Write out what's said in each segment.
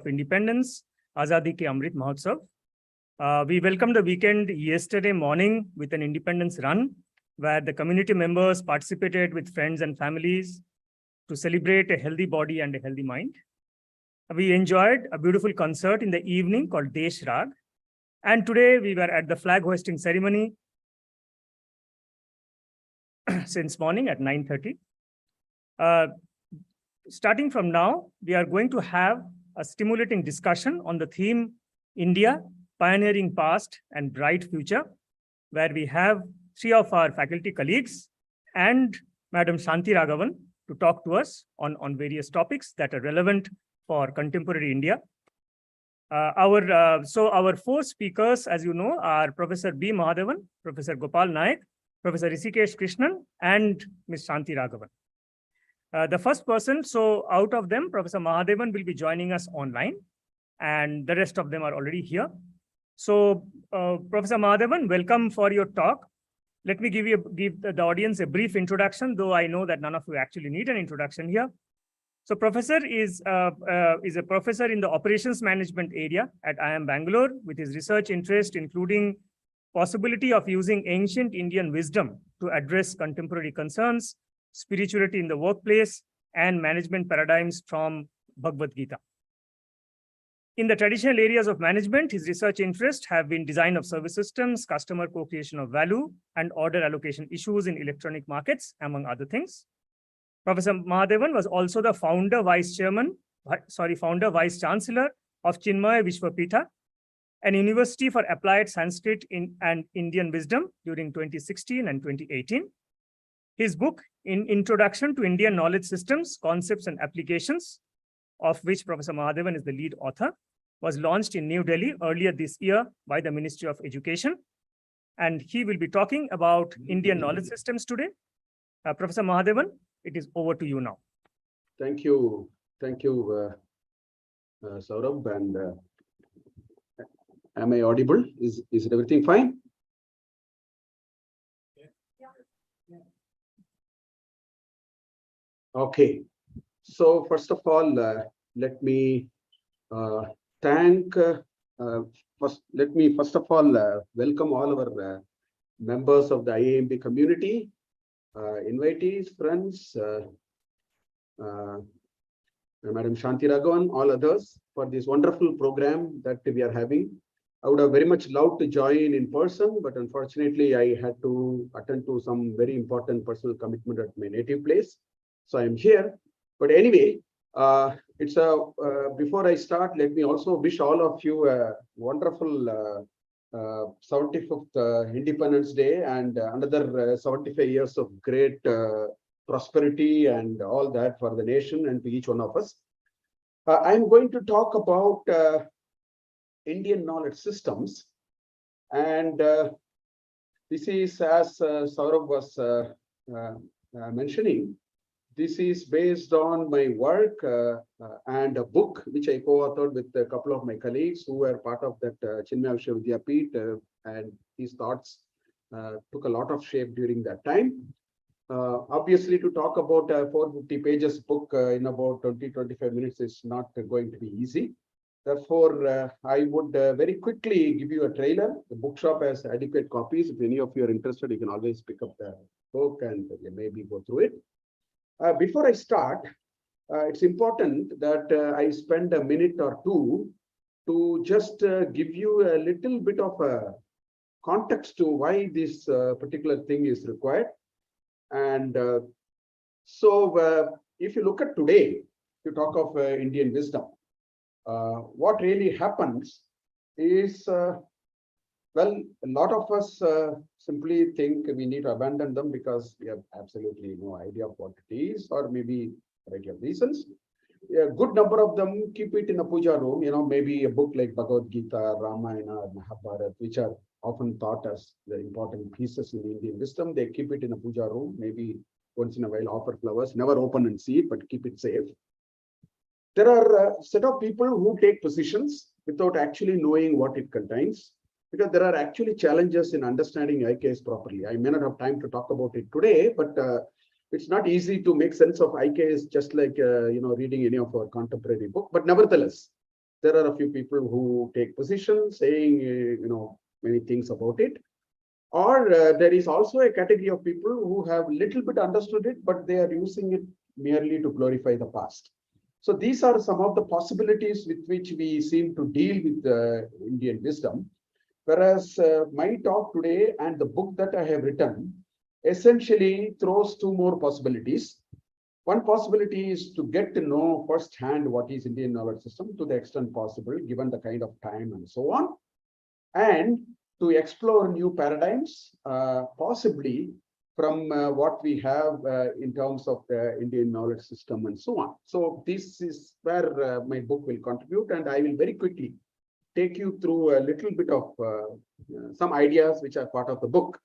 Independence, Azadi ke Amrit Mahotsav. We welcomed the weekend yesterday morning with an independence run where the community members participated with friends and families to celebrate a healthy body and a healthy mind. We enjoyed a beautiful concert in the evening called Desh Rag. And today we were at the flag hoisting ceremony since morning at 9:30. Starting from now, we are going to have a stimulating discussion on the theme India, Pioneering Past and Bright Future, where we have three of our faculty colleagues and Madam Shanti Raghavan to talk to us on various topics that are relevant for contemporary India. Our four speakers, as you know, are Professor B. Mahadevan, Professor Gopal Naik, Professor Rishikesh Krishnan, and Ms. Shanti Raghavan. The first person, so out of them, Professor Mahadevan will be joining us online, and the rest of them are already here. So, Professor Mahadevan, welcome for your talk. Let me give the audience a brief introduction, though I know that none of you actually need an introduction here. So, Professor is a professor in the operations management area at IIM Bangalore, with his research interest including possibility of using ancient Indian wisdom to address contemporary concerns, spirituality in the workplace, and management paradigms from Bhagavad Gita. In the traditional areas of management, his research interests have been design of service systems, customer co-creation of value, and order allocation issues in electronic markets, among other things. Professor Mahadevan was also the founder vice chancellor of Chinmaya Vishwapitha, an university for applied Sanskrit and Indian wisdom during 2016 and 2018. His book, In Introduction to Indian Knowledge Systems, Concepts and Applications, of which Professor Mahadevan is the lead author, was launched in New Delhi earlier this year by the Ministry of Education. And he will be talking about Indian knowledge systems today. Professor Mahadevan, it is over to you now. Thank you. Thank you, Saurabh. And am I audible? Is everything fine? Okay. So first of all, let me thank. Let me first of all welcome all our members of the IAMB community, invitees, friends, Madam Shanti Raghavan, all others for this wonderful program that we are having. I would have very much loved to join in person, but unfortunately I had to attend to some very important personal commitment at my native place. So I'm here. But anyway, before I start, let me also wish all of you a wonderful 75th Independence Day and another 75 years of great prosperity and all that for the nation and to each one of us. I'm going to talk about Indian knowledge systems. And this is, as Saurabh was mentioning, this is based on my work and a book which I co-authored with a couple of my colleagues who were part of that Chinmaya Vishwapitha, and these thoughts took a lot of shape during that time. Obviously, to talk about a 450 pages book in about 20-25 minutes is not going to be easy. Therefore, I would very quickly give you a trailer. The bookshop has adequate copies. If any of you are interested, you can always pick up the book and maybe go through it. Before I start, it's important that I spend a minute or two to just give you a little bit of a context to why this particular thing is required. And so if you look at today, you talk of Indian wisdom, what really happens is, well, a lot of us simply think we need to abandon them because we have absolutely no idea of what it is, or maybe a variety of reasons. A good number of them keep it in a puja room, maybe a book like Bhagavad Gita, Ramayana, or Mahabharata, which are often thought as the important pieces in Indian wisdom. They keep it in a puja room, maybe once in a while offer flowers, never open and see it, but keep it safe. There are a set of people who take positions without actually knowing what it contains, because there are actually challenges in understanding IKS properly. I may not have time to talk about it today, but it's not easy to make sense of IKS just like reading any of our contemporary book. But nevertheless, There are a few people who take position saying, many things about it. Or there is also a category of people who have little bit understood it, but they are using it merely to glorify the past. So these are some of the possibilities with which we seem to deal with Indian wisdom. Whereas my talk today and the book that I have written essentially throws two more possibilities. One possibility is to get to know firsthand what is Indian knowledge system to the extent possible, given the kind of time and so on, and to explore new paradigms, possibly from what we have in terms of the Indian knowledge system and so on. So this is where my book will contribute, and I will very quickly take you through a little bit of some ideas which are part of the book.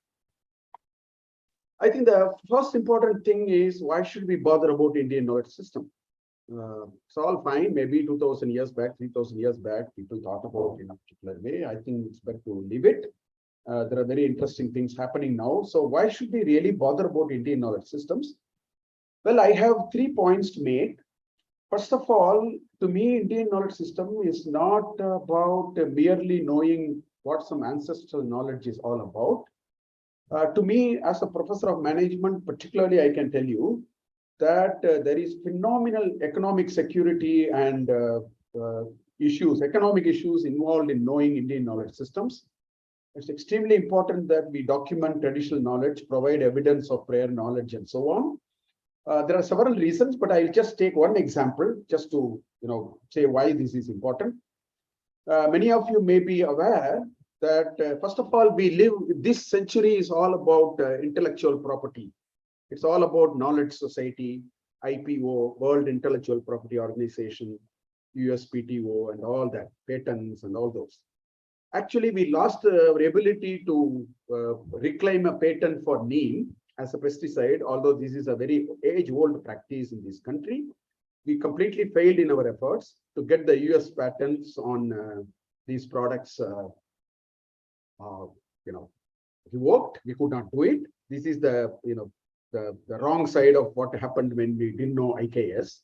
I think the first important thing is, why should we bother about Indian knowledge system? It's all fine. Maybe 2000 years back, 3000 years back, people thought about it in a particular way. I think it's better to leave it. There are very interesting things happening now. So why should we really bother about Indian knowledge systems? Well, I have 3 points to make. First of all, to me, Indian knowledge system is not about merely knowing what some ancestral knowledge is all about. To me, as a professor of management, particularly, I can tell you that there is phenomenal economic security and economic issues involved in knowing Indian knowledge systems. It's extremely important that we document traditional knowledge, provide evidence of prior knowledge, and so on. There are several reasons, but I'll just take one example just to say why this is important. Many of you may be aware that first of all, this century is all about intellectual property. It's all about knowledge society, IPO, World Intellectual Property Organization, USPTO, and all that, patents and all those. Actually, we lost our ability to reclaim a patent for neem as a pesticide, although this is a very age-old practice in this country. We completely failed in our efforts to get the US patents on these products revoked. We could not do it. This is the wrong side of what happened when we didn't know IKS.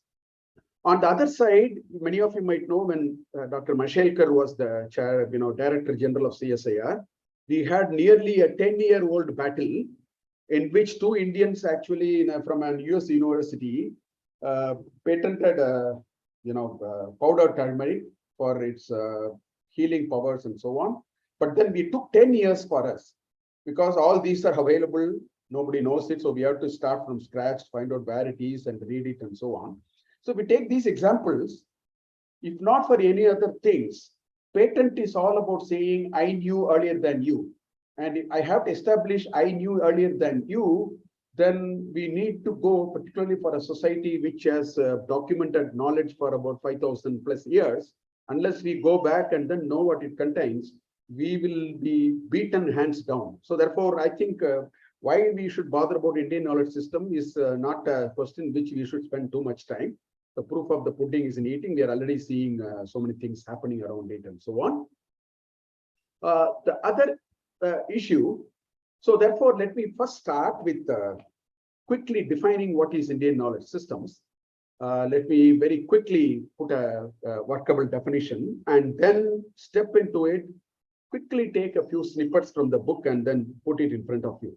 On the other side, many of you might know when Dr. Mashelkar was the chair, Director General of CSIR, we had nearly a 10-year-old battle in which two Indians actually from an US university patented powdered turmeric for its healing powers and so on. But then we took 10 years for us because all these are available. Nobody knows it. So we have to start from scratch, find out where it is and read it and so on. So we take these examples, if not for any other things, patent is all about saying, I knew earlier than you. And if I have to establish I knew earlier than you, then we need to go, particularly for a society which has documented knowledge for about 5,000 plus years, unless we go back and then know what it contains, we will be beaten hands down. So therefore, I think why we should bother about Indian knowledge system is not a question which we should spend too much time. The proof of the pudding is in eating. We are already seeing so many things happening around it and so on. The other issue, so therefore, let me first start with quickly defining what is Indian knowledge systems. Let me very quickly put a workable definition and then step into it, quickly take a few snippets from the book and then put it in front of you.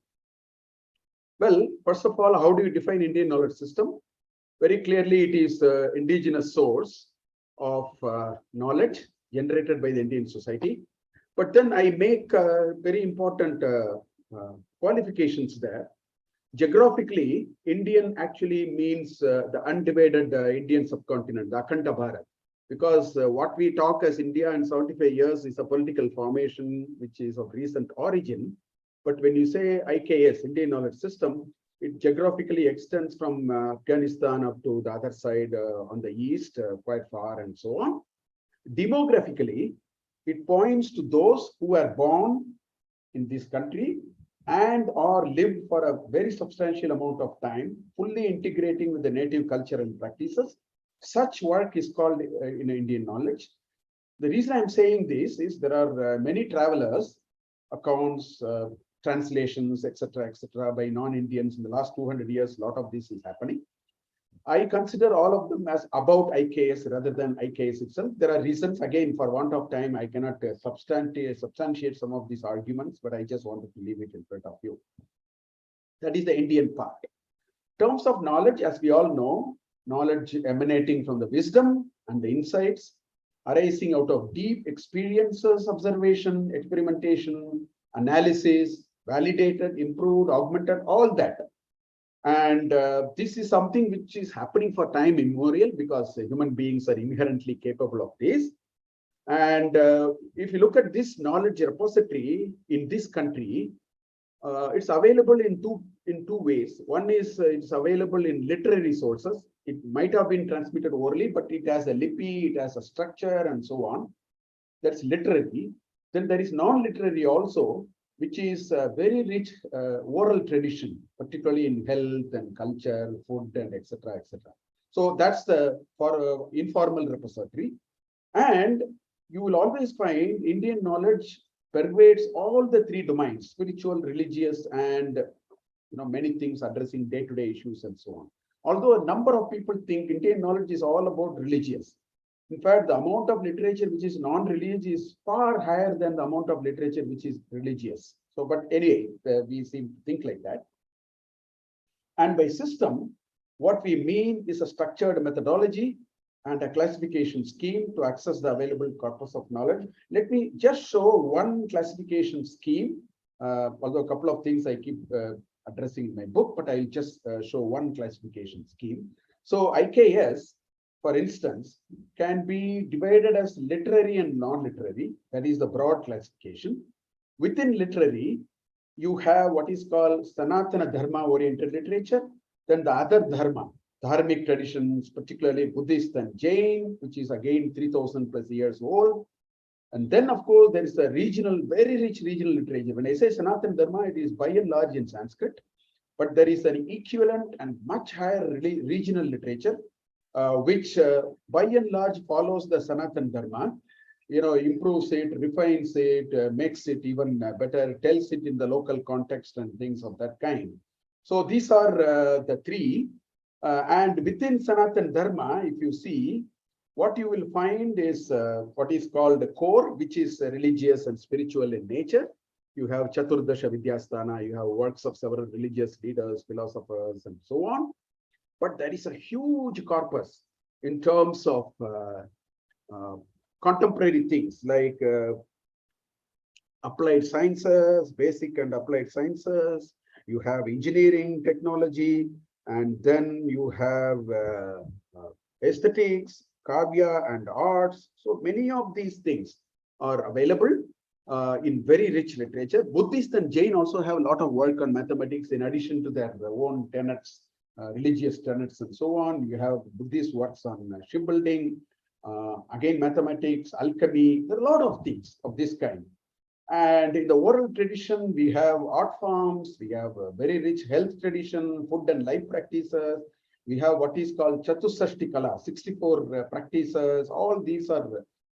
Well, first of all, how do you define Indian knowledge system? Very clearly, it is the indigenous source of knowledge generated by the Indian society. But then I make very important qualifications there. Geographically, Indian actually means the undivided Indian subcontinent, the Akhanda Bharat. Because what we talk as India in 75 years is a political formation which is of recent origin. But when you say IKS, Indian Knowledge System, it geographically extends from Afghanistan up to the other side on the east, quite far and so on. Demographically, it points to those who are born in this country and or live for a very substantial amount of time, fully integrating with the native culture and practices. Such work is called in Indian knowledge. The reason I'm saying this is there are many travelers, accounts, translations, etc., by non-Indians in the last 200 years. A lot of this is happening. I consider all of them as about IKS rather than IKS itself. There are reasons, again, for want of time, I cannot substantiate some of these arguments, but I just wanted to leave it in front of you. That is the Indian part. In terms of knowledge, as we all know, knowledge emanating from the wisdom and the insights arising out of deep experiences, observation, experimentation, analysis, validated, improved, augmented, all that. And this is something which is happening for time immemorial because human beings are inherently capable of this. And if you look at this knowledge repository in this country, it's available in two ways. One is it's available in literary sources. It might have been transmitted orally, but it has a lipi, it has a structure, and so on. That's literary. Then there is non-literary also, which is a very rich oral tradition, particularly in health and culture, food, and etc., etc. So that's the for informal repository. And you will always find Indian knowledge pervades all the three domains: spiritual, religious, and many things addressing day-to-day issues and so on. Although a number of people think Indian knowledge is all about religious. In fact, the amount of literature which is non-religious is far higher than the amount of literature which is religious. So, but anyway, we seem to think like that. And by system, what we mean is a structured methodology and a classification scheme to access the available corpus of knowledge. Let me just show one classification scheme, although a couple of things I keep addressing in my book, but I'll just show one classification scheme. So IKS, for instance, can be divided as literary and non-literary. That is the broad classification. Within literary, you have what is called Sanatana Dharma-oriented literature, then the other Dharma, Dharmic traditions, particularly Buddhist and Jain, which is again 3,000 plus years old. And then, of course, there is a regional, very rich regional literature. When I say Sanatana Dharma, it is by and large in Sanskrit, but there is an equivalent and much higher regional literature, which by and large follows the Sanatana Dharma, improves it, refines it, makes it even better, tells it in the local context and things of that kind. So these are the three. And within Sanatana Dharma, if you see, what you will find is what is called the core, which is religious and spiritual in nature. You have Chaturdasha Vidyasthana, you have works of several religious leaders, philosophers, and so on. But there is a huge corpus in terms of contemporary things like applied sciences, basic and applied sciences. You have engineering, technology, and then you have aesthetics, kavya, and arts. So many of these things are available in very rich literature. Buddhist and Jain also have a lot of work on mathematics in addition to their own tenets, religious tenets, and so on. You have Buddhist works on shipbuilding, again, mathematics, alchemy. There are a lot of things of this kind. And in the oral tradition, we have art forms, we have a very rich health tradition, food and life practices. We have what is called Chatusashti Kala, 64 practices. All these are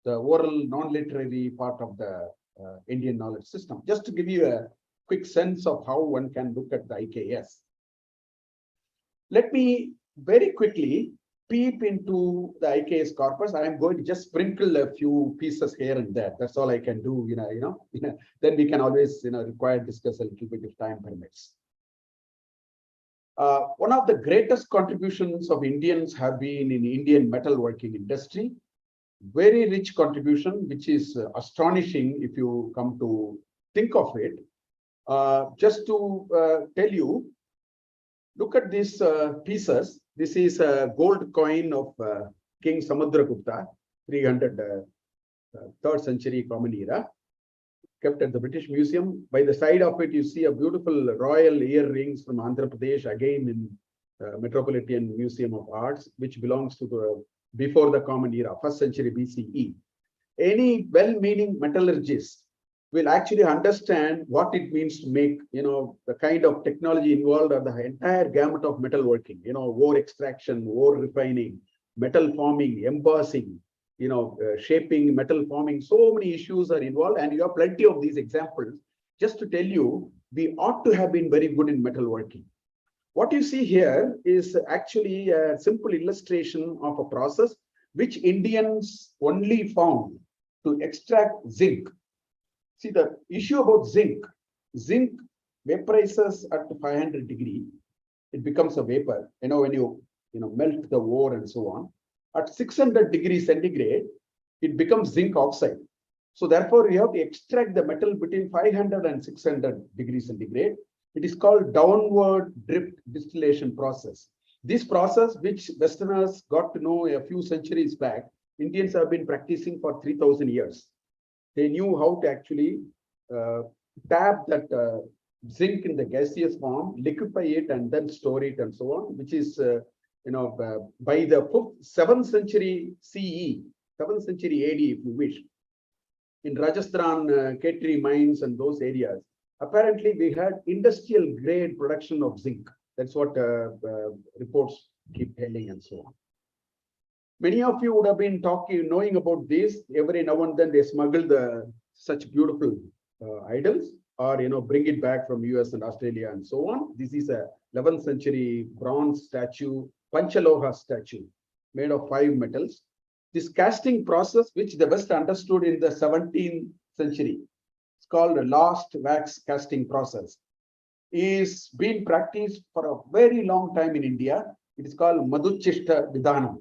the oral, non-literary part of the Indian knowledge system. Just to give you a quick sense of how one can look at the IKS. Let me very quickly peep into the IKS corpus. I am going to just sprinkle a few pieces here and there. That's all I can do. Then we can always, require discuss a little bit if time permits. One of the greatest contributions of Indians have been in Indian metalworking industry. Very rich contribution, which is astonishing if you come to think of it. Just to tell you, look at these pieces. This is a gold coin of King Samudragupta, 300, 3rd century Common Era, kept at the British Museum. By the side of it, you see a beautiful royal earrings from Andhra Pradesh, again in Metropolitan Museum of Arts, which belongs to the before the Common Era, 1st century BCE. Any well-meaning metallurgist will actually understand what it means to make, the kind of technology involved or the entire gamut of metalworking, ore extraction, ore refining, metal forming, embossing, shaping, metal forming. So many issues are involved, and you have plenty of these examples. Just to tell you, we ought to have been very good in metalworking. What you see here is actually a simple illustration of a process which Indians only found to extract zinc. See the issue about zinc. Zinc vaporizes at 500 degree. It becomes a vapor. When you melt the ore and so on. At 600 degrees centigrade, it becomes zinc oxide. So therefore, you have to extract the metal between 500 and 600 degrees centigrade. It is called downward drift distillation process. This process, which Westerners got to know a few centuries back, Indians have been practicing for 3,000 years. They knew how to actually tap that zinc in the gaseous form, liquefy it, and then store it, and so on, which is by the 7th century CE, 7th century AD, if you wish, in Rajasthan, Khetri mines and those areas. Apparently, we had industrial grade production of zinc. That's what reports keep telling and so on. Many of you would have been knowing about this. Every now and then they smuggle such beautiful idols, or bring it back from US and Australia and so on. This is a 11th century bronze statue, Panchaloha statue, made of 5 metals. This casting process, which the West understood in the 17th century, it's called the last wax casting process, is being practiced for a very long time in India. It is called Madhuchishta Vidhanam.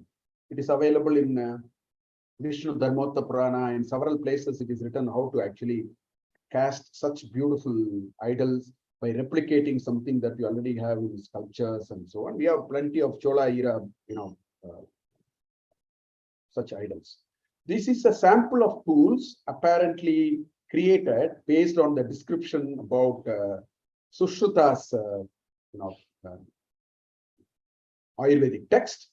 It is available in Vishnu Dharmottara Purana. In several places, it is written how to actually cast such beautiful idols by replicating something that we already have in sculptures and so on. We have plenty of Chola era, such idols. This is a sample of tools apparently created based on the description about Sushruta's, Ayurvedic text.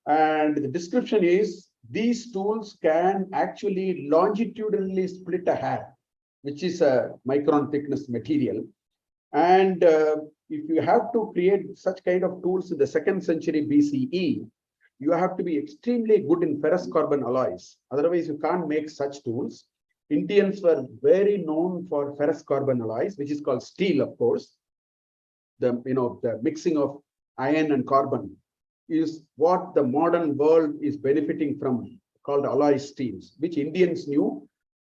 And the description is these tools can actually longitudinally split a hair, which is a micron thickness material. And if you have to create such kind of tools in the 2nd century BCE, you have to be extremely good in ferrous carbon alloys. Otherwise, you can't make such tools. Indians were very known for ferrous carbon alloys, which is called steel, of course. The mixing of iron and carbon is what the modern world is benefiting from, called alloy steels, which Indians knew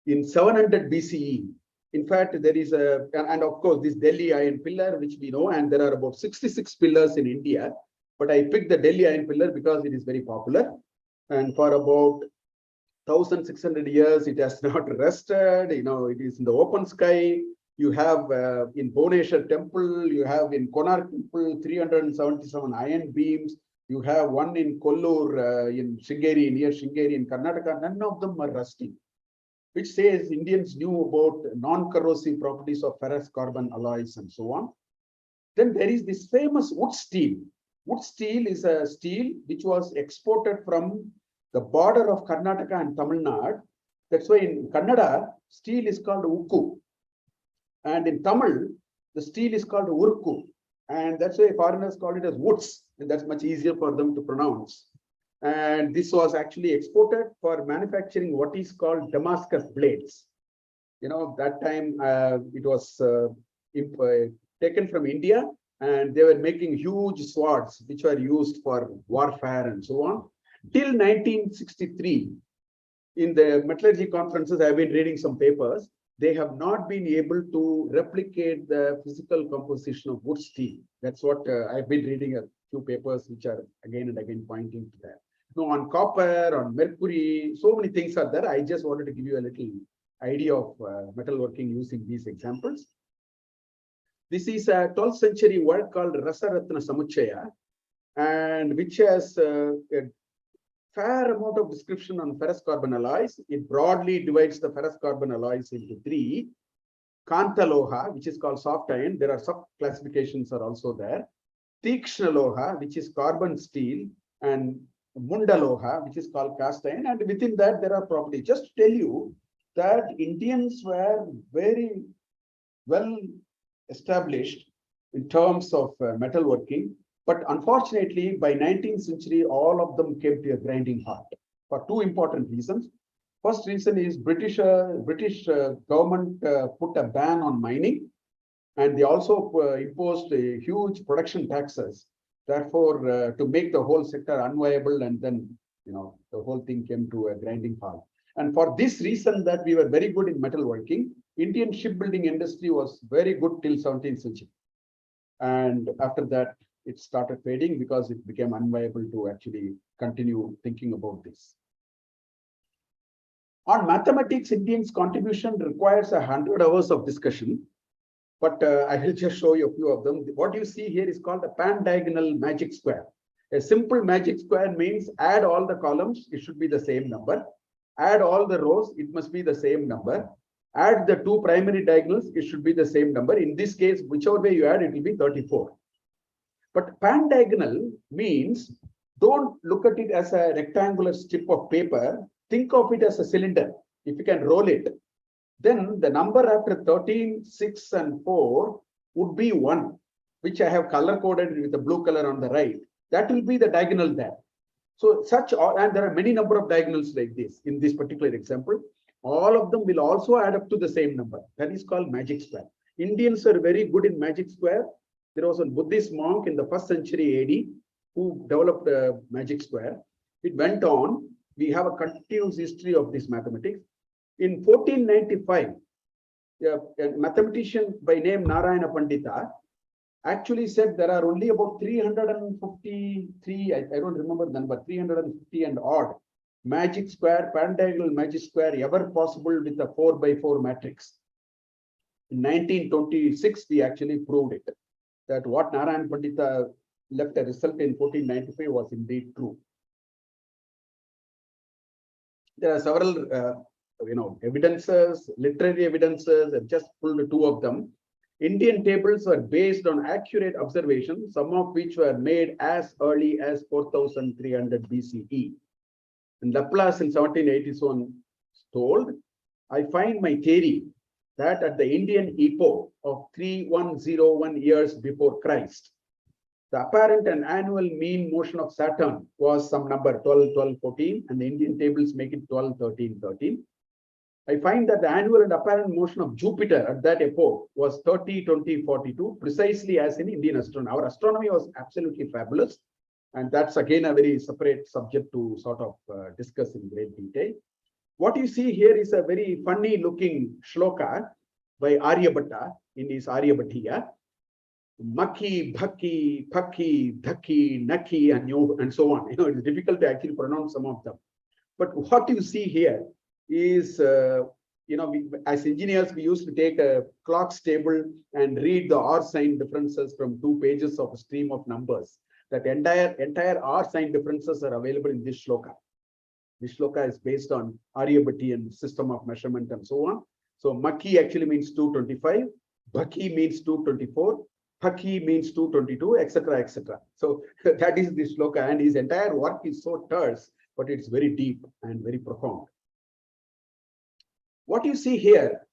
in 700 BCE. In fact, there is and of course, this Delhi iron pillar, which we know, and there are about 66 pillars in India. But I picked the Delhi iron pillar because it is very popular. And for about 1,600 years, it has not rested. It is in the open sky. You have in Bhubaneswar temple, you have in Konark temple, 377 iron beams. You have one in Kollur, in Sringeri, near Sringeri in Karnataka. None of them are rusting, which says Indians knew about non-corrosive properties of ferrous carbon alloys and so on. Then there is this famous wood steel. Wood steel is a steel which was exported from the border of Karnataka and Tamil Nadu. That's why in Kannada, steel is called ukku. And in Tamil, the steel is called urku. And that's why foreigners call it as woods. And that's much easier for them to pronounce. And this was actually exported for manufacturing what is called Damascus blades. That time it was taken from India, and they were making huge swords which were used for warfare and so on. Till 1963, in the metallurgy conferences, I've been reading some papers. They have not been able to replicate the physical composition of wood steel. That's what I've been reading a few papers which are again and again pointing to that. On copper, on mercury, so many things are there. I just wanted to give you a little idea of metalworking using these examples. This is a 12th century work called Rasaratna Samuchaya, and which has a fair amount of description on ferrous carbon alloys. It broadly divides the ferrous carbon alloys into 3. Kantaloha, which is called soft iron. There are sub-classifications are also there. Tikshnaloha, which is carbon steel, and Mundaloha, which is called cast iron. And within that, there are properties. Just to tell you that Indians were very well established in terms of metalworking. But unfortunately, by 19th century, all of them came to a grinding halt for 2 important reasons. First reason is British government put a ban on mining. And they also imposed huge production taxes. Therefore, to make the whole sector unviable, and then the whole thing came to a grinding halt. And for this reason, that we were very good in metalworking, Indian shipbuilding industry was very good till 17th century. And after that, it started fading because it became unviable to actually continue thinking about this. On mathematics, Indians' contribution requires 100 hours of discussion. But I will just show you a few of them. What you see here is called a pan-diagonal magic square. A simple magic square means add all the columns, it should be the same number. Add all the rows, it must be the same number. Add the two primary diagonals, it should be the same number. In this case, whichever way you add, it will be 34. But pan-diagonal means don't look at it as a rectangular strip of paper. Think of it as a cylinder. If you can roll it, then the number after 13, 6, and 4 would be 1, which I have color coded with the blue color on the right. That will be the diagonal there. So and there are many number of diagonals like this in this particular example. All of them will also add up to the same number. That is called magic square. Indians are very good in magic square. There was a Buddhist monk in the 1st century AD who developed a magic square. It went on. We have a continuous history of this mathematics. In 1495, a mathematician by name Narayana Pandita actually said there are only about 353, I don't remember the number, 350 and odd magic square, pan-diagonal magic square ever possible with a 4x4 matrix. In 1926, we actually proved it, that what Narayana Pandita left a result in 1495 was indeed true. There are several evidences, literary evidences. I've just pulled 2 of them. Indian tables were based on accurate observations, some of which were made as early as 4300 BCE. And Laplace in 1781 told, I find my theory that at the Indian epoch of 3101 years before Christ, the apparent and annual mean motion of Saturn was some number 12, 12, 14, and the Indian tables make it 12, 13, 13. I find that the annual and apparent motion of Jupiter at that epoch was 30, 20, 42, precisely as in Indian astronomy. Our astronomy was absolutely fabulous. And that's again a very separate subject to sort of discuss in great detail. What you see here is a very funny looking shloka by Aryabhatta in his Aryabhatiya. Maki, Bhaki, Phaki, Dhaki, Naki, and so on. It's difficult to actually pronounce some of them. But what you see here is, as engineers, we used to take a clock's table and read the R sign differences from 2 pages of a stream of numbers. That entire R sign differences are available in this shloka. This shloka is based on Aryabhatian system of measurement and so on. So Maki actually means 225, Bhaki means 224, Phaki means 222, etc., etc. So that is this shloka, and his entire work is so terse, but it's very deep and very profound. What you see here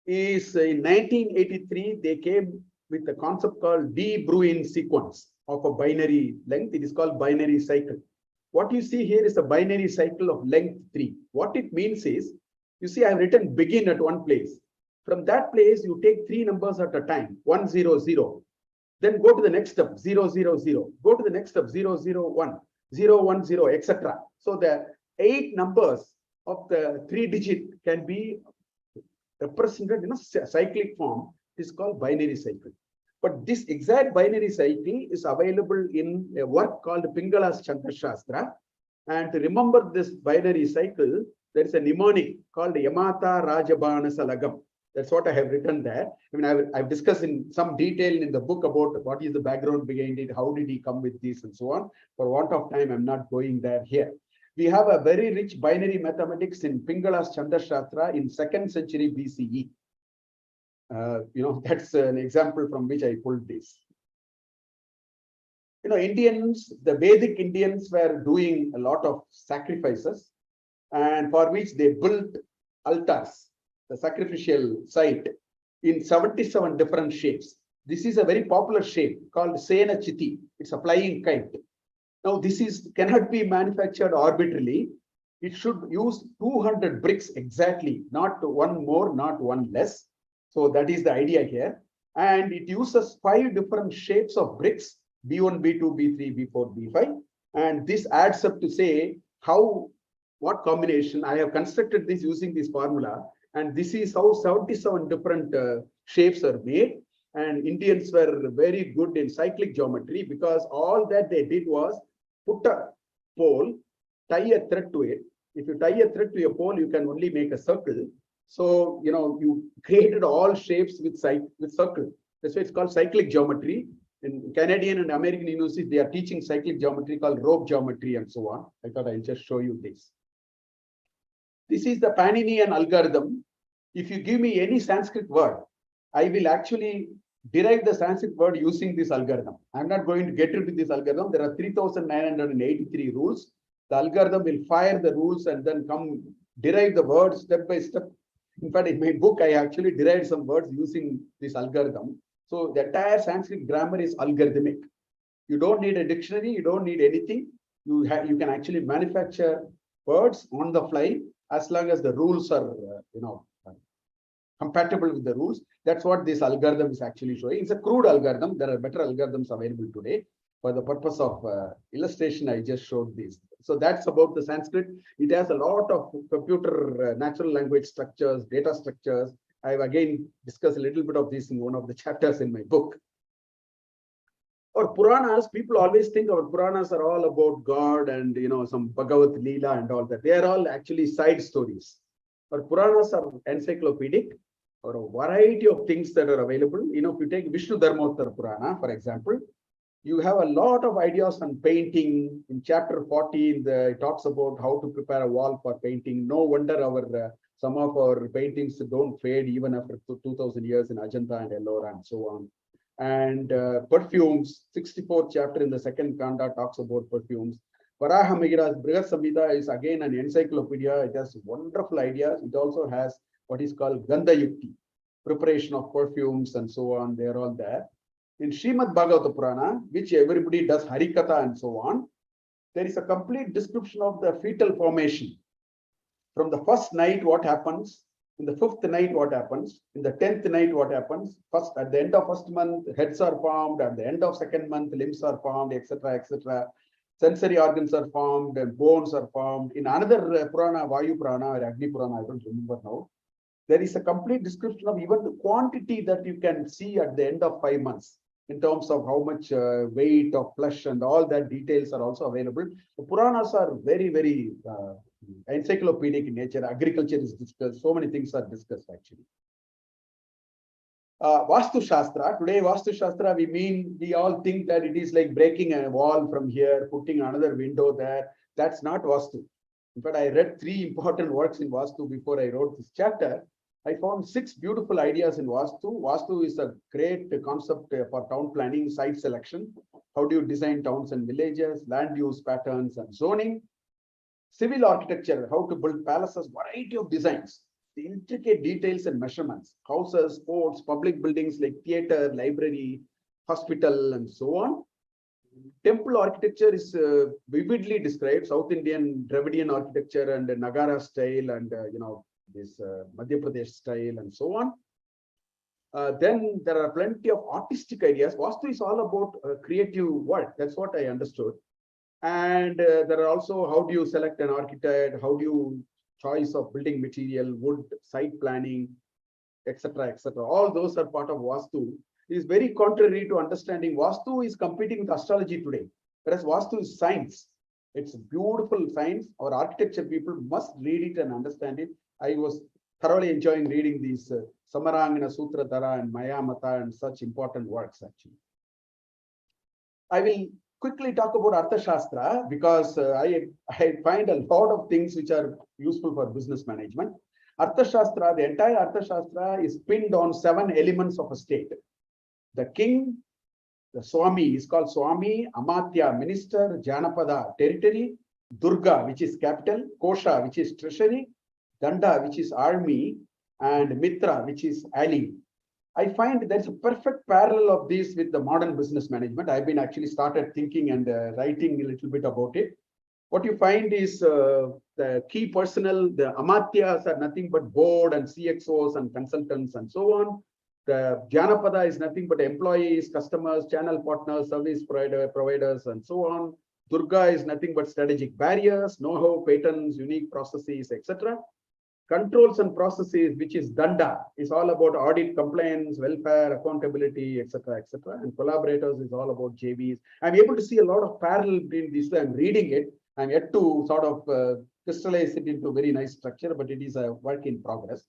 is in 1983, they came with a concept called de Bruyn sequence of a binary length. It is called binary cycle. What you see here is a binary cycle of length 3. What it means is, you see, I've written begin at one place. From that place, you take 3 numbers at a time, 1, 0, 0. Then go to the next step, 0, 0, 0. Go to the next step, 0, 0, 1, 0, 1, 0, etc. So the 8 numbers of the 3-digit can be represented in a cyclic form. It is called binary cycle. But this exact binary cycle is available in a work called Pingala's Chandra Shastra. And to remember this binary cycle, there is a mnemonic called Yamata Rajabana Salagam. That's what I have written there. I mean, I've discussed in some detail in the book about what is the background behind it, how did he come with this, and so on. For want of time, I'm not going there here. We have a very rich binary mathematics in Pingala's Chandra Shastra in 2nd century BCE. That's an example from which I pulled this. Indians, the Vedic Indians were doing a lot of sacrifices, and for which they built altars, the sacrificial site, in 77 different shapes. This is a very popular shape called Sena Chiti. It's a flying kite. Now, this cannot be manufactured arbitrarily. It should use 200 bricks exactly, not one more, not one less. So that is the idea here. and it uses 5 different shapes of bricks, B1, B2, B3, B4, B5. And this adds up to say what combination. I have constructed this using this formula, and this is how 77 different shapes are made. And Indians were very good in cyclic geometry, because all that they did was put a pole, tie a thread to it. If you tie a thread to a pole, you can only make a circle. So, you created all shapes with circle. That's why it's called cyclic geometry. In Canadian and American universities, they are teaching cyclic geometry called rope geometry and so on. I thought I'll just show you this. This is the Paninian algorithm. If you give me any Sanskrit word, I will actually derive the Sanskrit word using this algorithm. I'm not going to get into this algorithm. There are 3,983 rules. The algorithm will fire the rules and then derive the words step by step. In fact, in my book, I actually derived some words using this algorithm. So the entire Sanskrit grammar is algorithmic. You don't need a dictionary. You don't need anything. You can actually manufacture words on the fly as long as the rules are, compatible with the rules. That's what this algorithm is actually showing. It's a crude algorithm. There are better algorithms available today. For the purpose of illustration, I just showed this. So that's about the Sanskrit. It has a lot of computer natural language structures, data structures. I've again discussed a little bit of this in one of the chapters in my book. Our Puranas, people always think our Puranas are all about God and some Bhagavad Leela and all that. They are all actually side stories. Our Puranas are encyclopedic, or a variety of things that are available. If you take Vishnu Dharmottara Purana, for example, you have a lot of ideas on painting. In chapter 14, it talks about how to prepare a wall for painting. No wonder some of our paintings don't fade even after 2000 years in Ajanta and Ellora and so on. And perfumes, 64th chapter in the second Kanda talks about perfumes. Varaha Megira's Brihat Samhita is again an encyclopedia. It has wonderful ideas. It also has what is called Gandha Yukti, preparation of perfumes and so on. They're all there. In Srimad Bhagavata Purana, which everybody does Harikatha and so on, there is a complete description of the fetal formation. From the first night, what happens? In the 5th night, what happens? In the 10th night, what happens? First, at the end of first month, heads are formed. At the end of second month, limbs are formed, etc., etc. Sensory organs are formed, and bones are formed. In another Purana, Vayu Purana or Agni Purana, I don't remember now, there is a complete description of even the quantity that you can see at the end of 5 months, in terms of how much weight of flesh and all that details are also available. The Puranas are very, very encyclopedic in nature. Agriculture is discussed. So many things are discussed actually. Vastu Shastra. Today, Vastu Shastra, we all think that it is like breaking a wall from here, putting another window there. That's not Vastu. In fact, I read 3 important works in Vastu before I wrote this chapter. I found 6 beautiful ideas in Vastu. Vastu is a great concept for town planning, site selection. How do you design towns and villages, land use patterns and zoning. Civil architecture, how to build palaces, variety of designs, the intricate details and measurements, houses, forts, public buildings like theater, library, hospital, and so on. Temple architecture is vividly described, South Indian Dravidian architecture and Nagara style and, this Madhya Pradesh style and so on. Then there are plenty of artistic ideas. Vastu is all about creative work. That's what I understood. And there are also, how do you select an architect? How do you choice of building material, wood, site planning, etc., etc. All those are part of Vastu. It is very contrary to understanding. Vastu is competing with astrology today, whereas Vastu is science. It's beautiful science. Our architecture people must read it and understand it. I was thoroughly enjoying reading these Samarangana Sutradhara and Maya Mata and such important works actually. I will quickly talk about Arthashastra because I find a lot of things which are useful for business management. Arthashastra, the entire Arthashastra is pinned on 7 elements of a state. The king, the Swami is called Swami, Amatya, minister, Janapada, territory, Durga, which is capital, Kosha, which is treasury, Danda, which is army, and Mitra, which is ally. I find there's a perfect parallel of this with the modern business management. I've been actually started thinking and writing a little bit about it. What you find is the key personnel, the Amatyas are nothing but board and CXOs and consultants and so on. The Janapada is nothing but employees, customers, channel partners, service providers, and so on. Durga is nothing but strategic barriers, know-how, patterns, unique processes, etc. Controls and processes, which is Danda, is all about audit, compliance, welfare, accountability, etc., etc. And collaborators is all about JVs. I'm able to see a lot of parallel between these two. I'm reading it. I'm yet to sort of crystallize it into a very nice structure, but it is a work in progress.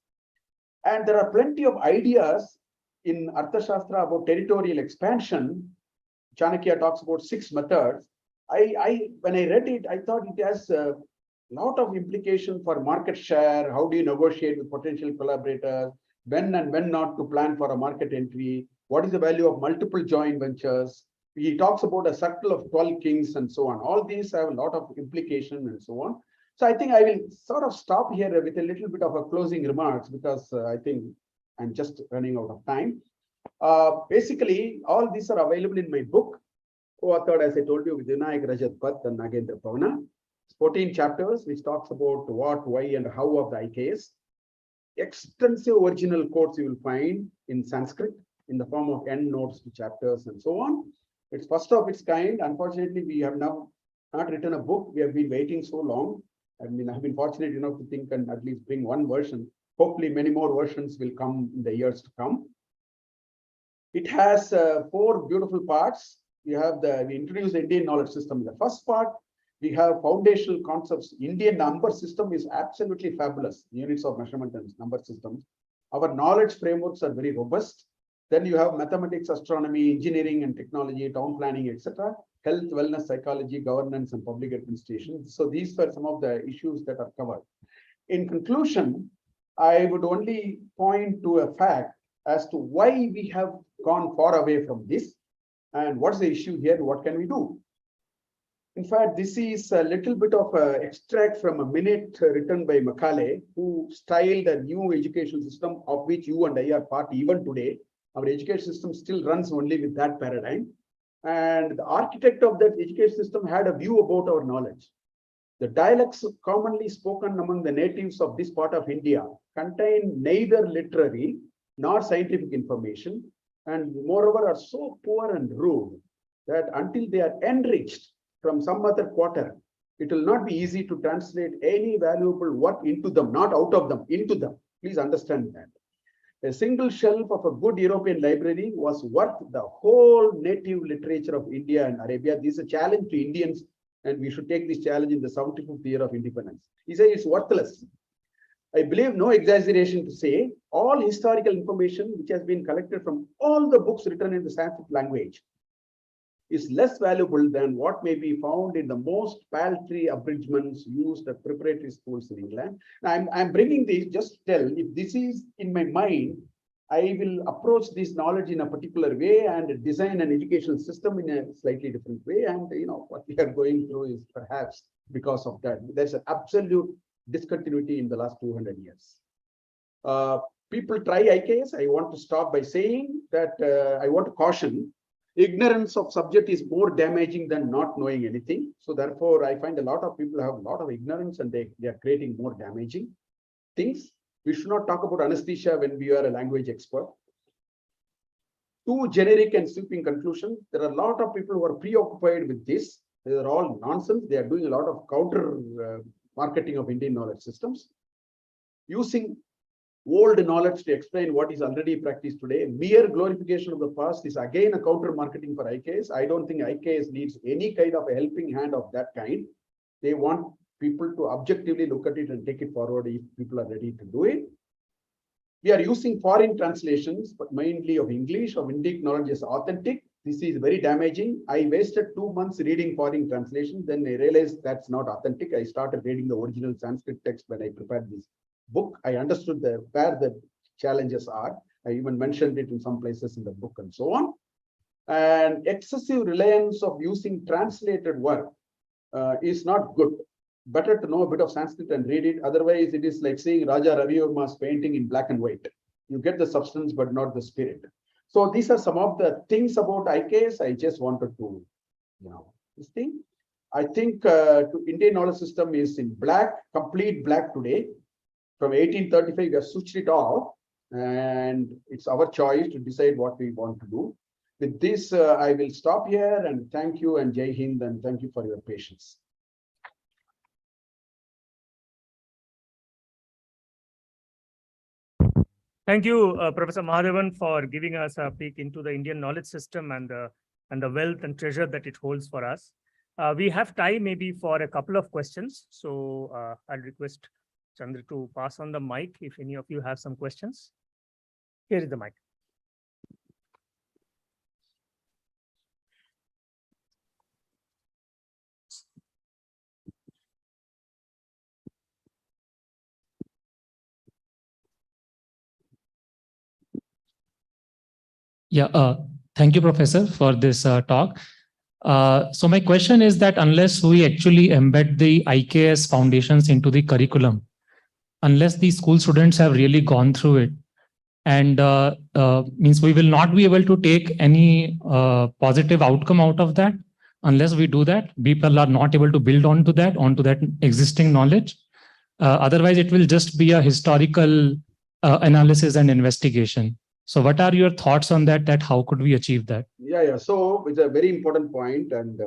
And there are plenty of ideas in Arthashastra about territorial expansion. Chanakya talks about 6 methods. When I read it, I thought it has a lot of implication for market share. How do you negotiate with potential collaborators? When and when not to plan for a market entry? What is the value of multiple joint ventures? He talks about a circle of 12 kings and so on. All these have a lot of implication and so on. So I think I will sort of stop here with a little bit of a closing remarks, because I think I'm just running out of time. Basically, all these are available in my book, co-authored, as I told you, with Vinayak Rajat Bhatt and Nagendra Pavana. 14 chapters, which talks about what, why, and how of the IKS. Extensive original quotes you will find in Sanskrit in the form of endnotes to chapters and so on. It's first of its kind. Unfortunately, we have now not written a book. We have been waiting so long. I mean, I've been fortunate enough to think and at least bring one version. Hopefully, many more versions will come in the years to come. It has 4 beautiful parts. We introduce the Indian knowledge system in the first part. We have foundational concepts. Indian number system is absolutely fabulous. Units of measurement and number systems. Our knowledge frameworks are very robust. Then you have mathematics, astronomy, engineering and technology, town planning, etc. Health, wellness, psychology, governance, and public administration. So these were some of the issues that are covered. In conclusion, I would only point to a fact as to why we have gone far away from this and what's the issue here, what can we do? In fact, this is a little bit of an extract from a minute written by Macaulay, who styled a new education system of which you and I are part even today. Our education system still runs only with that paradigm. And the architect of that education system had a view about our knowledge. The dialects commonly spoken among the natives of this part of India contain neither literary nor scientific information, and moreover are so poor and rude that until they are enriched from some other quarter, it will not be easy to translate any valuable work into them, not out of them, into them. Please understand that. A single shelf of a good European library was worth the whole native literature of India and Arabia. This is a challenge to Indians, and we should take this challenge in the 75th year of independence. He said it's worthless. I believe no exaggeration to say all historical information which has been collected from all the books written in the Sanskrit language is less valuable than what may be found in the most paltry abridgments used at preparatory schools in England. Now, I'm bringing this just to tell, if this is in my mind, I will approach this knowledge in a particular way and design an educational system in a slightly different way. And what we are going through is perhaps because of that. There's an absolute discontinuity in the last 200 years. People try IKS. I want to stop by saying that I want to caution. Ignorance of subject is more damaging than not knowing anything. So therefore, I find a lot of people have a lot of ignorance and they are creating more damaging things. We should not talk about anesthesia when we are a language expert. Too generic and sweeping conclusion. There are a lot of people who are preoccupied with this. They are all nonsense. They are doing a lot of counter marketing of Indian knowledge systems. Using old knowledge to explain what is already practiced today. Mere glorification of the past is again a counter marketing for IKS. I don't think IKS needs any kind of a helping hand of that kind. They want people to objectively look at it and take it forward if people are ready to do it. We are using foreign translations, but mainly of English, of Indic knowledge as authentic. This is very damaging. I wasted 2 months reading foreign translations. Then I realized that's not authentic. I started reading the original Sanskrit text when I prepared this book. I understood where the challenges are. I even mentioned it in some places in the book and so on. And excessive reliance of using translated work is not good. Better to know a bit of Sanskrit and read it. Otherwise, it is like seeing Raja Ravi Verma's painting in black and white. You get the substance, but not the spirit. So these are some of the things about IKS. I just wanted to, this thing. I think Indian knowledge system is in black, complete black today. From 1835, we have switched it off. and it's our choice to decide what we want to do. With this, I will stop here and thank you and Jai Hind, and thank you for your patience. Thank you, Professor Mahadevan, for giving us a peek into the Indian knowledge system and the wealth and treasure that it holds for us. We have time maybe for a couple of questions. So I'll request Chandra to pass on the mic if any of you have some questions. Here is the mic. Yeah, thank you, Professor, for this talk. So my question is that unless we actually embed the IKS foundations into the curriculum, unless the school students have really gone through it, and means we will not be able to take any positive outcome out of that unless we do that. People are not able to build onto that existing knowledge. Otherwise, it will just be a historical analysis and investigation. So what are your thoughts on that, how could we achieve that? Yeah. So it's a very important point, and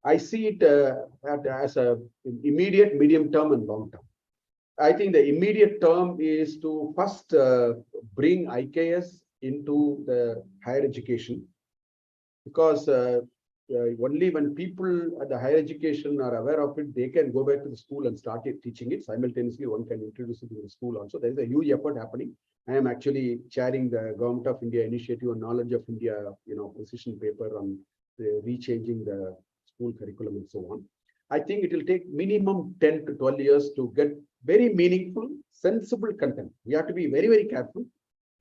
I see it as a immediate, medium term, and long term. I think the immediate term is to first bring IKS into the higher education, because only when people at the higher education are aware of it, they can go back to the school and start teaching it. Simultaneously, one can introduce it in the school also. There is a huge effort happening. I am actually chairing the Government of India initiative on Knowledge of India, position paper on rechanging the school curriculum and so on. I think it will take minimum 10 to 12 years to get very meaningful, sensible content. We have to be very, very careful.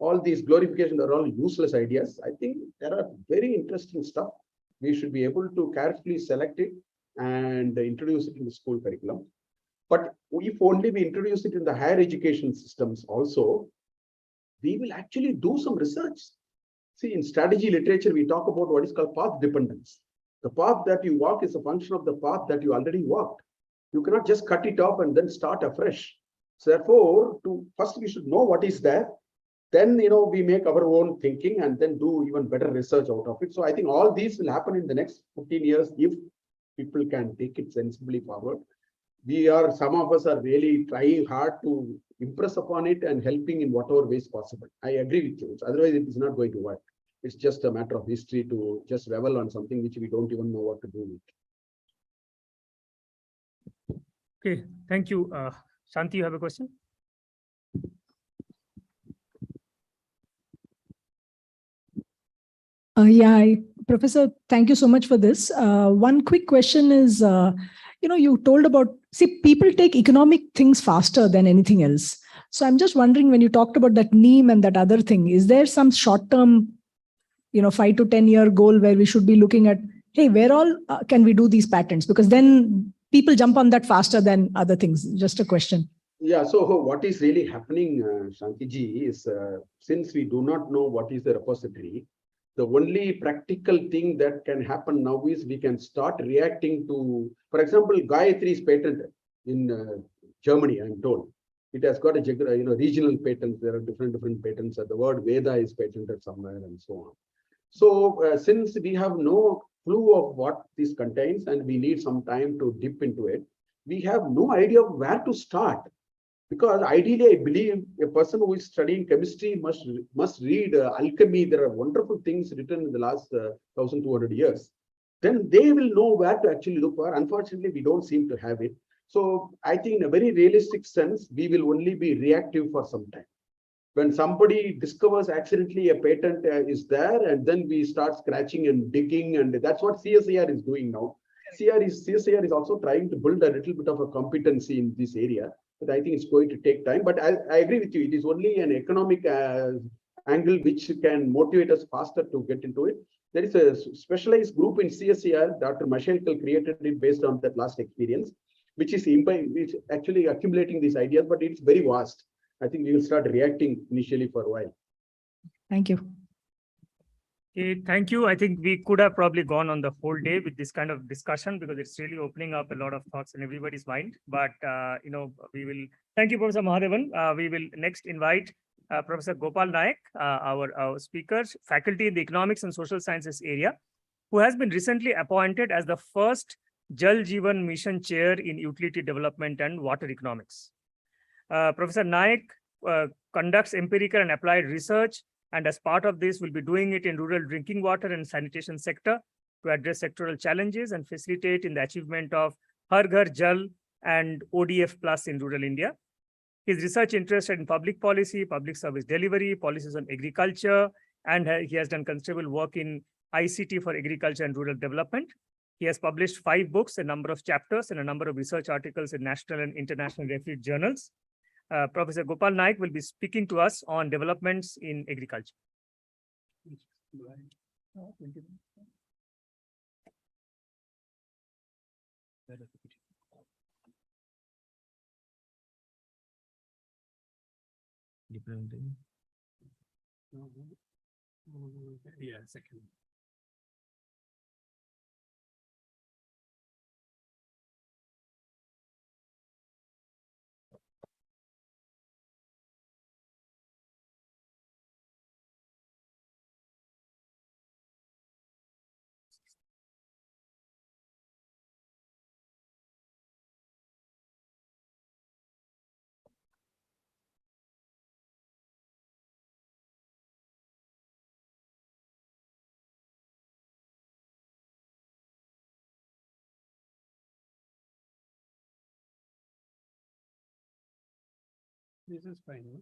All these glorifications are all useless ideas. I think there are very interesting stuff. We should be able to carefully select it and introduce it in the school curriculum. But if only we introduce it in the higher education systems also, we will actually do some research. See, in strategy literature, we talk about what is called path dependence. The path that you walk is a function of the path that you already walked. You cannot just cut it off and then start afresh. So therefore, first we should know what is there. Then, we make our own thinking and then do even better research out of it. So I think all these will happen in the next 15 years if people can take it sensibly forward. Some of us are really trying hard to impress upon it and helping in whatever ways possible. I agree with you. Otherwise, it is not going to work. It's just a matter of history to just revel on something which we don't even know what to do with. Okay, thank you. Shanti, you have a question? Professor, thank you so much for this. One quick question is, you told about, people take economic things faster than anything else. So I'm just wondering, when you talked about that NEEM and that other thing, is there some short-term, 5 to 10 year goal where we should be looking at, hey, where all can we do these patents? Because then people jump on that faster than other things. Just a question. Yeah, so what is really happening, Shantiji, is since we do not know what is the repository, the only practical thing that can happen now is we can start reacting to, for example, Gayatri is patented in Germany, I'm told. It has got a regional patent. There are different patents. The word Veda is patented somewhere and so on. So since we have no clue of what this contains and we need some time to dip into it, we have no idea of where to start. Because ideally, I believe a person who is studying chemistry must read alchemy. There are wonderful things written in the last 1,200 years. Then they will know where to actually look for. Unfortunately, we don't seem to have it. So I think in a very realistic sense, we will only be reactive for some time. When somebody discovers accidentally a patent is there, and then we start scratching and digging, and that's what CSIR is doing now. CSIR is also trying to build a little bit of a competency in this area. But I think it's going to take time. But I agree with you. It is only an economic angle which can motivate us faster to get into it. There is a specialized group in CSIR. Dr. Mashelkal created it based on that last experience, which is actually accumulating these ideas, but it's very vast. I think we will start reacting initially for a while. Thank you. Okay, thank you. I think we could have probably gone on the whole day with this kind of discussion because it's really opening up a lot of thoughts in everybody's mind. But we will thank you, Professor Mahadevan. We will next invite Professor Gopal Naik, our speaker, faculty in the economics and social sciences area, who has been recently appointed as the first Jal Jeevan Mission Chair in Utility Development and Water Economics. Professor Naik conducts empirical and applied research, and as part of this will be doing it in rural drinking water and sanitation sector to address sectoral challenges and facilitate in the achievement of Har Ghar Jal and ODF plus in rural India. His research interested in public policy, public service delivery, policies on agriculture, and he has done considerable work in ICT for agriculture and rural development. He has published 5 books, a number of chapters, and a number of research articles in national and international refereed journals. Professor Gopal Naik will be speaking to us on developments in agriculture. Yeah, second. This is fine. No?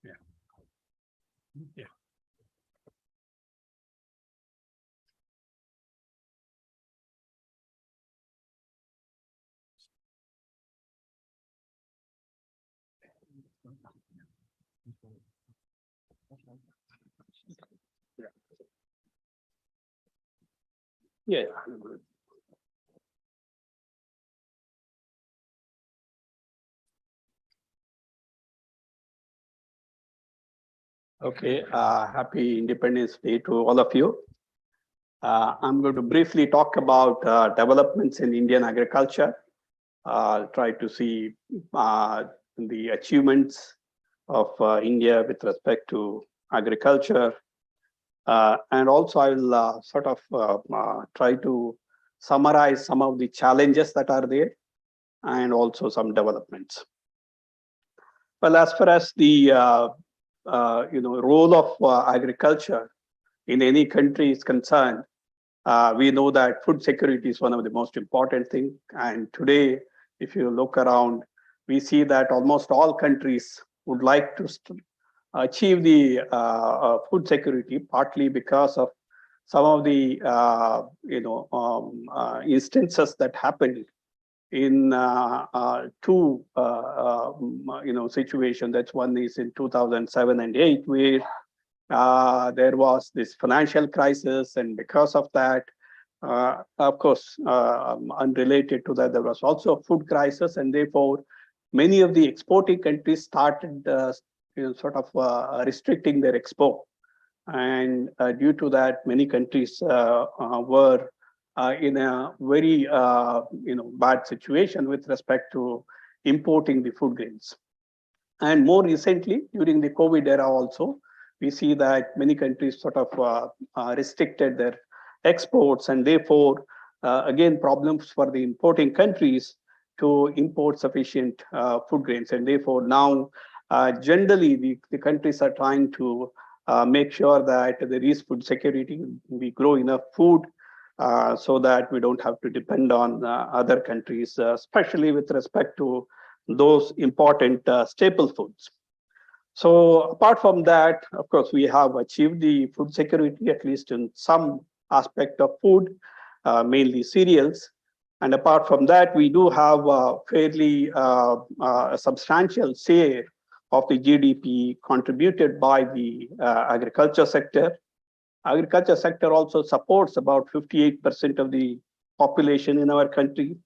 Yeah. Yeah. Yeah. Okay, happy Independence Day to all of you. I'm going to briefly talk about developments in Indian agriculture. Try to see the achievements of India with respect to agriculture. And also I will sort of try to summarize some of the challenges that are there and also some developments. Well, as far as the role of agriculture in any country is concerned, we know that food security is one of the most important things. And today, if you look around, we see that almost all countries would like to achieve the food security, partly because of some of the instances that happened in two situations. That's one is in 2007 and 8, where there was this financial crisis, and because of that, of course, unrelated to that, there was also a food crisis, and therefore many of the exporting countries started restricting their export. And due to that, many countries were in a very bad situation with respect to importing the food grains. And more recently, during the COVID era also, we see that many countries sort of restricted their exports, and therefore, again, problems for the importing countries to import sufficient food grains. And therefore, now, generally, the countries are trying to make sure that there is food security, we grow enough food so that we don't have to depend on other countries, especially with respect to those important staple foods. So apart from that, of course, we have achieved the food security, at least in some aspect of food, mainly cereals. And apart from that, we do have a fairly substantial share of the GDP contributed by the agriculture sector. Agriculture sector also supports about 58% of the population in our country.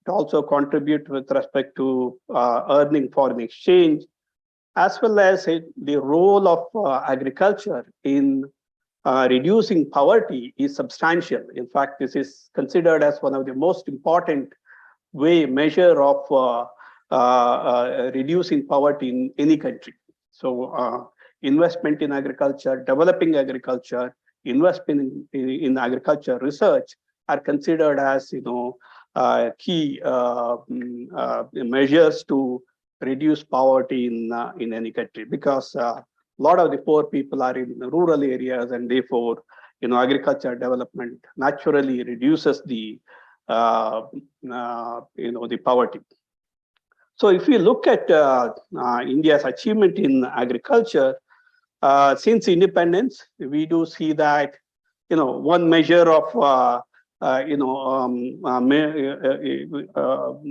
It also contributes with respect to earning foreign exchange, as well as the role of agriculture in reducing poverty is substantial. In fact, this is considered as one of the most important measure of reducing poverty in any country. So investment in agriculture, developing agriculture, investment in agriculture research are considered as key measures to reduce poverty in any country, because a lot of the poor people are in rural areas, and therefore agriculture development naturally reduces the the poverty. So if we look at India's achievement in agriculture since independence, we do see that one measure of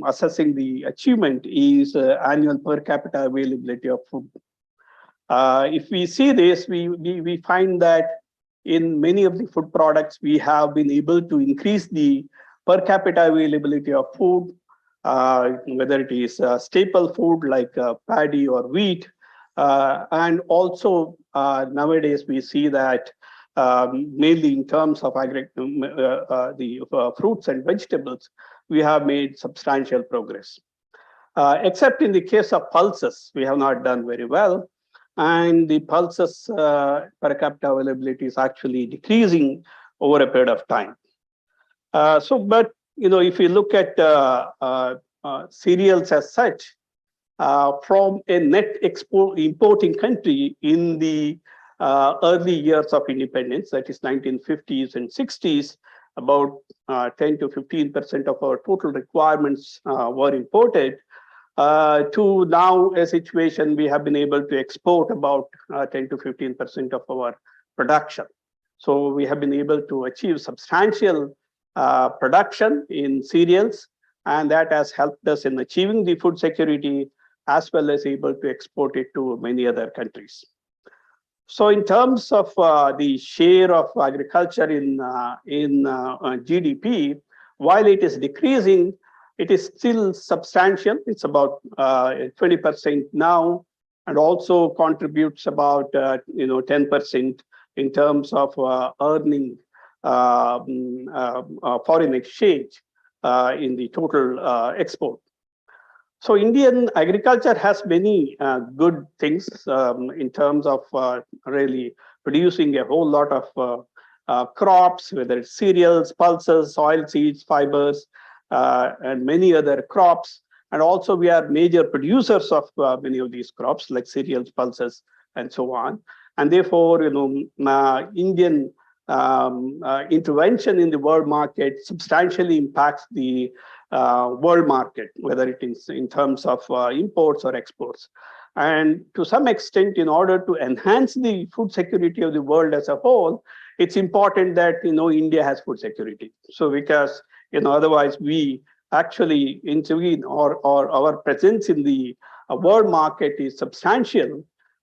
assessing the achievement is annual per capita availability of food. If we see this, we find that in many of the food products, we have been able to increase the per capita availability of food, whether it is staple food like paddy or wheat. And also nowadays we see that mainly in terms of the fruits and vegetables, we have made substantial progress. Except in the case of pulses, we have not done very well. And the pulses per capita availability is actually decreasing over a period of time. But if you look at cereals as such, from a net importing country in the early years of independence, that is 1950s and 60s, about 10 to 15% of our total requirements were imported, to now a situation we have been able to export about 10 to 15% of our production. So we have been able to achieve substantial production in cereals, and that has helped us in achieving the food security, as well as able to export it to many other countries. So in terms of the share of agriculture in GDP, while it is decreasing, it is still substantial. It's about 20% now, and also contributes about 10% in terms of earning foreign exchange in the total export. So Indian agriculture has many good things in terms of really producing a whole lot of crops, whether it's cereals, pulses, oil seeds, fibers, and many other crops. And also we are major producers of many of these crops like cereals, pulses, and so on. And therefore, Indian intervention in the world market substantially impacts the world market, whether it is in terms of imports or exports. And to some extent, in order to enhance the food security of the world as a whole, it's important that India has food security. So because otherwise we actually intervene, or our presence in the world market is substantial.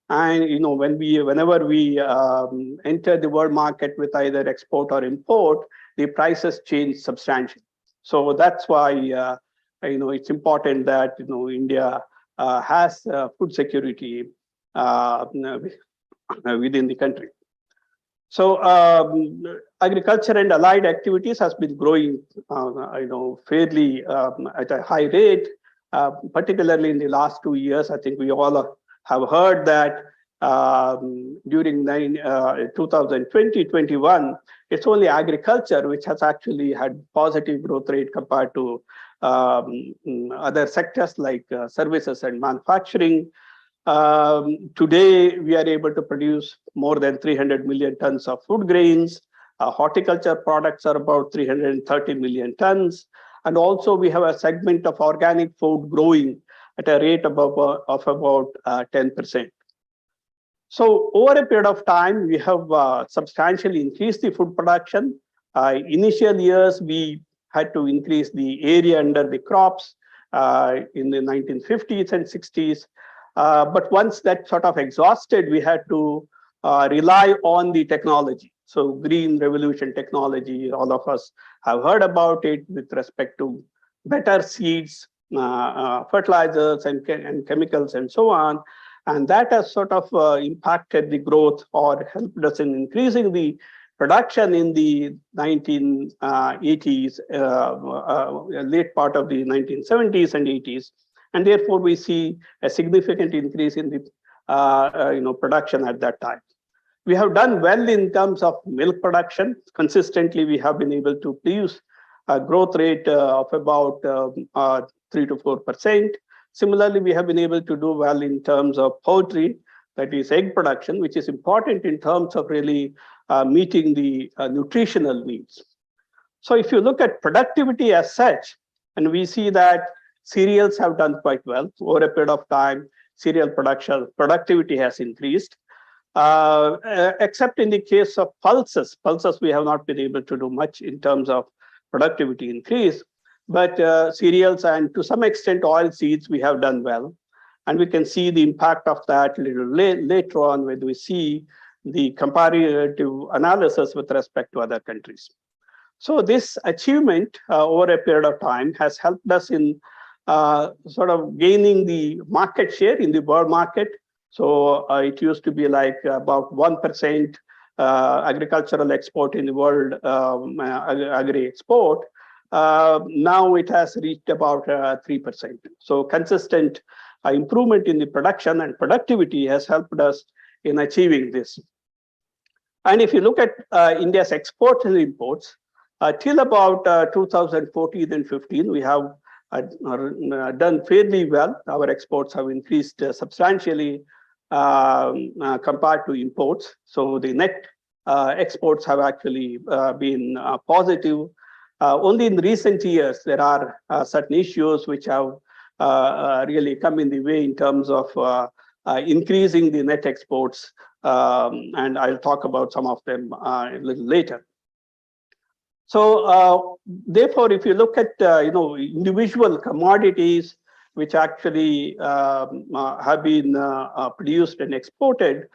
And whenever we enter the world market with either export or import, the prices change substantially. So that's why it's important that India has food security within the country. So agriculture and allied activities has been growing fairly at a high rate, particularly in the last 2 years. I think we all have heard that during 2020-21, it's only agriculture which has actually had positive growth rate compared to other sectors like services and manufacturing. Today, we are able to produce more than 300 million tons of food grains. Horticulture products are about 330 million tons. And also we have a segment of organic food growing at a rate of about 10%. So over a period of time, we have substantially increased the food production. Initial years, we had to increase the area under the crops in the 1950s and 60s. But once that sort of exhausted, we had to rely on the technology. So green revolution technology, all of us have heard about it with respect to better seeds, fertilizers and chemicals and so on. And that has sort of impacted the growth or helped us in increasing the production in the 1980s, late part of the 1970s and 80s. And therefore, we see a significant increase in the production at that time. We have done well in terms of milk production. Consistently, we have been able to produce a growth rate of about 3 to 4%. Similarly, we have been able to do well in terms of poultry, that is egg production, which is important in terms of really meeting the nutritional needs. So if you look at productivity as such, and we see that cereals have done quite well over a period of time, cereal productivity has increased. Except in the case of pulses. Pulses, we have not been able to do much in terms of productivity increase, but cereals and to some extent oil seeds, we have done well. And we can see the impact of that a little later on when we see the comparative analysis with respect to other countries. So this achievement over a period of time has helped us in sort of gaining the market share in the world market. So it used to be like about 1% agricultural export in the world, agri-export. Now it has reached about 3%. So consistent improvement in the production and productivity has helped us in achieving this. And if you look at India's exports and imports, till about 2014 and 15, we have done fairly well. Our exports have increased substantially compared to imports. So the net exports have actually been positive. Only in recent years, there are certain issues which have really come in the way in terms of increasing the net exports. And I'll talk about some of them a little later. So therefore, if you look at individual commodities which actually have been produced and exported,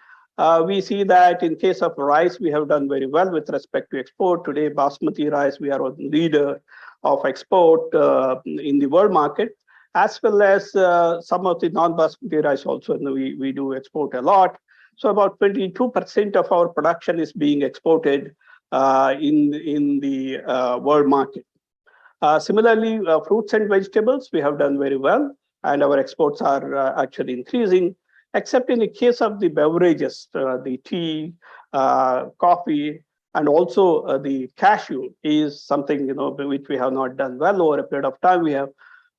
we see that in case of rice, we have done very well with respect to export. Today, basmati rice, we are a leader of export in the world market, as well as some of the non-basmati rice also, we do export a lot. So about 22% of our production is being exported in the world market. Similarly, fruits and vegetables, we have done very well, and our exports are actually increasing, except in the case of the beverages, the tea, coffee, and also the cashew is something which we have not done well over a period of time. We have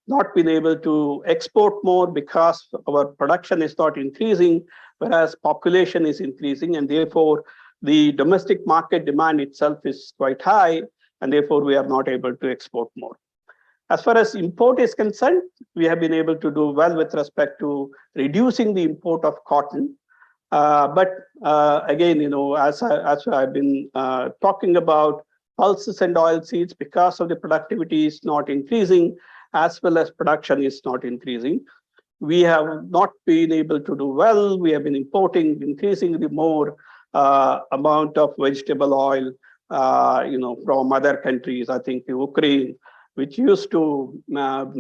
not been able to export more because our production is not increasing, whereas population is increasing, and therefore the domestic market demand itself is quite high, and therefore we are not able to export more. As far as import is concerned, we have been able to do well with respect to reducing the import of cotton. But again, as I've been talking about, pulses and oil seeds, because of the productivity is not increasing, as well as production is not increasing, we have not been able to do well. We have been importing increasingly more amount of vegetable oil, from other countries. I think Ukraine, which used to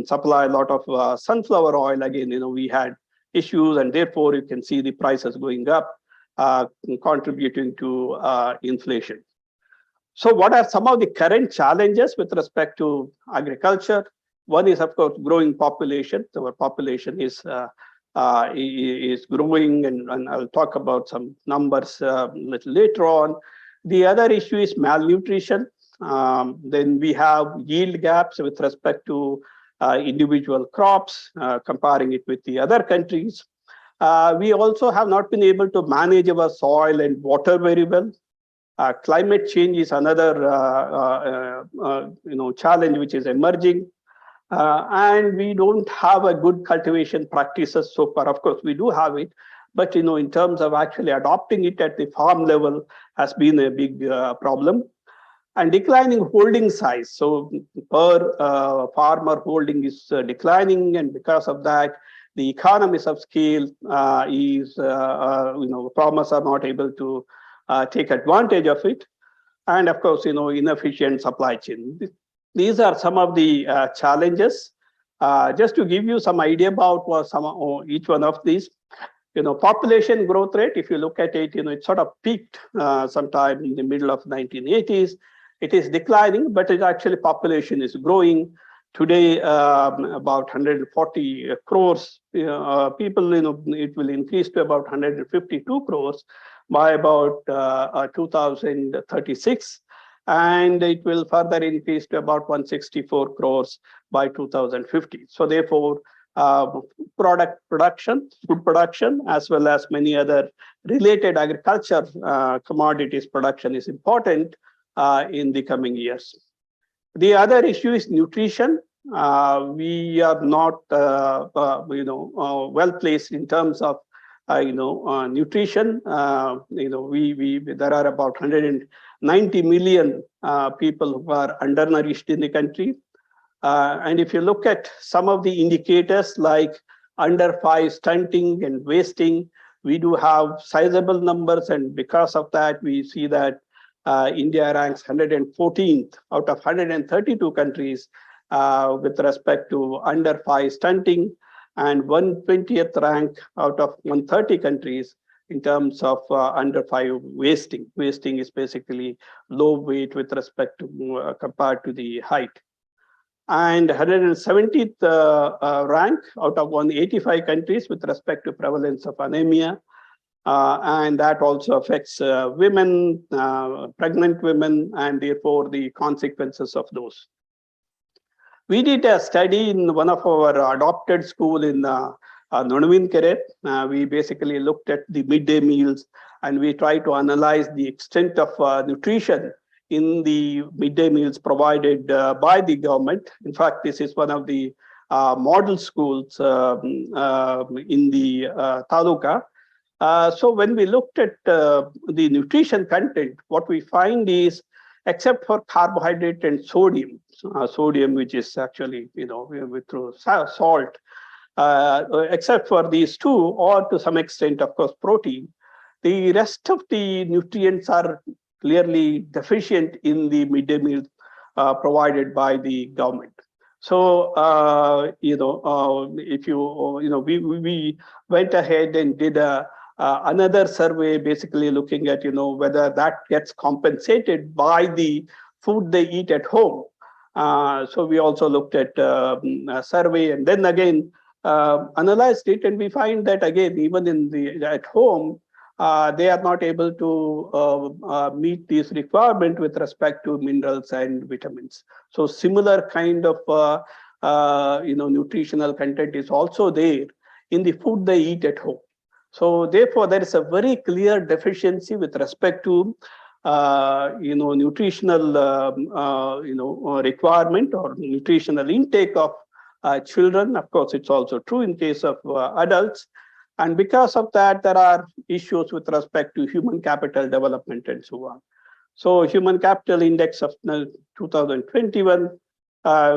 supply a lot of sunflower oil, again, we had issues, and therefore you can see the prices going up, contributing to inflation. So what are some of the current challenges with respect to agriculture? One is, of course, growing population. So our population is growing, and I'll talk about some numbers a little later on. The other issue is malnutrition. Then we have yield gaps with respect to individual crops, comparing it with the other countries. We also have not been able to manage our soil and water very well. Climate change is another challenge which is emerging. And we don't have a good cultivation practices so far. Of course, we do have it, but in terms of actually adopting it at the farm level has been a big problem. And declining holding size. So per farmer holding is declining, and because of that, the economies of scale is farmers are not able to take advantage of it. And of course, inefficient supply chain. These are some of the challenges. Just to give you some idea about each one of these, Population growth rate, if you look at it, it sort of peaked sometime in the middle of 1980s. It is declining, but it actually population is growing. Today, about 140 crores people, it will increase to about 152 crores by about 2036. And it will further increase to about 164 crores by 2050. So therefore, food production, as well as many other related agriculture commodities production is important in the coming years. The other issue is nutrition. We are not, well placed in terms of, nutrition. There are about 190 million people who are undernourished in the country. And if you look at some of the indicators like under 5 stunting and wasting, we do have sizable numbers. And because of that, we see that India ranks 114th out of 132 countries with respect to under 5 stunting, and 120th rank out of 130 countries in terms of under 5 wasting. Wasting is basically low weight with respect to compared to the height. And 170th rank out of 185 countries with respect to prevalence of anemia. And that also affects women, pregnant women, and therefore the consequences of those. We did a study in one of our adopted school in Nonuvinkere. We basically looked at the midday meals, and we tried to analyze the extent of nutrition in the midday meals provided by the government. In fact, this is one of the model schools in the taluka. So when we looked at the nutrition content, what we find is, except for carbohydrate and sodium, which is actually, through salt, except for these two, or to some extent, of course, protein, the rest of the nutrients are clearly deficient in the midday meal provided by the government. So, if we went ahead and did another survey, basically looking at, whether that gets compensated by the food they eat at home. So we also looked at a survey, and then again analyzed it, and we find that again, even at home, they are not able to meet this requirement with respect to minerals and vitamins. So similar kind of nutritional content is also there in the food they eat at home. So therefore, there is a very clear deficiency with respect to nutritional requirement or nutritional intake of children. Of course, it's also true in case of adults. And because of that, there are issues with respect to human capital development and so on. So Human Capital Index of 2021,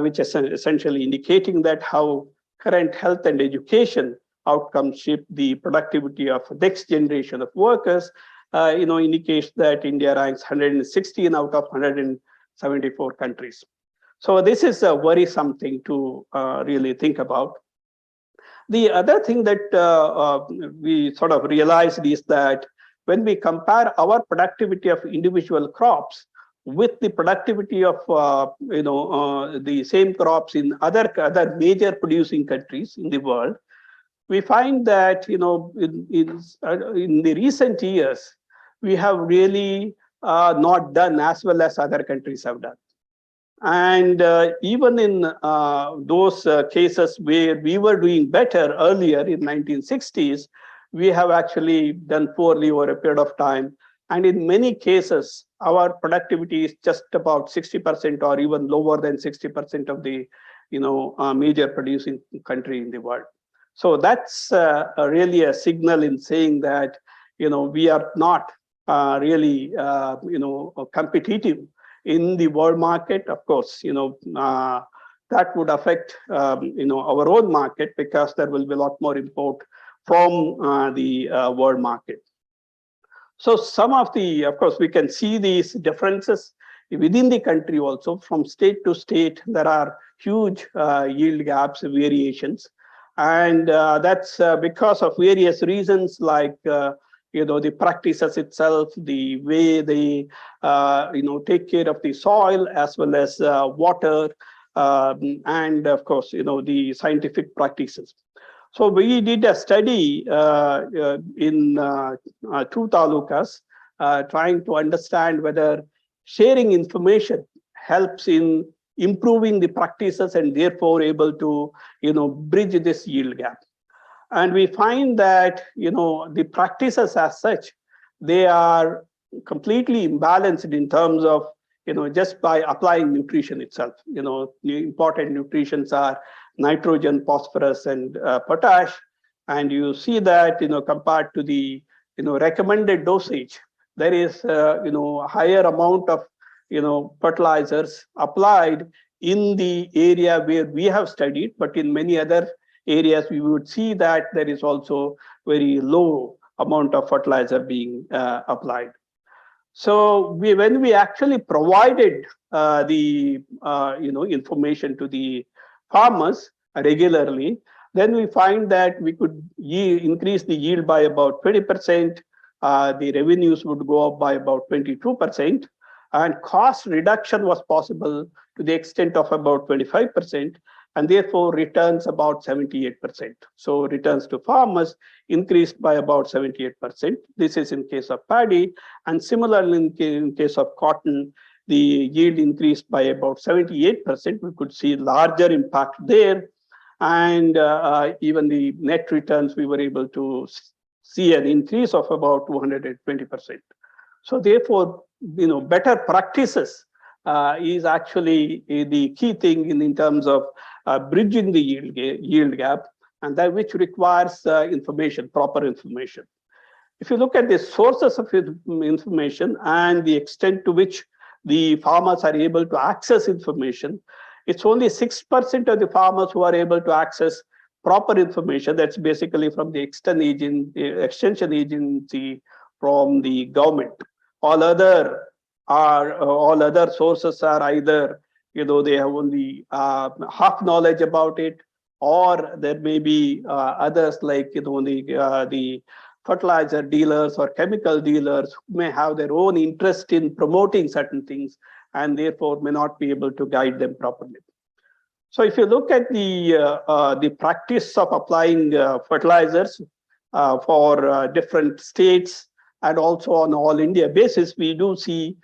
which is essentially indicating that how current health and education outcomes shape the productivity of next generation of workers, indicates that India ranks 116 out of 174 countries. So this is a worrisome thing to really think about. The other thing that we sort of realized is that when we compare our productivity of individual crops with the productivity of the same crops in other major producing countries in the world, we find that in the recent years we have really not done as well as other countries have done. And even in those cases where we were doing better earlier in 1960s, we have actually done poorly over a period of time. And in many cases, our productivity is just about 60% or even lower than 60% of the major producing country in the world. So that's really a signal in saying that we are not really competitive in the world market. Of course, that would affect our own market, because there will be a lot more import from the world market. So some of course, we can see these differences within the country also. From state to state, there are huge yield gaps, variations. And that's because of various reasons, like the practices itself, the way they take care of the soil as well as water, and of course the scientific practices. So we did a study in 2 talukas, trying to understand whether sharing information helps in improving the practices and therefore able to bridge this yield gap. And we find that the practices as such, they are completely imbalanced in terms of just by applying nutrition itself. The important nutrients are nitrogen, phosphorus, and potash. And you see that compared to the recommended dosage, there is higher amount of fertilizers applied in the area where we have studied, but in many other areas we would see that there is also very low amount of fertilizer being applied. So when we actually provided the information to the farmers regularly, then we find that we could increase the yield by about 20%. The revenues would go up by about 22%, and cost reduction was possible to the extent of about 25%, and therefore returns about 78%. So returns to farmers increased by about 78%. This is in case of paddy, and similarly in case of cotton, the yield increased by about 78%. We could see larger impact there, and even the net returns, we were able to see an increase of about 220%. So therefore, better practices is actually the key thing in terms of bridging the yield gap, and that which requires information, proper information. If you look at the sources of information and the extent to which the farmers are able to access information, it's only 6% of the farmers who are able to access proper information. That's basically from the extension agency, from the government. All other sources are either they have only half knowledge about it, or there may be others like the fertilizer dealers or chemical dealers who may have their own interest in promoting certain things and therefore may not be able to guide them properly. So if you look at the practice of applying fertilizers for different states and also on all India basis, we do see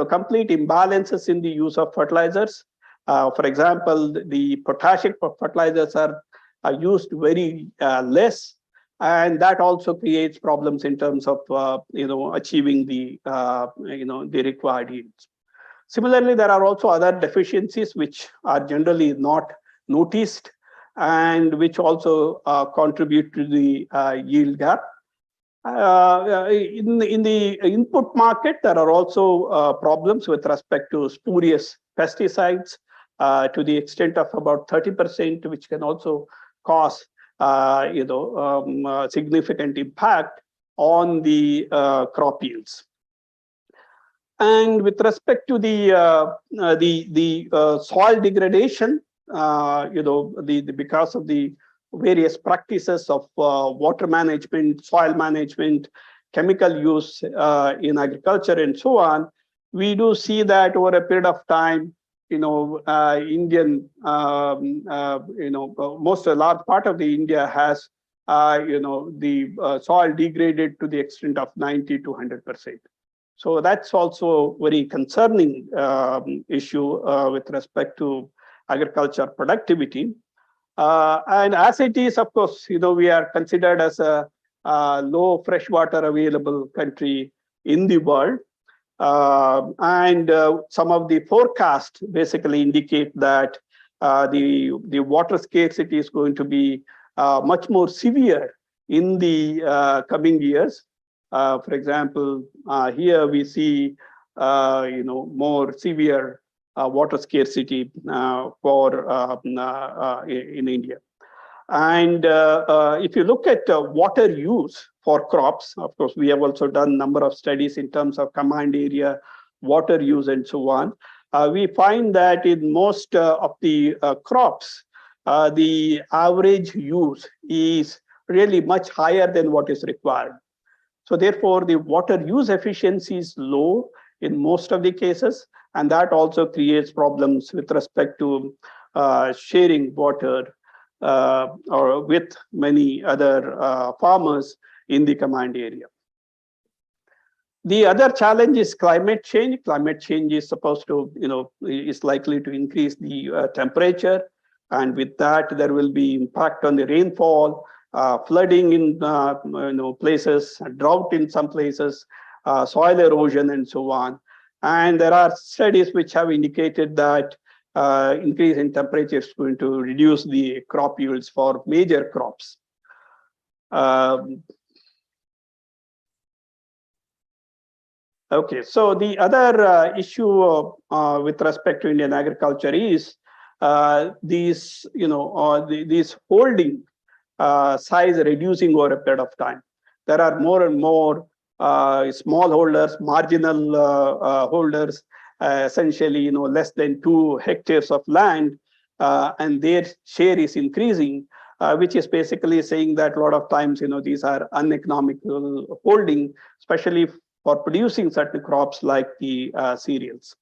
complete imbalances in the use of fertilizers. For example, the potassic fertilizers are used very less, and that also creates problems in terms of achieving the the required yields. Similarly, there are also other deficiencies which are generally not noticed and which also contribute to the yield gap. In the input market, there are also problems with respect to spurious pesticides to the extent of about 30%, which can also cause significant impact on the crop yields. And with respect to the soil degradation, because of the various practices of water management, soil management, chemical use in agriculture, and so on, we do see that over a period of time, most a large part of the India has the soil degraded to the extent of 90 to 100%. So that's also very concerning issue with respect to agriculture productivity. And as it is, of course, we are considered as a low freshwater available country in the world. And some of the forecasts basically indicate that the water scarcity is going to be much more severe in the coming years. For example, here we see more severe water scarcity in India. And if you look at water use for crops, of course, we have also done a number of studies in terms of combined area, water use, and so on. We find that in most of the crops, the average use is really much higher than what is required. So therefore, the water use efficiency is low in most of the cases, and that also creates problems with respect to sharing water or with many other farmers in the command area. The other challenge is climate change. Climate change is supposed to, is likely to increase the temperature. And with that, there will be impact on the rainfall, flooding in places, drought in some places, soil erosion, and so on. And there are studies which have indicated that increase in temperature is going to reduce the crop yields for major crops. Okay, so the other issue with respect to Indian agriculture is these holding size reducing over a period of time. There are more and more small holders, marginal holders, essentially, less than 2 hectares of land, and their share is increasing, which is basically saying that a lot of times, these are uneconomical holding, especially for producing certain crops like the cereals.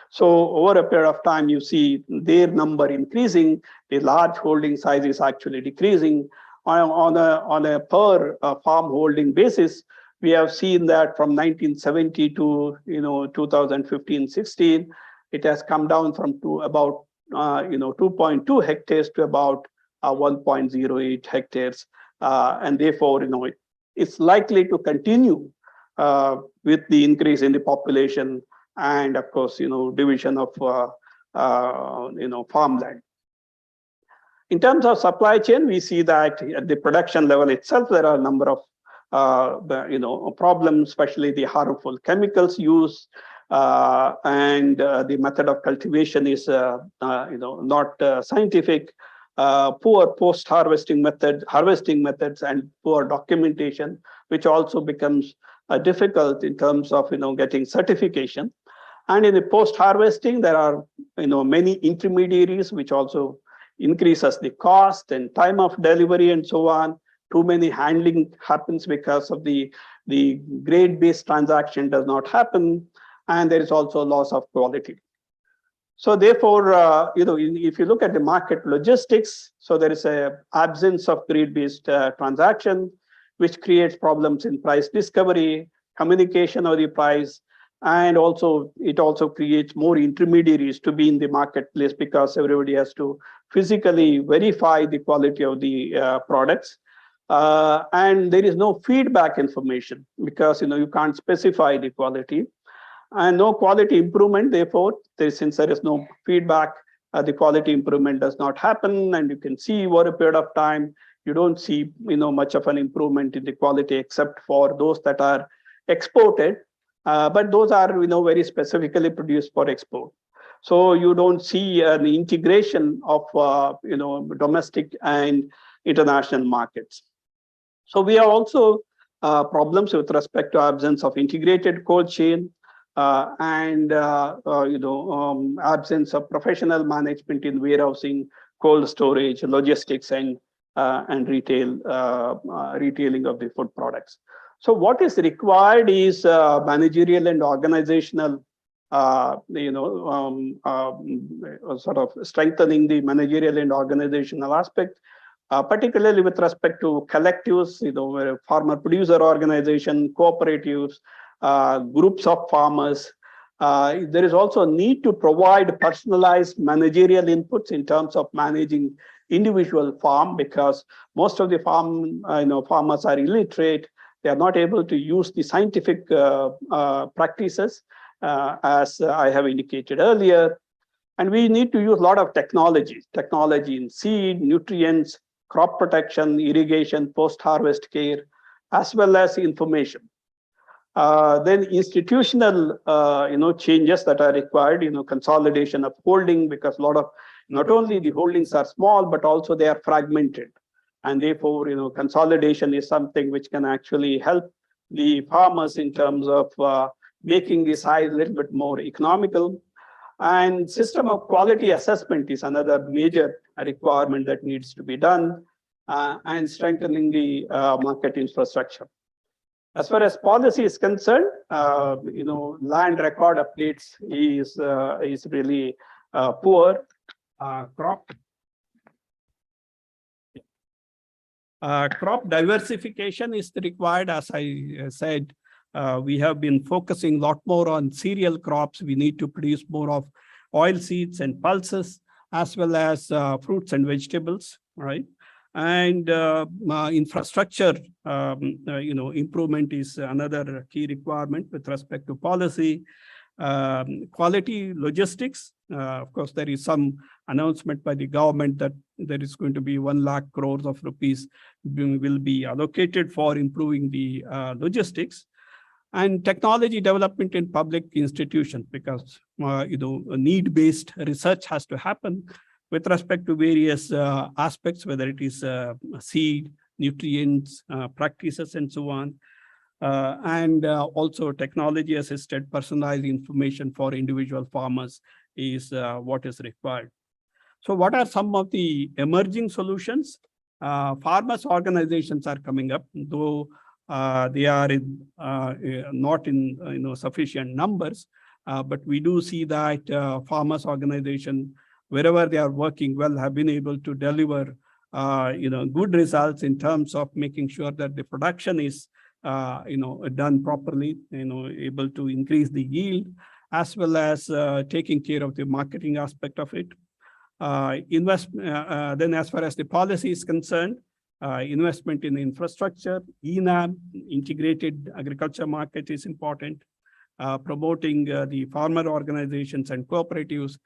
So over a period of time, you see their number increasing, the large holding size is actually decreasing. On a per farm holding basis, we have seen that from 1970 to 2015-16, it has come down from about 2.2 hectares to about 1.08 hectares, and therefore it's likely to continue with the increase in the population and, of course, division of farmland. In terms of supply chain, we see that at the production level itself, there are a number of problems, especially the harmful chemicals used, and the method of cultivation is not scientific. Poor post-harvesting harvesting methods, and poor documentation, which also becomes difficult in terms of getting certification. And in the post-harvesting, there are many intermediaries, which also increases the cost and time of delivery and so on. Too many handling happens because of the grade-based transaction does not happen, and there is also loss of quality. So therefore, if you look at the market logistics, so there is a absence of grade-based transaction, which creates problems in price discovery, communication of the price, and it also creates more intermediaries to be in the marketplace because everybody has to physically verify the quality of the products. And there is no feedback information because you can't specify the quality, and no quality improvement. Therefore, since there is no feedback, the quality improvement does not happen, and you can see over a period of time you don't see much of an improvement in the quality except for those that are exported, but those are very specifically produced for export. So you don't see an integration of domestic and international markets. So we have also problems with respect to absence of integrated cold chain and absence of professional management in warehousing, cold storage, logistics, and retailing of the food products. So what is required is managerial and organizational, sort of strengthening the managerial and organizational aspect, particularly with respect to collectives, farmer producer organization, cooperatives, groups of farmers. There is also a need to provide personalized managerial inputs in terms of managing individual farm, because most of the farmers are illiterate. They are not able to use the scientific practices, as I have indicated earlier. And we need to use a lot of technology in seed, nutrients, crop protection, irrigation, post-harvest care, as well as information. Then institutional, changes that are required, consolidation of holding, because a lot of, not only the holdings are small, but also they are fragmented. And therefore, consolidation is something which can actually help the farmers in terms of making the size a little bit more economical. And system of quality assessment is another major requirement that needs to be done, and strengthening the market infrastructure. As far as policy is concerned, land record updates is really poor. Crop diversification is required. As I said, we have been focusing a lot more on cereal crops. We need to produce more of oil seeds and pulses, as well as fruits and vegetables, right? And infrastructure, improvement is another key requirement with respect to policy. Quality logistics. Of course, there is some announcement by the government that there is going to be 1 lakh crores of rupees will be allocated for improving the logistics. And technology development in public institutions, because need-based research has to happen with respect to various aspects, whether it is seed, nutrients, practices, and so on. And also technology-assisted personalized information for individual farmers is what is required. So what are some of the emerging solutions? Farmers organizations are coming up, though they are not in sufficient numbers, but we do see that farmers organization, wherever they are working well, have been able to deliver good results in terms of making sure that the production is done properly, able to increase the yield, as well as taking care of the marketing aspect of it. Then as far as the policy is concerned, investment in infrastructure, ENAM, integrated agriculture market is important. Promoting the farmer organizations and cooperatives,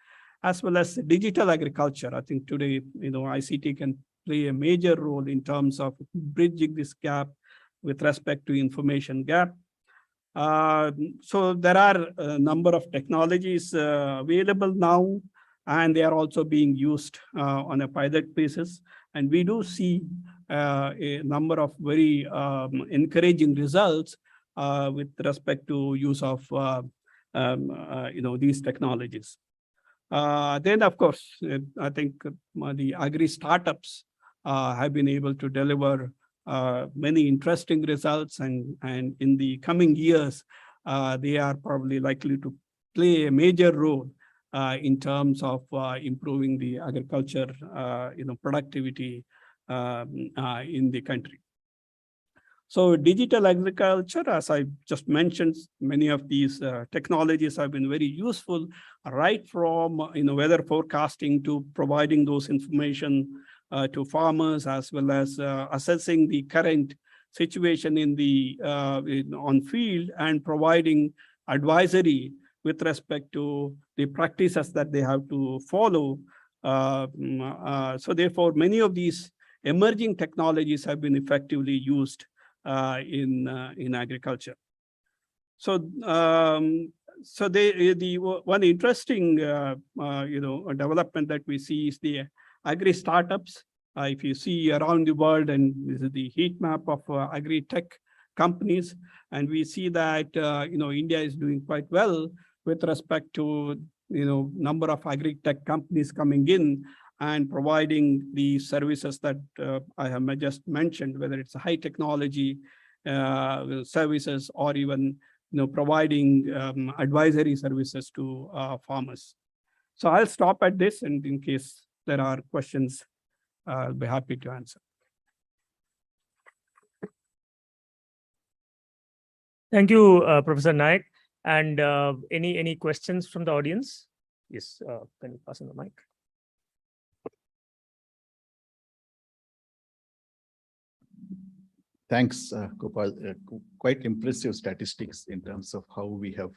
as well as digital agriculture. I think today, ICT can play a major role in terms of bridging this gap with respect to information gap. So there are a number of technologies available now, and they are also being used on a pilot basis. And we do see a number of very encouraging results with respect to use of these technologies. Then, of course, I think the agri startups have been able to deliver many interesting results, and in the coming years, they are probably likely to play a major role in terms of improving the agriculture, productivity in the country. So digital agriculture, as I just mentioned, many of these technologies have been very useful, right from weather forecasting to providing those information to farmers, as well as assessing the current situation in the on field and providing advisory with respect to the practices that they have to follow. So therefore, many of these emerging technologies have been effectively used in agriculture. So, the one interesting development that we see is the agri startups. If you see around the world, and this is the heat map of agri tech companies, and we see that India is doing quite well with respect to number of agri tech companies coming in and providing the services that I have just mentioned, whether it's high technology services or even providing advisory services to farmers. So I'll stop at this, and in case there are questions, I'll be happy to answer. Thank you, Professor Naik. And any questions from the audience? Yes, can you pass on the mic? Thanks, Gopal. Quite impressive statistics in terms of how we have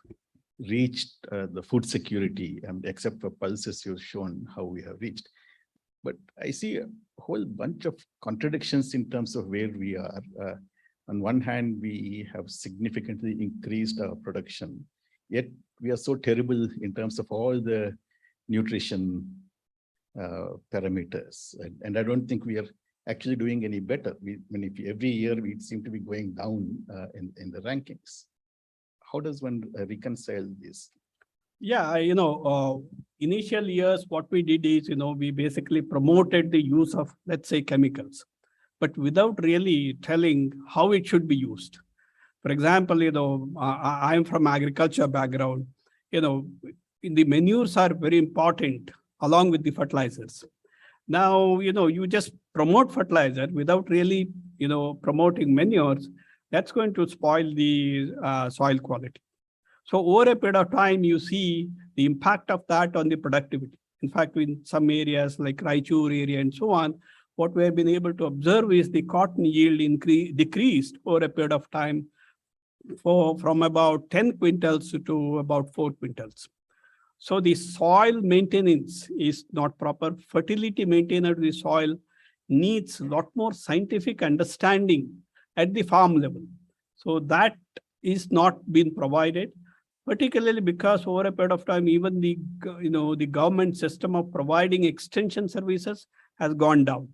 reached the food security, and except for pulses, you've shown how we have reached. But I see a whole bunch of contradictions in terms of where we are. On one hand, we have significantly increased our production, yet we are so terrible in terms of all the nutrition parameters. And I don't think we are actually doing any better. Every year we seem to be going down in the rankings. How does one reconcile this? Yeah, initial years, what we did is, we basically promoted the use of, let's say, chemicals, but without really telling how it should be used. For example, I'm from agriculture background, the manures are very important along with the fertilizers. Now, you just promote fertilizer without really, promoting manures. That's going to spoil the soil quality. So over a period of time, you see the impact of that on the productivity. In fact, in some areas like Raichur area and so on, what we have been able to observe is the cotton yield decreased over a period of time from about 10 quintals to about 4 quintals. So the soil maintenance is not proper. Fertility maintenance of the soil needs a lot more scientific understanding at the farm level. So that is not being provided, particularly because over a period of time, even the government system of providing extension services has gone down.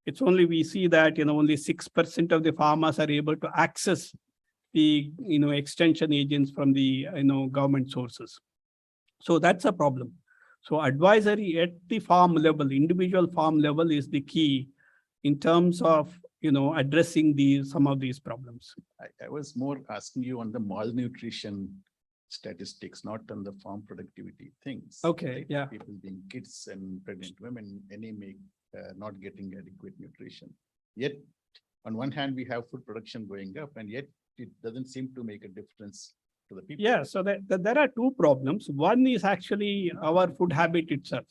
It's only, we see that, only 6% of the farmers are able to access the, extension agents from the, government sources. So that's a problem. So advisory at the farm level, individual farm level is the key in terms of, addressing some of these problems. I was more asking you on the malnutrition statistics, not on the farm productivity things. Okay, like yeah. People being kids and pregnant women, anemic, not getting adequate nutrition. Yet, on one hand, we have food production going up, and yet it doesn't seem to make a difference to the people. Yeah, so there are two problems. One is actually our food habit itself.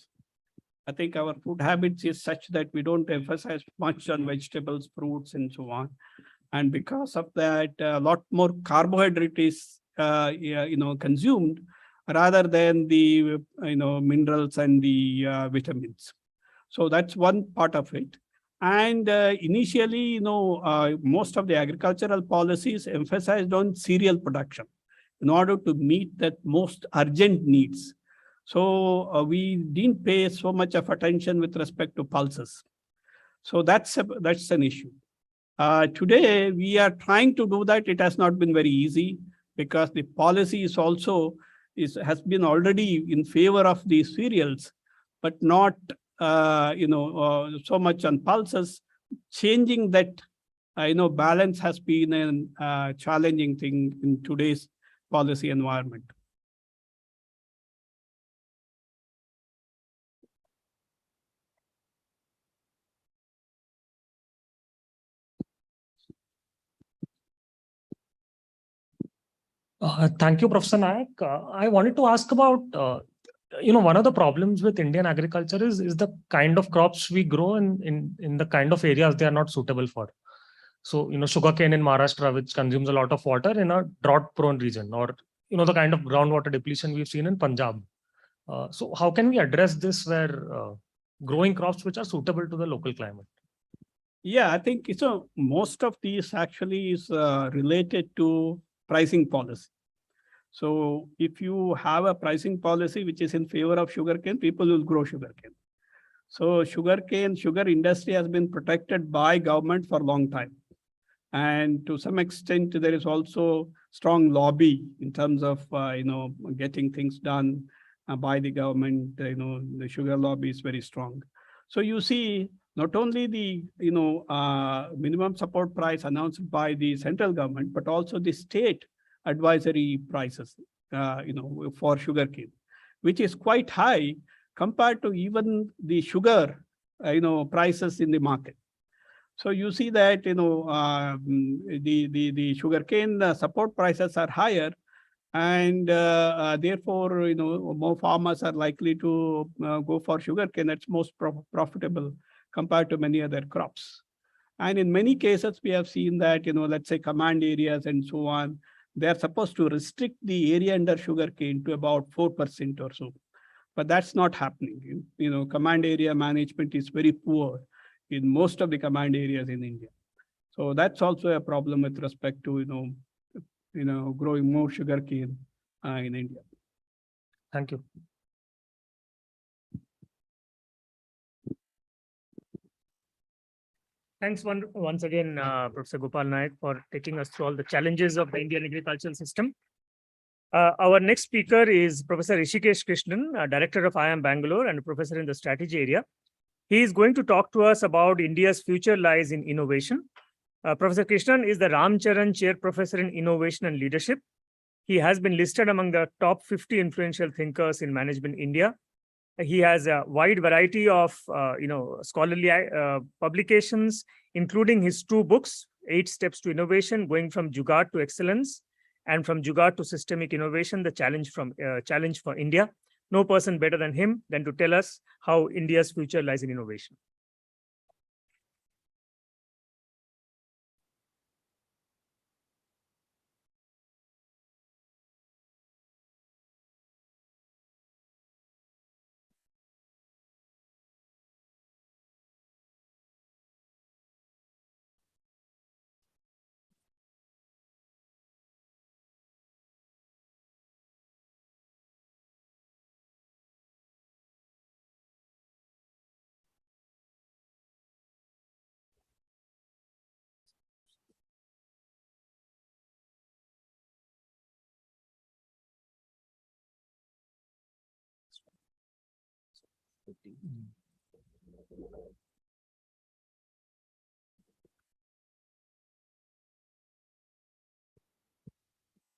I think our food habits is such that we don't emphasize much on vegetables, fruits, and so on. And because of that, a lot more carbohydrate is consumed rather than the minerals and the vitamins. So that's one part of it. And initially, most of the agricultural policies emphasized on cereal production in order to meet that most urgent needs. So we didn't pay so much of attention with respect to pulses. So that's an issue. Today, we are trying to do that. It has not been very easy because the policy is also has been already in favor of these cereals, but not so much on pulses. Changing that balance has been a challenging thing in today's policy environment. Thank you, Professor Nayak. I wanted to ask about, one of the problems with Indian agriculture is the kind of crops we grow in the kind of areas they are not suitable for. So, sugarcane in Maharashtra, which consumes a lot of water in a drought-prone region, or, the kind of groundwater depletion we've seen in Punjab. So how can we address this where growing crops which are suitable to the local climate? Yeah, I think so. Most of these actually is related to pricing policy. So if you have a pricing policy which is in favor of sugarcane, people will grow sugarcane. So sugar industry has been protected by government for a long time. And to some extent, there is also strong lobby in terms of, getting things done by the government. The sugar lobby is very strong. So you see, not only the, minimum support price announced by the central government, but also the state advisory prices, for sugarcane, which is quite high compared to even the sugar, prices in the market. So you see that, the sugarcane support prices are higher, and therefore, more farmers are likely to go for sugarcane. That's most profitable compared to many other crops. And in many cases, we have seen that, let's say command areas and so on, they're supposed to restrict the area under sugarcane to about 4% or so. But that's not happening. Command area management is very poor in most of the command areas in India. So that's also a problem with respect to, growing more sugarcane in India. Thank you. Thanks once again, Professor Gopal Nayak, for taking us through all the challenges of the Indian agricultural system. Our next speaker is Professor Rishikesh Krishnan, Director of IIM Bangalore and a professor in the strategy area. He is going to talk to us about India's future lies in innovation. Professor Krishnan is the Ramcharan Chair Professor in Innovation and Leadership. He has been listed among the top 50 influential thinkers in management India. He has a wide variety of scholarly publications, including his 2 books, 8 Steps to Innovation, going from Jugaad to Excellence, and from Jugaad to Systemic Innovation, the challenge for India. No person better than him than to tell us how India's future lies in innovation.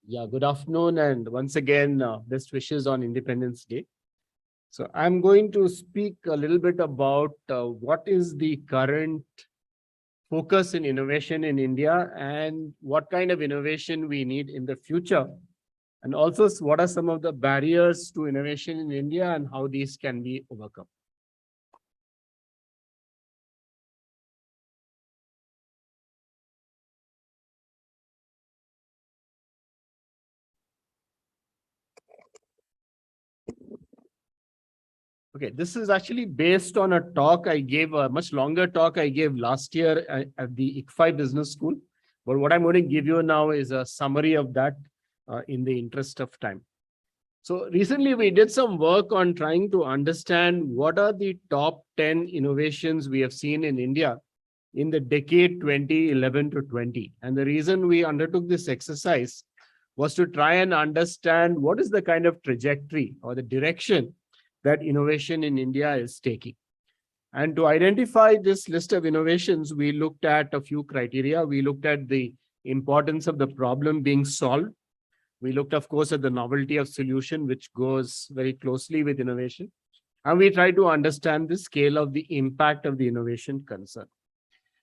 Yeah, good afternoon, and once again, best wishes on Independence Day. So I'm going to speak a little bit about what is the current focus in innovation in India and what kind of innovation we need in the future. And also, what are some of the barriers to innovation in India and how these can be overcome. Okay, this is actually based on a talk I gave, a much longer talk I gave last year at the ICFI Business School. But what I'm going to give you now is a summary of that in the interest of time. So recently we did some work on trying to understand what are the top 10 innovations we have seen in India in the decade 2011 to 20. And the reason we undertook this exercise was to try and understand what is the kind of trajectory or the direction that innovation in India is taking. And to identify this list of innovations, we looked at a few criteria. We looked at the importance of the problem being solved. We looked, of course, at the novelty of solution, which goes very closely with innovation. And we tried to understand the scale of the impact of the innovation concern.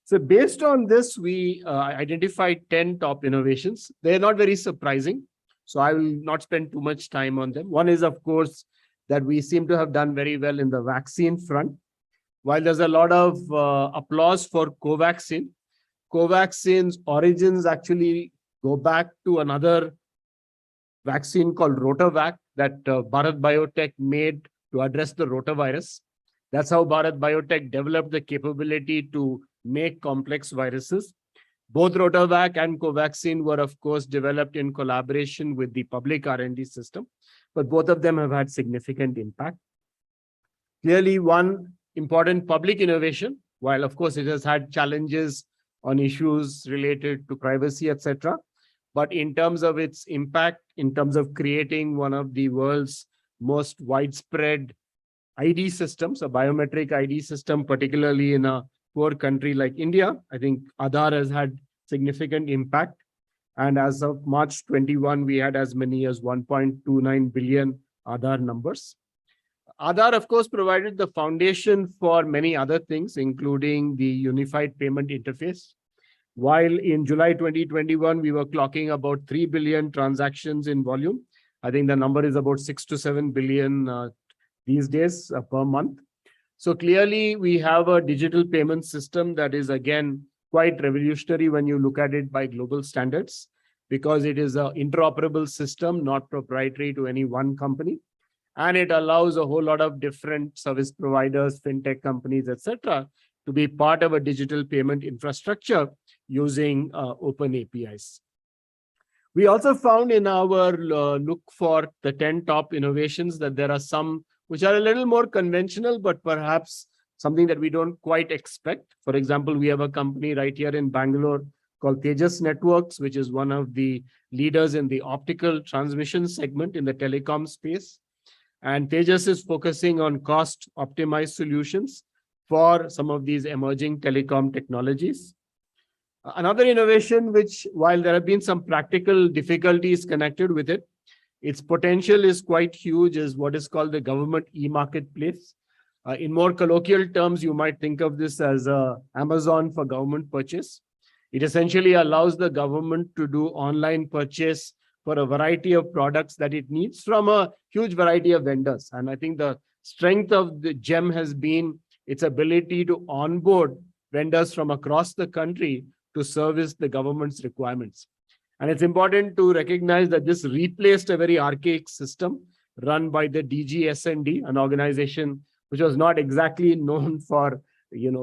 So based on this, we identified 10 top innovations. They're not very surprising, so I will not spend too much time on them. One is, of course, that we seem to have done very well in the vaccine front. While there's a lot of applause for Covaxin, Covaxin's origins actually go back to another vaccine called Rotavac that Bharat Biotech made to address the rotavirus. That's how Bharat Biotech developed the capability to make complex viruses. Both Rotavac and Covaxin were, of course, developed in collaboration with the public R&D system, but both of them have had significant impact. Clearly, one important public innovation, while of course it has had challenges on issues related to privacy, etc., but in terms of its impact, in terms of creating one of the world's most widespread ID systems, a biometric ID system, particularly in a poor country like India, I think Aadhaar has had significant impact. And as of March 21, we had as many as 1.29 billion Aadhaar numbers. Aadhaar, of course, provided the foundation for many other things, including the unified payment interface. While in July 2021, we were clocking about 3 billion transactions in volume. I think the number is about 6 to 7 billion these days per month. So clearly, we have a digital payment system that is, again, quite revolutionary when you look at it by global standards, because it is an interoperable system, not proprietary to any one company. And it allows a whole lot of different service providers, fintech companies, etc., to be part of a digital payment infrastructure using open APIs. We also found in our look for the 10 top innovations that there are some which are a little more conventional, but perhaps something that we don't quite expect. For example, we have a company right here in Bangalore called Tejas Networks, which is one of the leaders in the optical transmission segment in the telecom space. And Tejas is focusing on cost optimized solutions for some of these emerging telecom technologies. Another innovation, which while there have been some practical difficulties connected with it, its potential is quite huge, is what is called the government e-marketplace. In more colloquial terms, you might think of this as Amazon for government purchase. It essentially allows the government to do online purchase for a variety of products that it needs from a huge variety of vendors. And I think the strength of the GEM has been its ability to onboard vendors from across the country to service the government's requirements. And it's important to recognize that this replaced a very archaic system run by the DGSND, an organization which was not exactly known for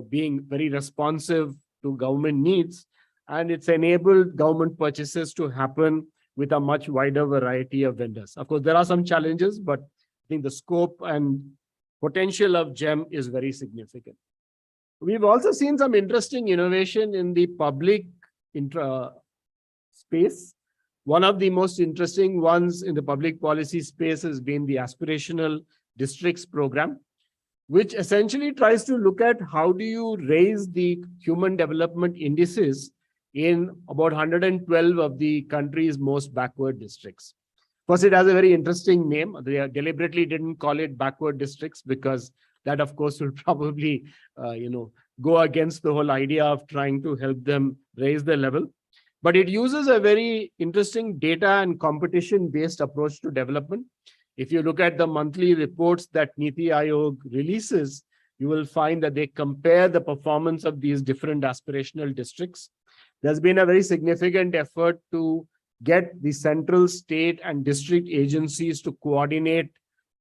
being very responsive to government needs. And it's enabled government purchases to happen with a much wider variety of vendors. Of course, there are some challenges, but I think the scope and potential of GEM is very significant. We've also seen some interesting innovation in the public space. One of the most interesting ones in the public policy space has been the Aspirational Districts Program, which essentially tries to look at how do you raise the human development indices in about 112 of the country's most backward districts. First, it has a very interesting name. They deliberately didn't call it backward districts because that, of course, will probably, go against the whole idea of trying to help them raise the level. But it uses a very interesting data and competition-based approach to development. If you look at the monthly reports that Niti Aayog releases, you will find that they compare the performance of these different aspirational districts. There's been a very significant effort to get the central, state, and district agencies to coordinate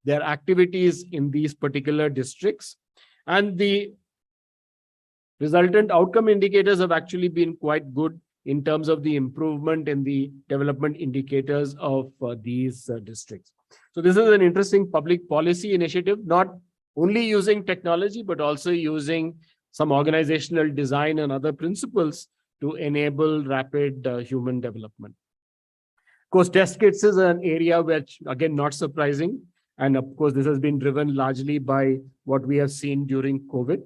their activities in these particular districts. And the resultant outcome indicators have actually been quite good in terms of the improvement in the development indicators of these districts. So this is an interesting public policy initiative, not only using technology, but also using some organizational design and other principles to enable rapid human development. Of course, test kits is an area which, again, not surprising. And of course, this has been driven largely by what we have seen during COVID.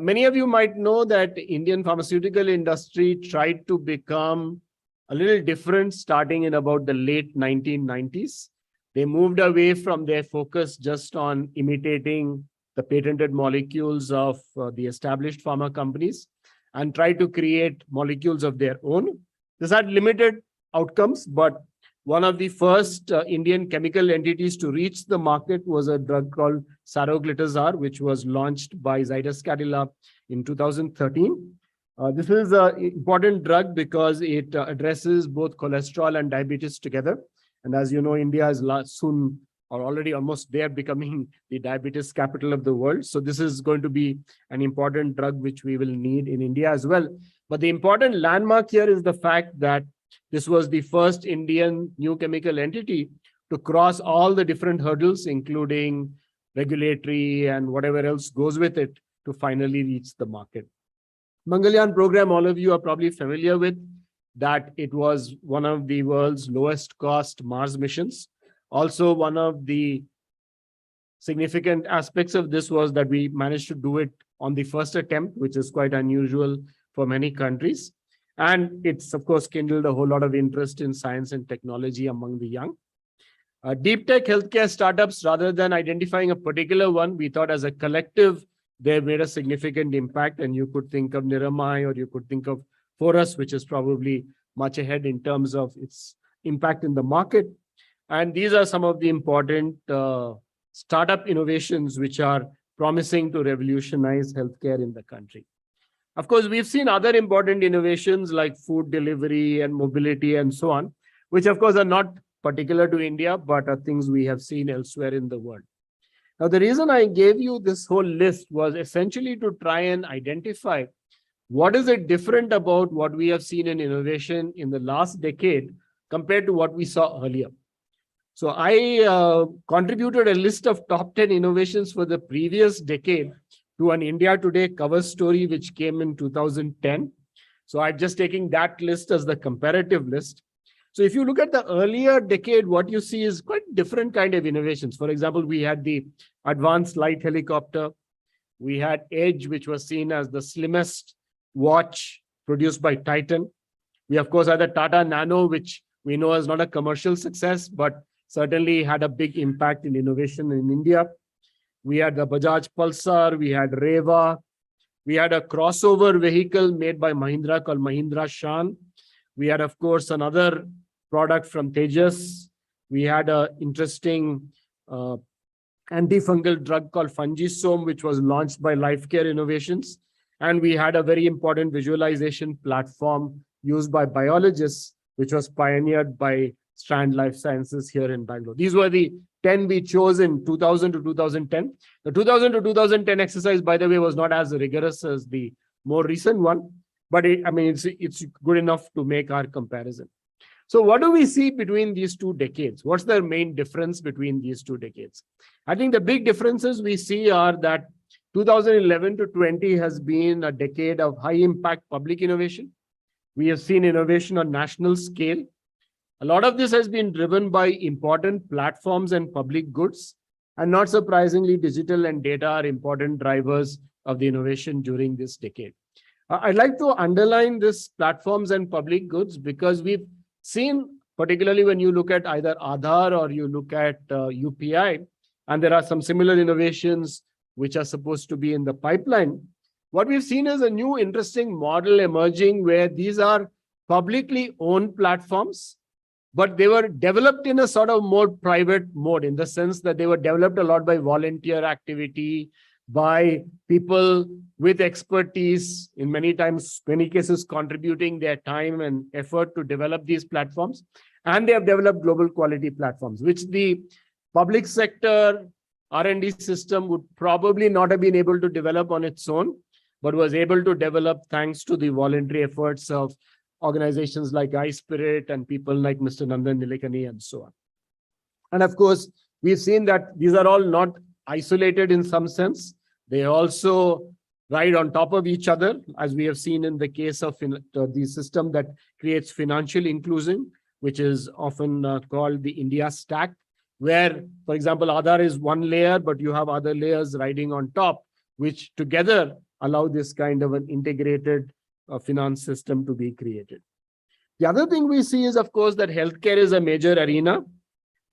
Many of you might know that the Indian pharmaceutical industry tried to become a little different starting in about the late 1990s. They moved away from their focus just on imitating the patented molecules of the established pharma companies and tried to create molecules of their own. This had limited outcomes, but one of the first Indian chemical entities to reach the market was a drug called Saroglitazar, which was launched by Zydus Cadila in 2013. This is an important drug because it addresses both cholesterol and diabetes together. And as you know, India is soon or already almost there becoming the diabetes capital of the world. So this is going to be an important drug which we will need in India as well. But the important landmark here is the fact that this was the first Indian new chemical entity to cross all the different hurdles, including regulatory and whatever else goes with it, to finally reach the market. Mangalyaan program, all of you are probably familiar with, that it was one of the world's lowest cost Mars missions. Also, one of the significant aspects of this was that we managed to do it on the first attempt, which is quite unusual for many countries. And it's, of course, kindled a whole lot of interest in science and technology among the young. Deep tech healthcare startups, rather than identifying a particular one, we thought as a collective, they made a significant impact. And you could think of Niramai, or you could think of Forus, which is probably much ahead in terms of its impact in the market. And these are some of the important startup innovations which are promising to revolutionize healthcare in the country. Of course, we've seen other important innovations like food delivery and mobility and so on, which of course are not particular to India, but are things we have seen elsewhere in the world. Now, the reason I gave you this whole list was essentially to try and identify what is it different about what we have seen in innovation in the last decade compared to what we saw earlier. So I contributed a list of top 10 innovations for the previous decade to an India Today cover story, which came in 2010. So I'm just taking that list as the comparative list. So if you look at the earlier decade, what you see is quite different kind of innovations. For example, we had the advanced light helicopter. We had Edge, which was seen as the slimmest watch produced by Titan. We, of course, had the Tata Nano, which we know is not a commercial success, but certainly had a big impact in innovation in India. We had the Bajaj Pulsar, we had Reva, we had a crossover vehicle made by Mahindra called Mahindra Shan. We had, of course, another product from Tejas. We had an interesting antifungal drug called Fungisome, which was launched by Lifecare Innovations. And we had a very important visualization platform used by biologists, which was pioneered by Strand Life Sciences here in Bangalore. These were the 10 we chose in 2000 to 2010. The 2000 to 2010 exercise, by the way, was not as rigorous as the more recent one, but it's good enough to make our comparison. So what do we see between these two decades? What's the main difference between these two decades? I think the big differences we see are that 2011 to 20 has been a decade of high impact public innovation. We have seen innovation on national scale. A lot of this has been driven by important platforms and public goods. And not surprisingly, digital and data are important drivers of the innovation during this decade. I'd like to underline this platforms and public goods because we've seen, particularly when you look at either Aadhaar or you look at UPI, and there are some similar innovations which are supposed to be in the pipeline. What we've seen is a new interesting model emerging where these are publicly owned platforms, but they were developed in a sort of more private mode in the sense that they were developed a lot by volunteer activity, by people with expertise, in many cases contributing their time and effort to develop these platforms. And they have developed global quality platforms, which the public sector R&D system would probably not have been able to develop on its own, but was able to develop thanks to the voluntary efforts of organizations like iSpirit and people like Mr. Nandan Nilekani and so on. And of course, we've seen that these are all not isolated in some sense. They also ride on top of each other, as we have seen in the case of the system that creates financial inclusion, which is often called the India Stack, where, for example, Aadhaar is one layer, but you have other layers riding on top, which together allow this kind of an integrated finance system to be created. The other thing we see is, of course, that healthcare is a major arena.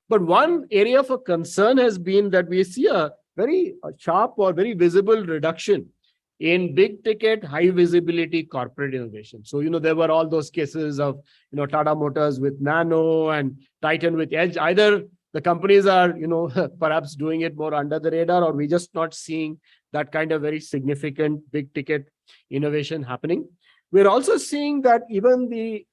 But one area for concern has been that we see a very sharp or very visible reduction in big ticket, high visibility corporate innovation. So, there were all those cases of, Tata Motors with Nano and Titan with Edge. Either the companies are, perhaps doing it more under the radar, or we're just not seeing that kind of very significant big ticket innovation happening. We're also seeing that even the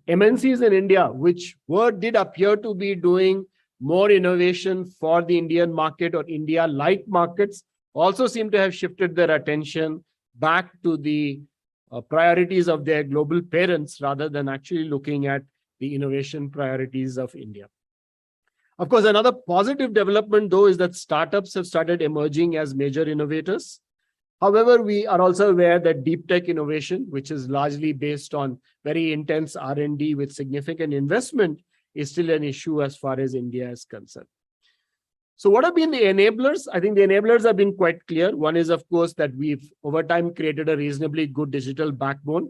MNCs in India, which did appear to be doing more innovation for the Indian market or India-like markets, also seem to have shifted their attention back to the priorities of their global parents rather than actually looking at the innovation priorities of India. Of course, another positive development, though, is that startups have started emerging as major innovators. However, we are also aware that deep tech innovation, which is largely based on very intense R&D with significant investment, is still an issue as far as India is concerned. So what have been the enablers? I think the enablers have been quite clear. One is, of course, that we've over time created a reasonably good digital backbone,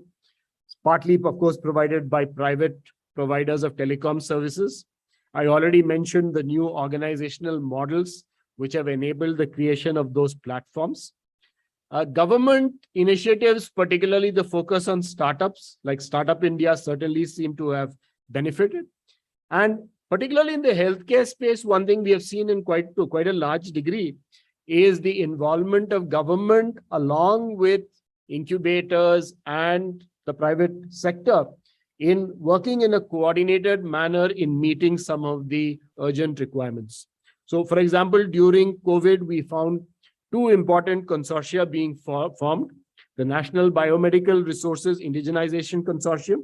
partly, of course, provided by private providers of telecom services. I already mentioned the new organizational models which have enabled the creation of those platforms. Government initiatives, particularly the focus on startups, like Startup India, certainly seem to have benefited. And particularly in the healthcare space, one thing we have seen in quite a large degree is the involvement of government along with incubators and the private sector in working in a coordinated manner in meeting some of the urgent requirements. So, for example, during COVID, we found two important consortia being formed, the National Biomedical Resources Indigenization Consortium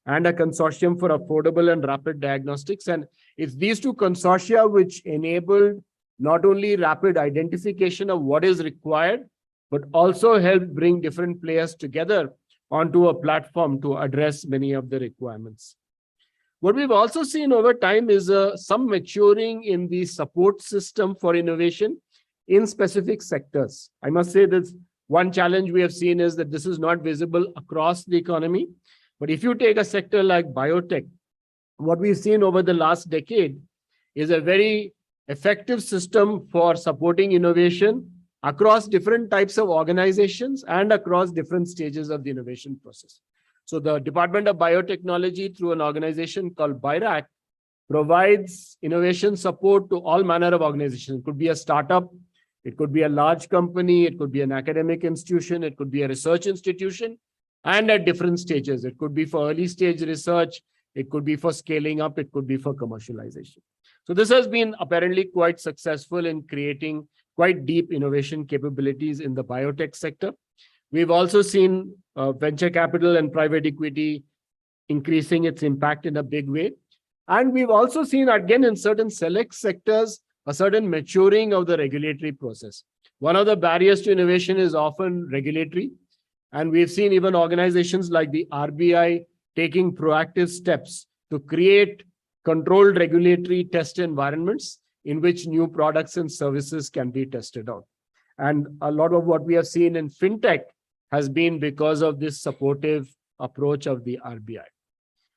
and a consortium for affordable and rapid diagnostics. And it's these two consortia which enabled not only rapid identification of what is required, but also helped bring different players together onto a platform to address many of the requirements. What we've also seen over time is some maturing in the support system for innovation in specific sectors. I must say that one challenge we have seen is that this is not visible across the economy. But if you take a sector like biotech, what we've seen over the last decade is a very effective system for supporting innovation across different types of organizations and across different stages of the innovation process. So the Department of Biotechnology, through an organization called BIRAC, provides innovation support to all manner of organizations. It could be a startup, it could be a large company, it could be an academic institution, it could be a research institution, and at different stages. It could be for early stage research, it could be for scaling up, it could be for commercialization. So this has been apparently quite successful in creating quite deep innovation capabilities in the biotech sector. We've also seen venture capital and private equity increasing its impact in a big way. And we've also seen, again, in certain select sectors, a certain maturing of the regulatory process. One of the barriers to innovation is often regulatory. And we've seen even organizations like the RBI taking proactive steps to create controlled regulatory test environments in which new products and services can be tested out. And a lot of what we have seen in fintech has been because of this supportive approach of the RBI.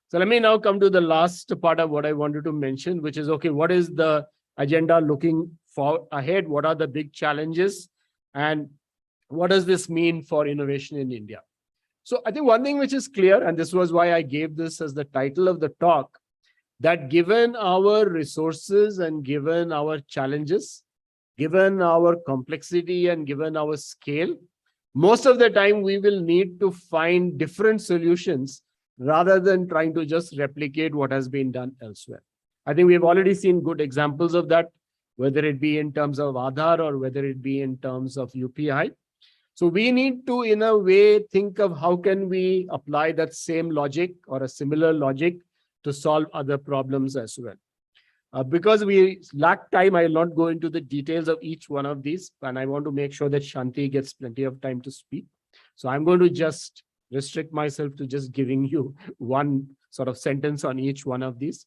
So let me now come to the last part of what I wanted to mention, which is, okay, what is the agenda looking for ahead? What are the big challenges? And what does this mean for innovation in India? So I think one thing which is clear, and this was why I gave this as the title of the talk, that given our resources and given our challenges, given our complexity and given our scale, most of the time we will need to find different solutions rather than trying to just replicate what has been done elsewhere. I think we've already seen good examples of that, whether it be in terms of Aadhaar or whether it be in terms of UPI. So we need to, in a way, think of how can we apply that same logic or a similar logic to solve other problems as well. Because we lack time, I will not go into the details of each one of these, and I want to make sure that Shanti gets plenty of time to speak. So I'm going to just restrict myself to just giving you one sort of sentence on each one of these.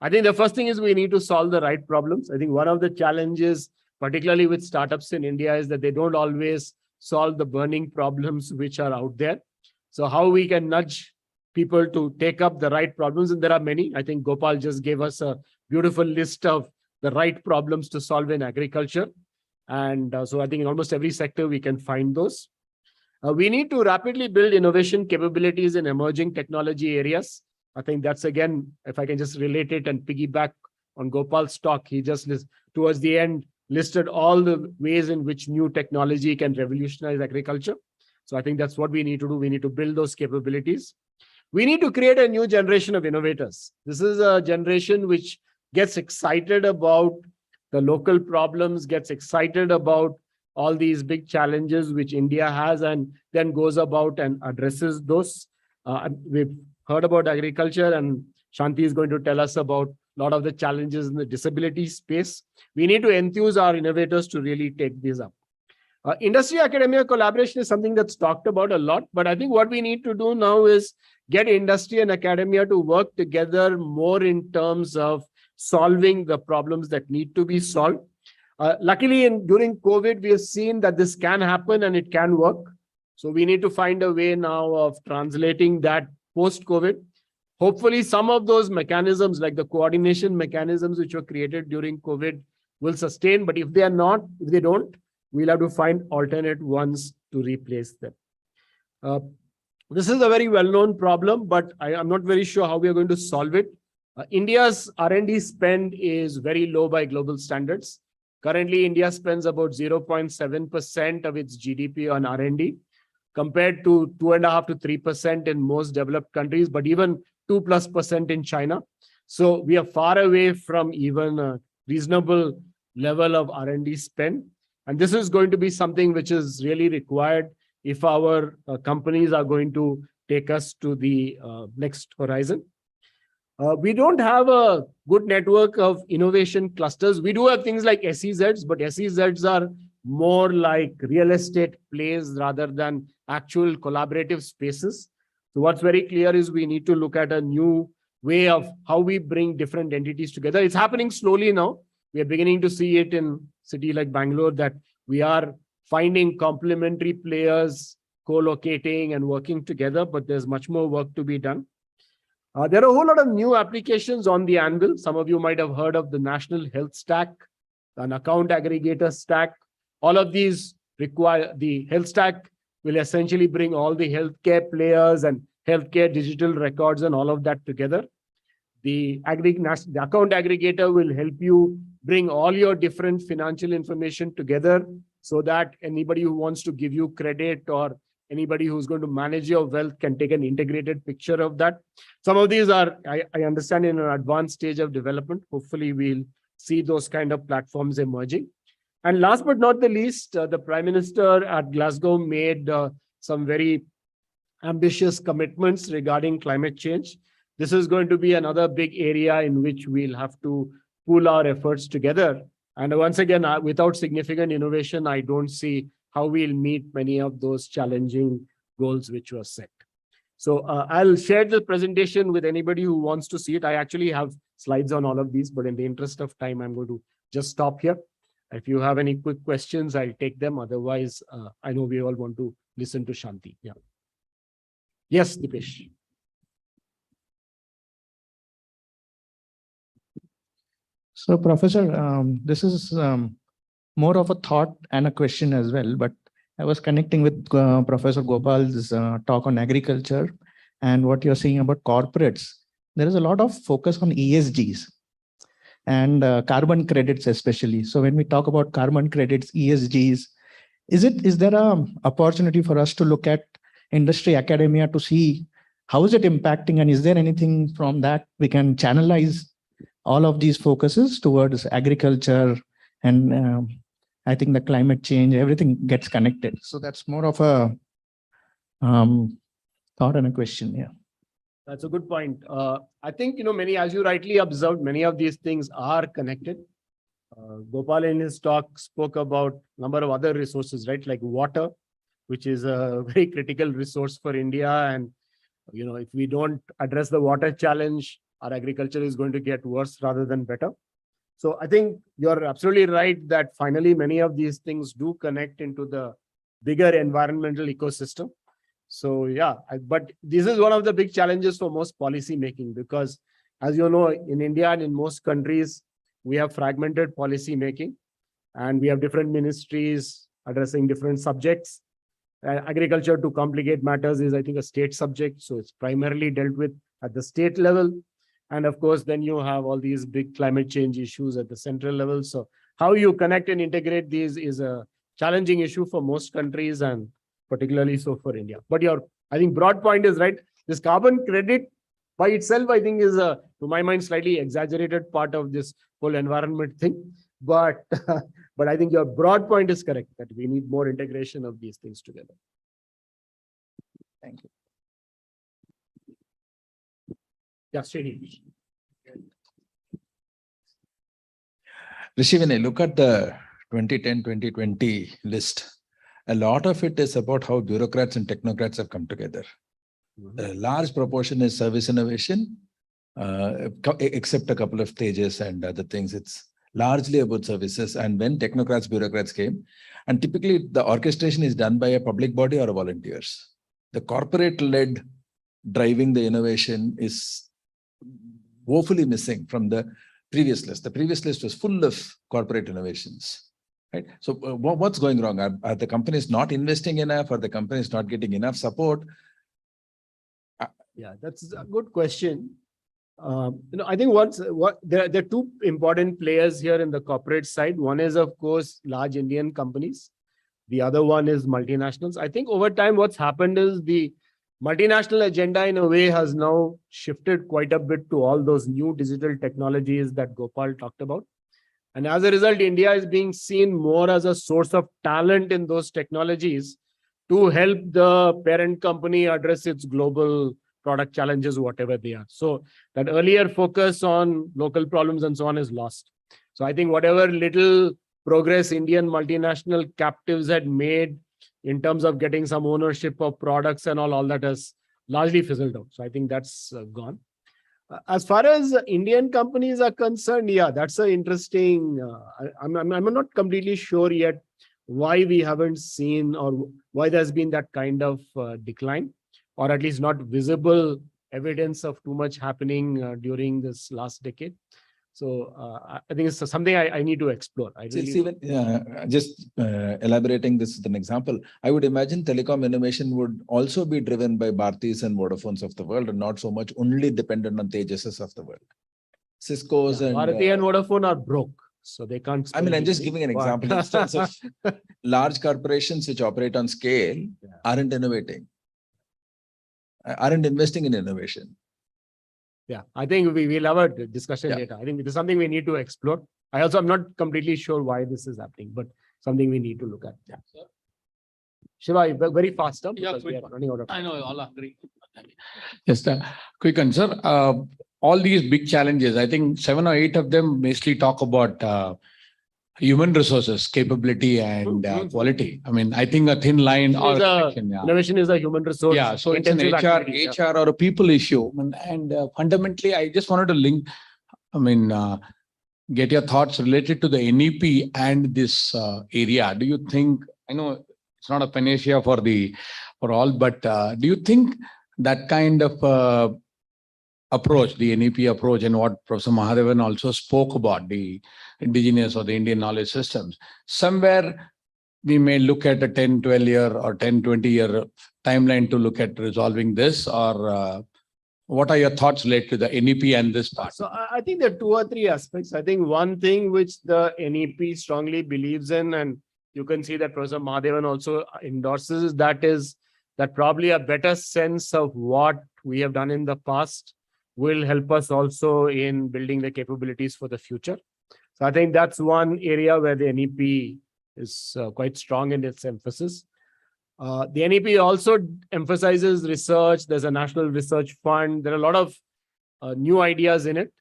I think the first thing is we need to solve the right problems. I think one of the challenges, particularly with startups in India, is that they don't always solve the burning problems which are out there. So how we can nudge people to take up the right problems, and there are many. I think Gopal just gave us a beautiful list of the right problems to solve in agriculture. And so I think in almost every sector we can find those. We need to rapidly build innovation capabilities in emerging technology areas. I think that's, again, if I can just relate it and piggyback on Gopal's talk, he just towards the end listed all the ways in which new technology can revolutionize agriculture. So I think that's what we need to do. We need to build those capabilities. We need to create a new generation of innovators. This is a generation which gets excited about the local problems, gets excited about all these big challenges which India has, and then goes about and addresses those. We've heard about agriculture, and Shanti is going to tell us about a lot of the challenges in the disability space. We need to enthuse our innovators to really take these up. Industry-academia collaboration is something that's talked about a lot, but I think what we need to do now is get industry and academia to work together more in terms of solving the problems that need to be solved. Luckily, during COVID, we have seen that this can happen and it can work. So we need to find a way now of translating that post-COVID. Hopefully, some of those mechanisms, like the coordination mechanisms which were created during COVID, will sustain. But if they are not, if they don't, we'll have to find alternate ones to replace them. This is a very well-known problem, but I'm not very sure how we are going to solve it. India's R&D spend is very low by global standards. Currently, India spends about 0.7% of its GDP on R&D, compared to 2.5% to 3% in most developed countries, but even 2+% in China. So we are far away from even a reasonable level of R&D spend. And this is going to be something which is really required if our companies are going to take us to the next horizon. We don't have a good network of innovation clusters. We do have things like SEZs, but SEZs are more like real estate plays rather than actual collaborative spaces. So what's very clear is we need to look at a new way of how we bring different entities together. It's happening slowly now. We are beginning to see it in city like Bangalore, that we are finding complementary players co-locating and working together, but there's much more work to be done. There are a whole lot of new applications on the anvil. Some of you might have heard of the National Health Stack, an account aggregator stack. All of these require, the health stack will essentially bring all the healthcare players and healthcare digital records and all of that together. The account aggregator will help you bring all your different financial information together so that anybody who wants to give you credit or anybody who's going to manage your wealth can take an integrated picture of that. Some of these are, I understand, in an advanced stage of development. Hopefully, we'll see those kind of platforms emerging. And last but not the least, the Prime Minister at Glasgow made some very ambitious commitments regarding climate change. This is going to be another big area in which we'll have to pool our efforts together. And once again, without significant innovation, I don't see how we'll meet many of those challenging goals which were set. So I'll share the presentation with anybody who wants to see it. I actually have slides on all of these, but in the interest of time, I'm going to just stop here. If you have any quick questions, I'll take them. Otherwise, I know we all want to listen to Shanti. Yeah. Yes, Dipesh. So, Professor, this is more of a thought and a question as well, but I was connecting with Professor Gopal's talk on agriculture and what you're saying about corporates. There is a lot of focus on ESGs and carbon credits especially. So when we talk about carbon credits, ESGs, is there a opportunity for us to look at industry academia to see how is it impacting, and is there anything from that we can channelize all of these focuses towards agriculture and I think the climate change, everything gets connected. So that's more of a thought and a question. Yeah. That's a good point. I think, many, as you rightly observed, many of these things are connected. Gopal in his talk spoke about a number of other resources, right? Like water, which is a very critical resource for India. And, if we don't address the water challenge, our agriculture is going to get worse rather than better. So I think you're absolutely right that finally many of these things do connect into the bigger environmental ecosystem. So yeah, but this is one of the big challenges for most policy making, because as you know, in India and in most countries, we have fragmented policy making and we have different ministries addressing different subjects. Agriculture, to complicate matters, is I think a state subject. So it's primarily dealt with at the state level. And of course, then you have all these big climate change issues at the central level. So how you connect and integrate these is a challenging issue for most countries and particularly so for India. But I think broad point is right. This carbon credit by itself, I think, is to my mind, slightly exaggerated part of this whole environment thing. But I think your broad point is correct, that we need more integration of these things together. Thank you. Yeah, Srini. Rishi, when I look at the 2010-2020 list, a lot of it is about how bureaucrats and technocrats have come together. A large proportion is service innovation, except a couple of stages and other things. It's largely about services. And when technocrats, bureaucrats came, and typically the orchestration is done by a public body or volunteers. The corporate-led driving the innovation is woefully missing from the previous list. The previous list was full of corporate innovations. Right? So what's going wrong? Are the companies not investing enough? Are the companies not getting enough support? Yeah, that's a good question. I think there are two important players here in the corporate side. One is, of course, large Indian companies. The other one is multinationals. I think over time, what's happened is the multinational agenda in a way has now shifted quite a bit to all those new digital technologies that Gopal talked about. And as a result, India is being seen more as a source of talent in those technologies to help the parent company address its global product challenges, whatever they are. So that earlier focus on local problems and so on is lost. So I think whatever little progress Indian multinational captives had made in terms of getting some ownership of products and all that has largely fizzled out. So I think that's gone. As far as Indian companies are concerned, yeah, that's an interesting. I'm not completely sure yet why we haven't seen or why there's been that kind of decline, or at least not visible evidence of too much happening during this last decade. So I think it's something I need to explore. Just elaborating this with an example, I would imagine telecom innovation would also be driven by Bhartis and Vodafones of the world, and not so much only dependent on Tejases of the world. Cisco's and Bharti and Vodafone are broke, so they can't. I mean, I'm just giving an example. In terms of large corporations which operate on scale aren't innovating, aren't investing in innovation. Yeah, I think we'll have a discussion later. I think it is something we need to explore. I also am not completely sure why this is happening, but something we need to look at. Yeah. Shiva, very fast. Yeah, We are running out of time. I know, all agree. Just a quick answer. All these big challenges, I think 7 or 8 of them basically talk about human resources, capability, and quality. I mean, I think a thin line or innovation is a human resource. Yeah, so it's an HR or a people issue. And fundamentally, I just wanted to link, get your thoughts related to the NEP and this area. Do you think, I know it's not a panacea for all, but do you think that kind of approach, the NEP approach, and what Professor Mahadevan also spoke about, the indigenous or the Indian knowledge systems, somewhere we may look at a 10, 12 year or 10, 20 year timeline to look at resolving this, or what are your thoughts related to the NEP and this part? So I think there are 2 or 3 aspects. I think one thing which the NEP strongly believes in, and you can see that Professor Mahadevan also endorses, is that probably a better sense of what we have done in the past will help us also in building the capabilities for the future. So I think that's one area where the NEP is quite strong in its emphasis. The NEP also emphasizes research. There's a national research fund. There are a lot of new ideas in it.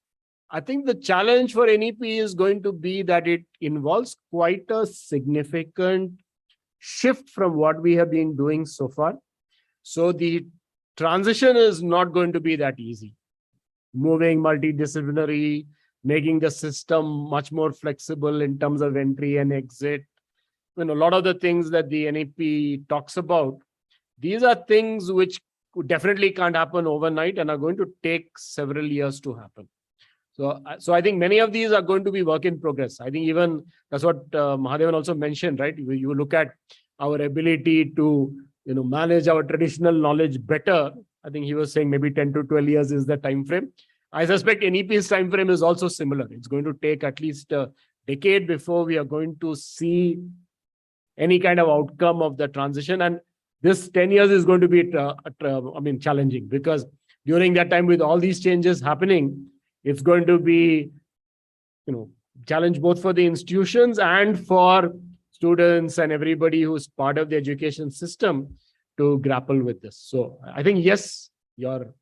I think the challenge for NEP is going to be that it involves quite a significant shift from what we have been doing so far. So the transition is not going to be that easy. Moving multidisciplinary, making the system much more flexible in terms of entry and exit. A lot of the things that the NEP talks about, these are things which definitely can't happen overnight and are going to take several years to happen. So I think many of these are going to be work in progress. I think even that's what Mahadevan also mentioned, right? You look at our ability to manage our traditional knowledge better. I think he was saying maybe 10 to 12 years is the time frame. I suspect NEP's time frame is also similar. It's going to take at least a decade before we are going to see any kind of outcome of the transition. And this 10 years is going to be challenging, because during that time, with all these changes happening, it's going to be challenge both for the institutions and for students and everybody who's part of the education system to grapple with this. So I think, yes, your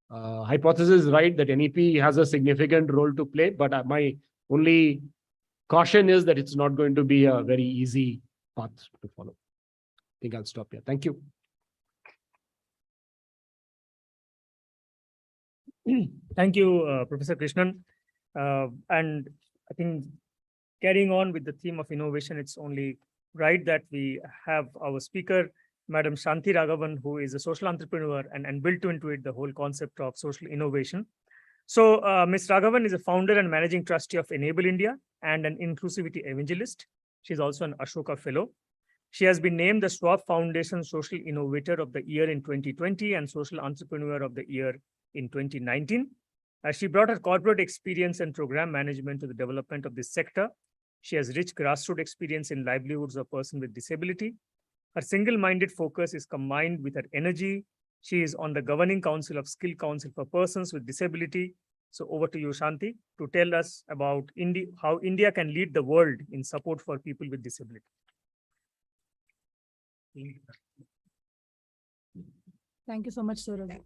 hypothesis is right that NEP has a significant role to play, but my only caution is that it's not going to be a very easy path to follow. I think I'll stop here. Thank you. Thank you, Professor Krishnan. And I think carrying on with the theme of innovation, it's only right that we have our speaker, Madam Shanti Raghavan, who is a social entrepreneur and built into it the whole concept of social innovation. So Ms. Raghavan is a founder and managing trustee of Enable India and an inclusivity evangelist. She's also an Ashoka Fellow. She has been named the Schwab Foundation Social Innovator of the Year in 2020 and Social Entrepreneur of the Year in 2019. She brought her corporate experience and program management to the development of this sector. She has rich grassroots experience in livelihoods of persons with disability. Her single-minded focus is combined with her energy. She is on the governing council of Skill Council for Persons with Disability. So over to you, Shanti, to tell us about how India can lead the world in support for people with disability. Thank you so much, Saurabh.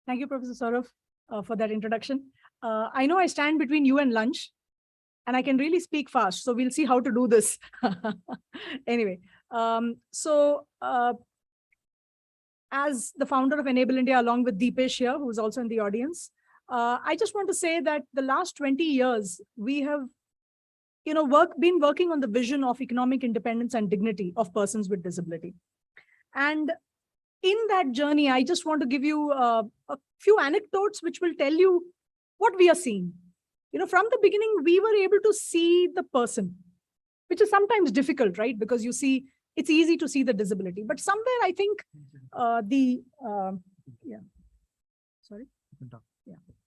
Thank you, Professor Saurav, for that introduction. I know I stand between you and lunch, and I can really speak fast, so we'll see how to do this. Anyway, as the founder of Enable India, along with Deepesh here, who is also in the audience, I just want to say that the last 20 years, we have been working on the vision of economic independence and dignity of persons with disability. And in that journey, I just want to give you a few anecdotes which will tell you what we are seeing. From the beginning, we were able to see the person, which is sometimes difficult, right? Because you see, it's easy to see the disability, but somewhere I think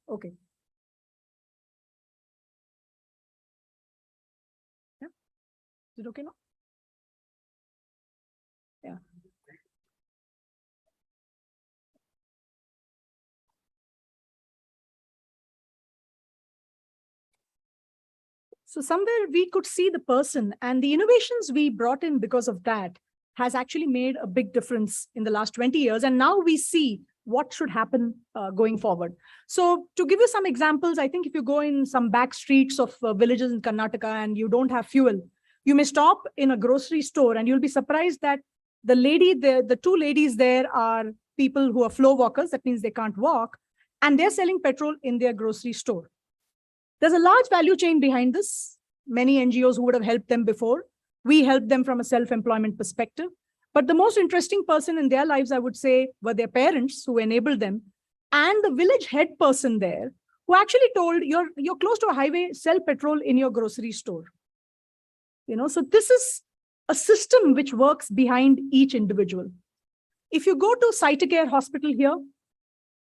okay. Yeah, is it okay now? Yeah. So somewhere we could see the person, and the innovations we brought in because of that has actually made a big difference in the last 20 years. And now we see what should happen going forward. So to give you some examples, I think if you go in some back streets of villages in Karnataka and you don't have fuel, you may stop in a grocery store and you'll be surprised that the two ladies there are people who are floor walkers. That means they can't walk, and they're selling petrol in their grocery store. There's a large value chain behind this. Many NGOs who would have helped them before. We helped them from a self-employment perspective. But the most interesting person in their lives, I would say, were their parents who enabled them, and the village head person there who actually told, you're close to a highway, sell petrol in your grocery store. So this is a system which works behind each individual. If you go to Cytocare Hospital here,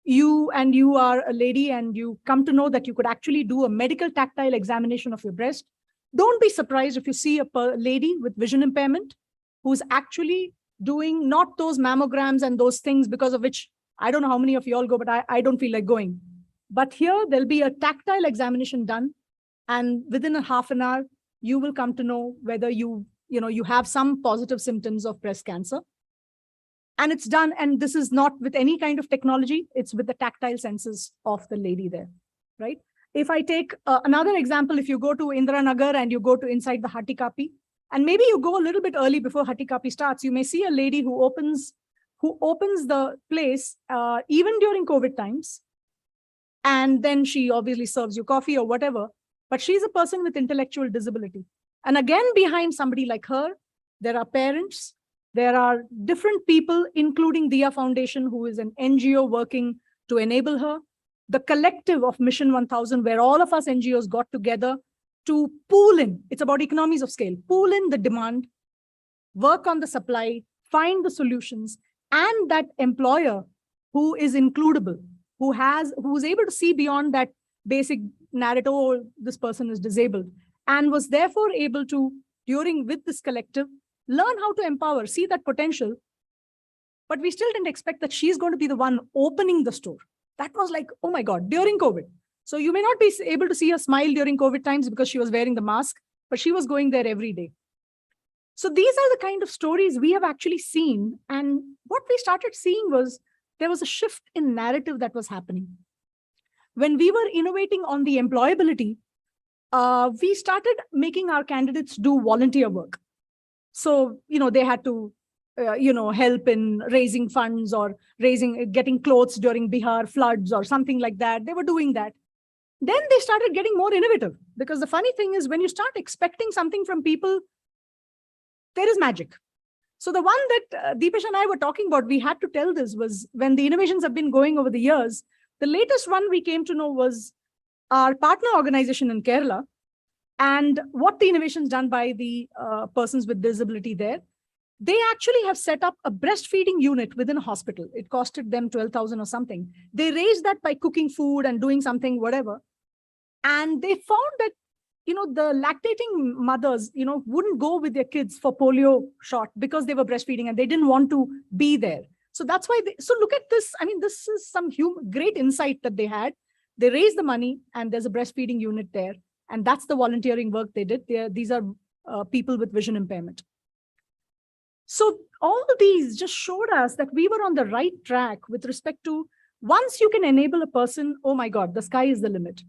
you are a lady and you come to know that you could actually do a medical tactile examination of your breast. Don't be surprised if you see a lady with vision impairment who's actually doing not those mammograms and those things because of which I don't know how many of you all go, but I don't feel like going. But here there'll be a tactile examination done, and within a half an hour, you will come to know whether you have some positive symptoms of breast cancer. And it's done, and this is not with any kind of technology, it's with the tactile senses of the lady there, right? If I take another example, if you go to Indiranagar and you go to inside the Hatikapi, and maybe you go a little bit early before Hatikapi starts, you may see a lady who opens the place even during COVID times. And then she obviously serves you coffee or whatever, but she's a person with intellectual disability. And again, behind somebody like her, there are parents, there are different people, including Diya Foundation, who is an NGO working to enable her. The collective of Mission 1000, where all of us NGOs got together to pool in, it's about economies of scale, pool in the demand, work on the supply, find the solutions, and that employer who is includable, who's able to see beyond that basic narrative, oh, this person is disabled, and was therefore able to, with this collective, learn how to empower, see that potential. But we still didn't expect that she's going to be the one opening the store. That was like, oh my God, during COVID. So you may not be able to see her smile during COVID times because she was wearing the mask, but she was going there every day. So these are the kind of stories we have actually seen. And what we started seeing was there was a shift in narrative that was happening. When we were innovating on the employability, we started making our candidates do volunteer work. So, they had to, help in raising funds or getting clothes during Bihar floods or something like that. They were doing that. Then they started getting more innovative, because the funny thing is when you start expecting something from people, there is magic. So the one that Deepesh and I were talking about, we had to tell this, was when the innovations have been going over the years, the latest one we came to know was our partner organization in Kerala, and what the innovations done by the persons with disability there. They actually have set up a breastfeeding unit within a hospital. It costed them 12,000 or something. They raised that by cooking food and doing something, whatever. And they found that, the lactating mothers, wouldn't go with their kids for polio shot because they were breastfeeding and they didn't want to be there. So that's why so look at this. I mean, this is some great insight that they had. They raised the money and there's a breastfeeding unit there. And that's the volunteering work they did. These are people with vision impairment. So all of these just showed us that we were on the right track with respect to once you can enable a person, oh my God, the sky is the limit.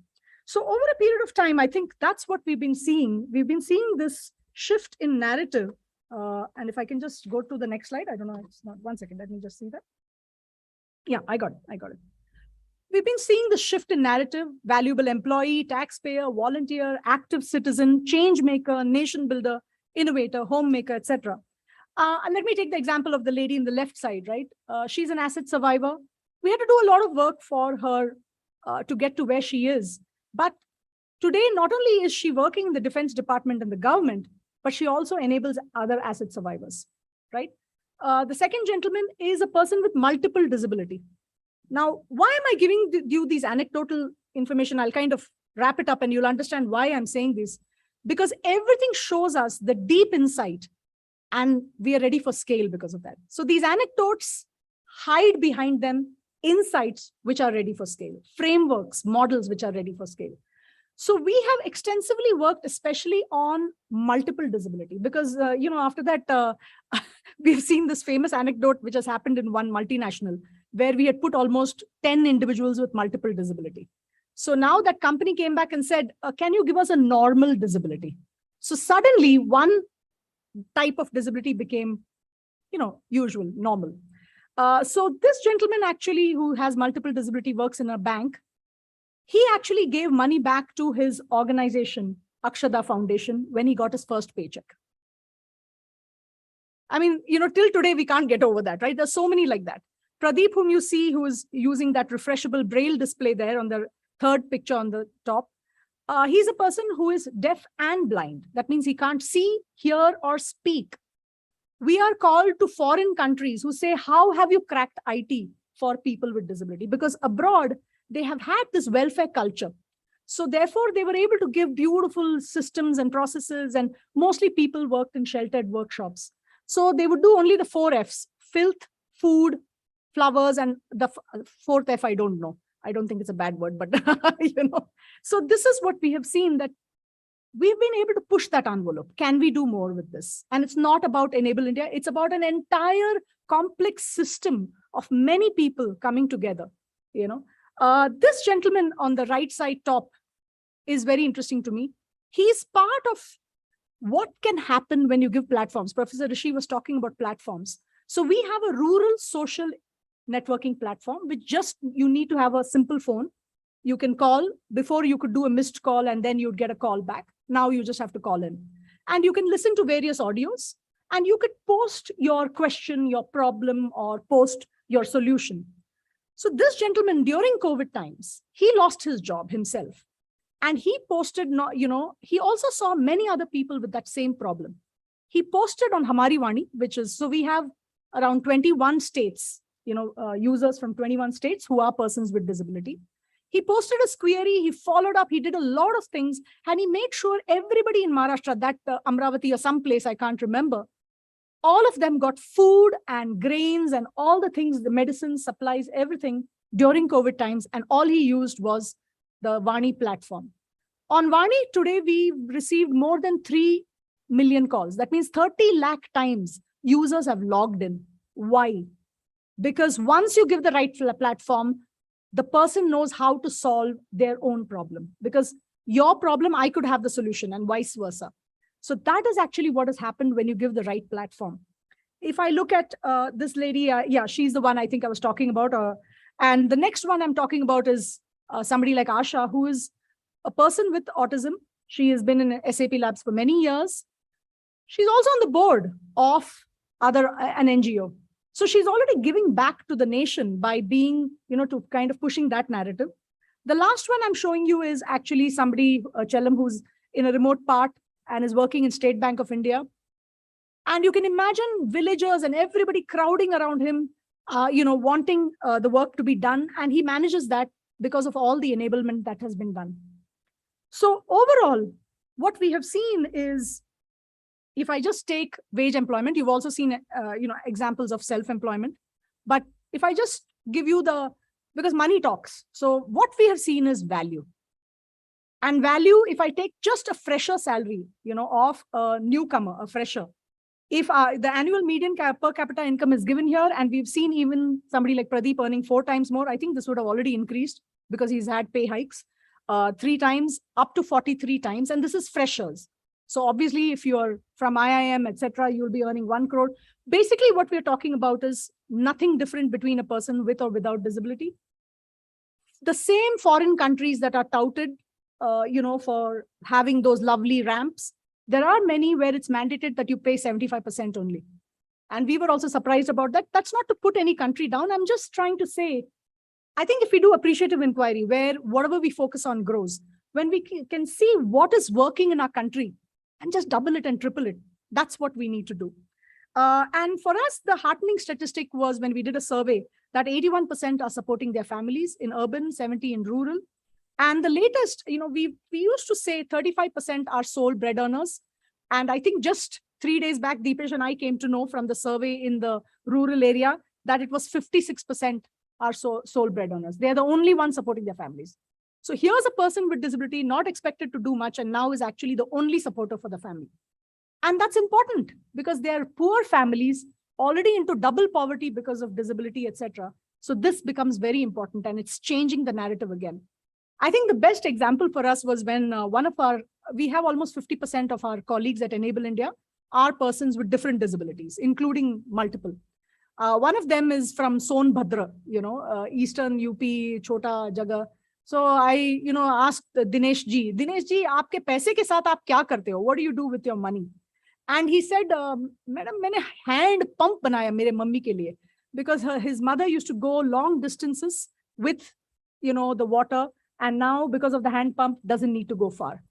So over a period of time, I think that's what we've been seeing. We've been seeing this shift in narrative. And if I can just go to the next slide, I don't know, it's not, 1 second, let me just see that. Yeah, I got it. We've been seeing the shift in narrative: valuable employee, taxpayer, volunteer, active citizen, change maker, nation builder, innovator, homemaker, etc. And let me take the example of the lady in the left side, right? She's an asset survivor. We had to do a lot of work for her to get to where she is. But today, not only is she working in the Defense Department and the government, but she also enables other asset survivors, right? The second gentleman is a person with multiple disability. Now, why am I giving you these anecdotal information? I'll kind of wrap it up and you'll understand why I'm saying this. Because everything shows us the deep insight and we are ready for scale because of that. So these anecdotes hide behind them insights which are ready for scale, frameworks, models which are ready for scale. So we have extensively worked, especially on multiple disability, because, after that, we've seen this famous anecdote which has happened in one multinational, where we had put almost 10 individuals with multiple disability. So now that company came back and said, can you give us a normal disability? So suddenly one type of disability became, usual, normal. So this gentleman actually, who has multiple disability, works in a bank. He actually gave money back to his organization, Akshada Foundation, when he got his first paycheck. I mean, till today, we can't get over that, right? There's so many like that. Pradeep, whom you see, who is using that refreshable braille display there on the third picture on the top, he's a person who is deaf and blind. That means he can't see, hear, or speak. We are called to foreign countries who say, how have you cracked IT for people with disability? Because abroad, they have had this welfare culture. So therefore, they were able to give beautiful systems and processes, and mostly people worked in sheltered workshops. So they would do only the 4 Fs: filth, food, flowers, and the 4th F, I don't know. I don't think it's a bad word, but So this is what we have seen, that we've been able to push that envelope. Can we do more with this? And it's not about Enable India. It's about an entire complex system of many people coming together. This gentleman on the right side top is very interesting to me. He's part of what can happen when you give platforms. Professor Rishi was talking about platforms. So we have a rural social networking platform, which just, you need to have a simple phone. You can call. Before, you could do a missed call and then you'd get a call back. Now you just have to call in. And you can listen to various audios, and you could post your question, your problem, or post your solution. So this gentleman, during COVID times, he lost his job himself. And he posted, he also saw many other people with that same problem. He posted on Hamari Vani, which is, so we have around 21 states, users from 21 states who are persons with disability. He posted his query, he followed up, he did a lot of things, and he made sure everybody in Maharashtra, that Amravati or some place, I can't remember, all of them got food and grains and all the things, the medicines, supplies, everything during COVID times. And all he used was the Vani platform. On Vani today, we received more than 3 million calls. That means 30 lakh times users have logged in. Why? Because once you give the right platform, the person knows how to solve their own problem. Because your problem, I could have the solution, and vice versa. So that is actually what has happened when you give the right platform. If I look at this lady, she's the one I think I was talking about. And the next one I'm talking about is somebody like Asha, who is a person with autism. She has been in SAP Labs for many years. She's also on the board of an NGO. So she's already giving back to the nation by being, to kind of pushing that narrative. The last one I'm showing you is actually somebody, Chellam, who's in a remote part and is working in State Bank of India. And you can imagine villagers and everybody crowding around him, wanting the work to be done. And he manages that because of all the enablement that has been done. So overall, what we have seen is, if I just take wage employment, you've also seen, examples of self-employment. But if I just give you because money talks. So what we have seen is value. And value, if I take just a fresher salary, of a newcomer, a fresher, if the annual median per capita income is given here, and we've seen even somebody like Pradeep earning 4 times more, I think this would have already increased because he's had pay hikes 3 times, up to 43 times, and this is freshers. So obviously, if you're from IIM, etc., you'll be earning 1 crore. Basically, what we're talking about is nothing different between a person with or without disability. The same foreign countries that are touted, for having those lovely ramps, there are many where it's mandated that you pay 75% only. And we were also surprised about that. That's not to put any country down. I'm just trying to say, I think if we do appreciative inquiry, where whatever we focus on grows, when we can see what is working in our country and just double it and triple it, that's what we need to do. And for us, the heartening statistic was when we did a survey that 81% are supporting their families in urban, 70% in rural. And the latest, we used to say 35% are sole bread earners. And I think just 3 days back, Deepesh and I came to know from the survey in the rural area that it was 56% are sole bread earners. They're the only ones supporting their families. So here's a person with disability, not expected to do much, and now is actually the only supporter for the family. And that's important because they are poor families already into double poverty because of disability, etc. So this becomes very important, and it's changing the narrative again. I think the best example for us was when we have almost 50% of our colleagues at Enable India are persons with different disabilities, including multiple. One of them is from Sonbhadra, Eastern UP, Chota Jaga. So I, asked Dinesh ji, aapke paise ke saath aap kya karte ho? What do you do with your money? And he said, Madam, maine hand pump banaya mere mummy ke liye, because his mother used to go long distances with, the water. And now because of the hand pump, doesn't need to go far.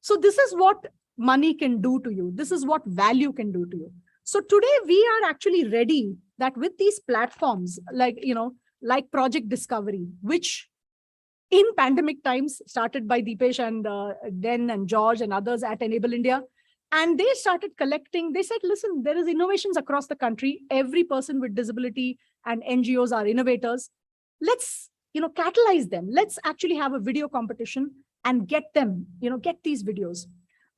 So this is what money can do to you. This is what value can do to you. So today we are actually ready that with these platforms, like Project Discovery, which in pandemic times started by Deepesh and Den and George and others at Enable India. And they started collecting, they said, listen, there is innovations across the country. Every person with disability and NGOs are innovators. Let's catalyze them. Let's actually have a video competition and get them, get these videos.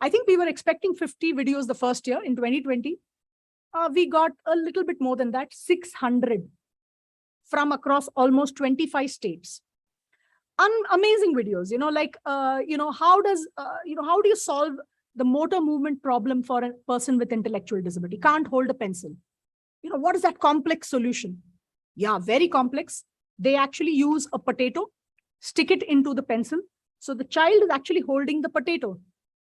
I think we were expecting 50 videos the first year in 2020. We got a little bit more than that, 600 from across almost 25 states. Amazing videos, how do you solve the motor movement problem for a person with intellectual disability? Can't hold a pencil. What is that complex solution? Yeah, very complex. They actually use a potato, stick it into the pencil. So the child is actually holding the potato.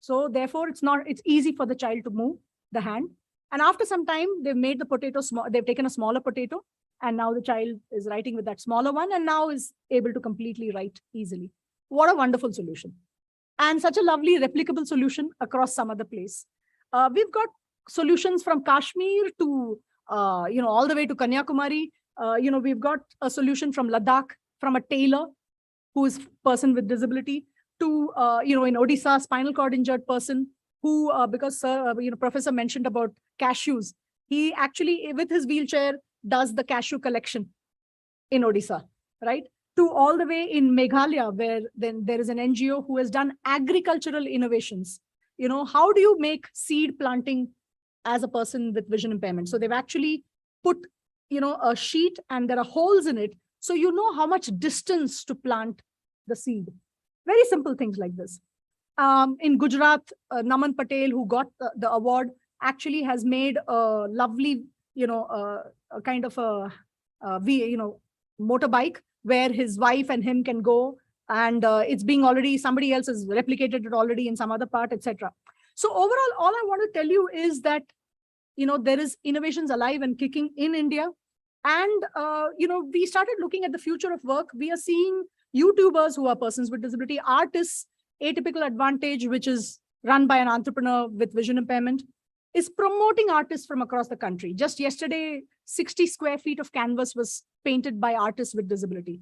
So therefore, it's easy for the child to move the hand. And after some time, they've made the potato small. They've taken a smaller potato, and now the child is writing with that smaller one, and now is able to completely write easily. What a wonderful solution. And such a lovely replicable solution across some other place. We've got solutions from Kashmir to, all the way to Kanyakumari. We've got a solution from Ladakh, from a tailor who is person with disability to, in Odisha, spinal cord injured person who, because Professor mentioned about cashews, he actually, with his wheelchair, does the cashew collection in Odisha, right? To all the way in Meghalaya, where then there is an NGO who has done agricultural innovations. How do you make seed planting as a person with vision impairment? So they've actually put, a sheet and there are holes in it. So you know how much distance to plant the seed. Very simple things like this. In Gujarat, Naman Patel, who got the award, actually has made a lovely, a kind of a motorbike where his wife and him can go, and it's being already, somebody else has replicated it already in some other part, etc. So overall, all I want to tell you is that, there is innovations alive and kicking in India. And, we started looking at the future of work. We are seeing YouTubers who are persons with disability, artists, Atypical Advantage, which is run by an entrepreneur with vision impairment, is promoting artists from across the country. Just yesterday, 60 square feet of canvas was painted by artists with disability.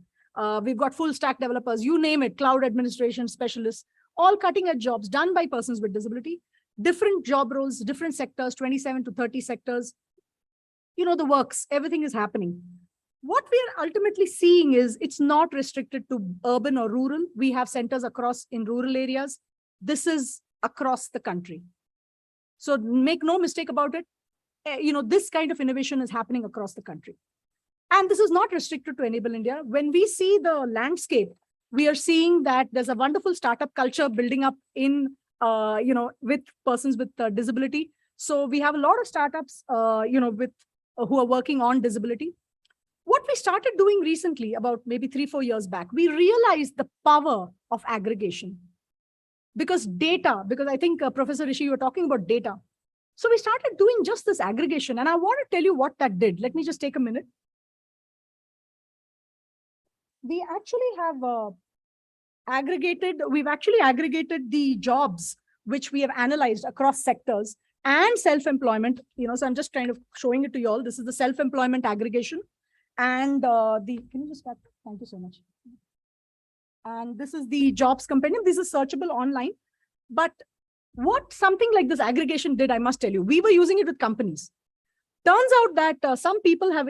We've got full stack developers, you name it, cloud administration specialists, all cutting edge jobs done by persons with disability, different job roles, different sectors, 27 to 30 sectors. The works, everything is happening. What we are ultimately seeing is it's not restricted to urban or rural. We have centers across in rural areas. This is across the country. So make no mistake about it. this kind of innovation is happening across the country. And this is not restricted to Enable India. When we see the landscape, we are seeing that there's a wonderful startup culture building up in, with persons with disability. So we have a lot of startups, who are working on disability. What we started doing recently, about maybe 3-4 years back, we realized the power of aggregation. Because I think Professor Rishi, you were talking about data. So we started doing just this aggregation. And I want to tell you what that did. Let me just take a minute. We actually have we've actually aggregated the jobs which we have analyzed across sectors and self-employment. So I'm just kind of showing it to you all. This is the self-employment aggregation. And can you just start? Thank you so much. And this is the jobs compendium. This is searchable online. But what something like this aggregation did, I must tell you, we were using it with companies. Turns out that some people have,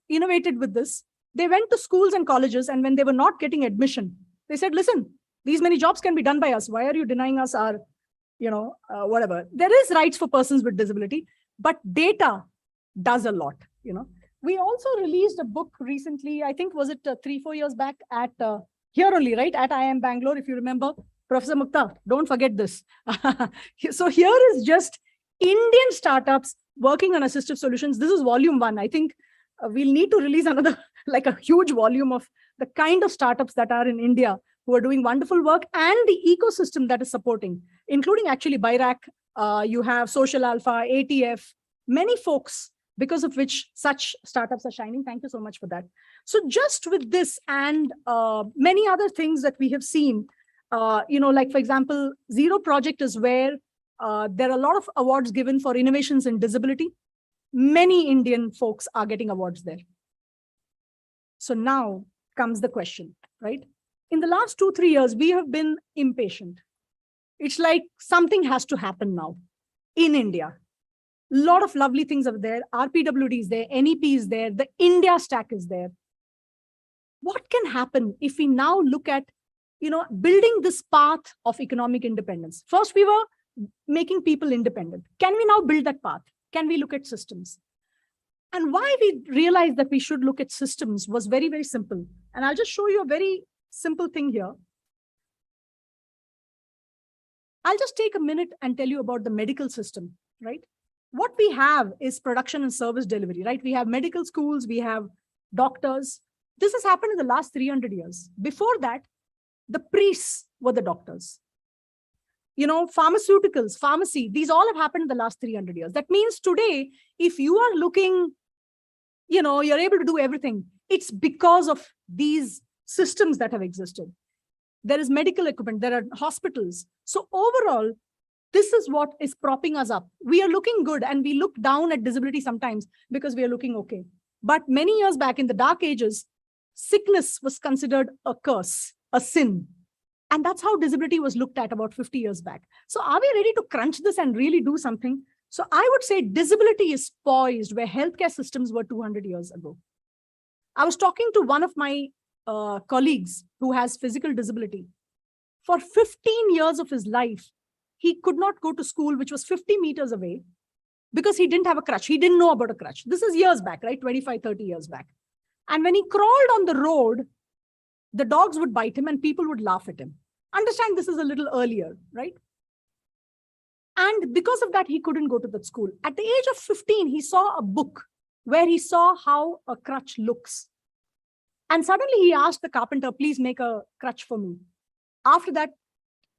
innovated with this. They went to schools and colleges, and when they were not getting admission, they said, listen, these many jobs can be done by us. Why are you denying us our, whatever? There is rights for persons with disability, but data does a lot, We also released a book recently, I think, was it 3-4 years back at here only, right? At IIM Bangalore, if you remember. Professor Mukta, don't forget this. So here is just Indian startups working on assistive solutions. This is volume 1. I think we'll need to release another, like a huge volume of the kind of startups that are in India who are doing wonderful work, and the ecosystem that is supporting, including actually BIRAC, you have Social Alpha, ATF, many folks, because of which such startups are shining. Thank you so much for that. So just with this and many other things that we have seen, like for example, Zero Project is where there are a lot of awards given for innovations in disability. Many Indian folks are getting awards there. So now comes the question, right? In the last 2-3 years, we have been impatient. It's like something has to happen now in India. A lot of lovely things are there. RPWD is there, NEP is there, the India stack is there. What can happen if we now look at, building this path of economic independence? First, we were making people independent. Can we now build that path? Can we look at systems? And why we realized that we should look at systems was very, very simple. And I'll just show you a very simple thing here. I'll just take a minute and tell you about the medical system, right? What we have is production and service delivery, right? We have medical schools, we have doctors. This has happened in the last 300 years. Before that, the priests were the doctors. Pharmaceuticals, pharmacy, these all have happened in the last 300 years. That means today, if you are looking, you're able to do everything, it's because of these systems that have existed. There is medical equipment, there are hospitals. So overall, this is what is propping us up. We are looking good, and we look down at disability sometimes because we are looking okay. But many years back in the dark ages, sickness was considered a curse, a sin. And that's how disability was looked at about 50 years back. So are we ready to crunch this and really do something? So I would say disability is poised where healthcare systems were 200 years ago. I was talking to one of my colleagues who has physical disability. For 15 years of his life, he could not go to school, which was 50 meters away, because he didn't have a crutch. He didn't know about a crutch. This is years back, right? 25, 30 years back. And when he crawled on the road, the dogs would bite him and people would laugh at him. Understand, this is a little earlier, right? And because of that, he couldn't go to that school. At the age of 15, he saw a book where he saw how a crutch looks. And suddenly he asked the carpenter, please make a crutch for me. After that,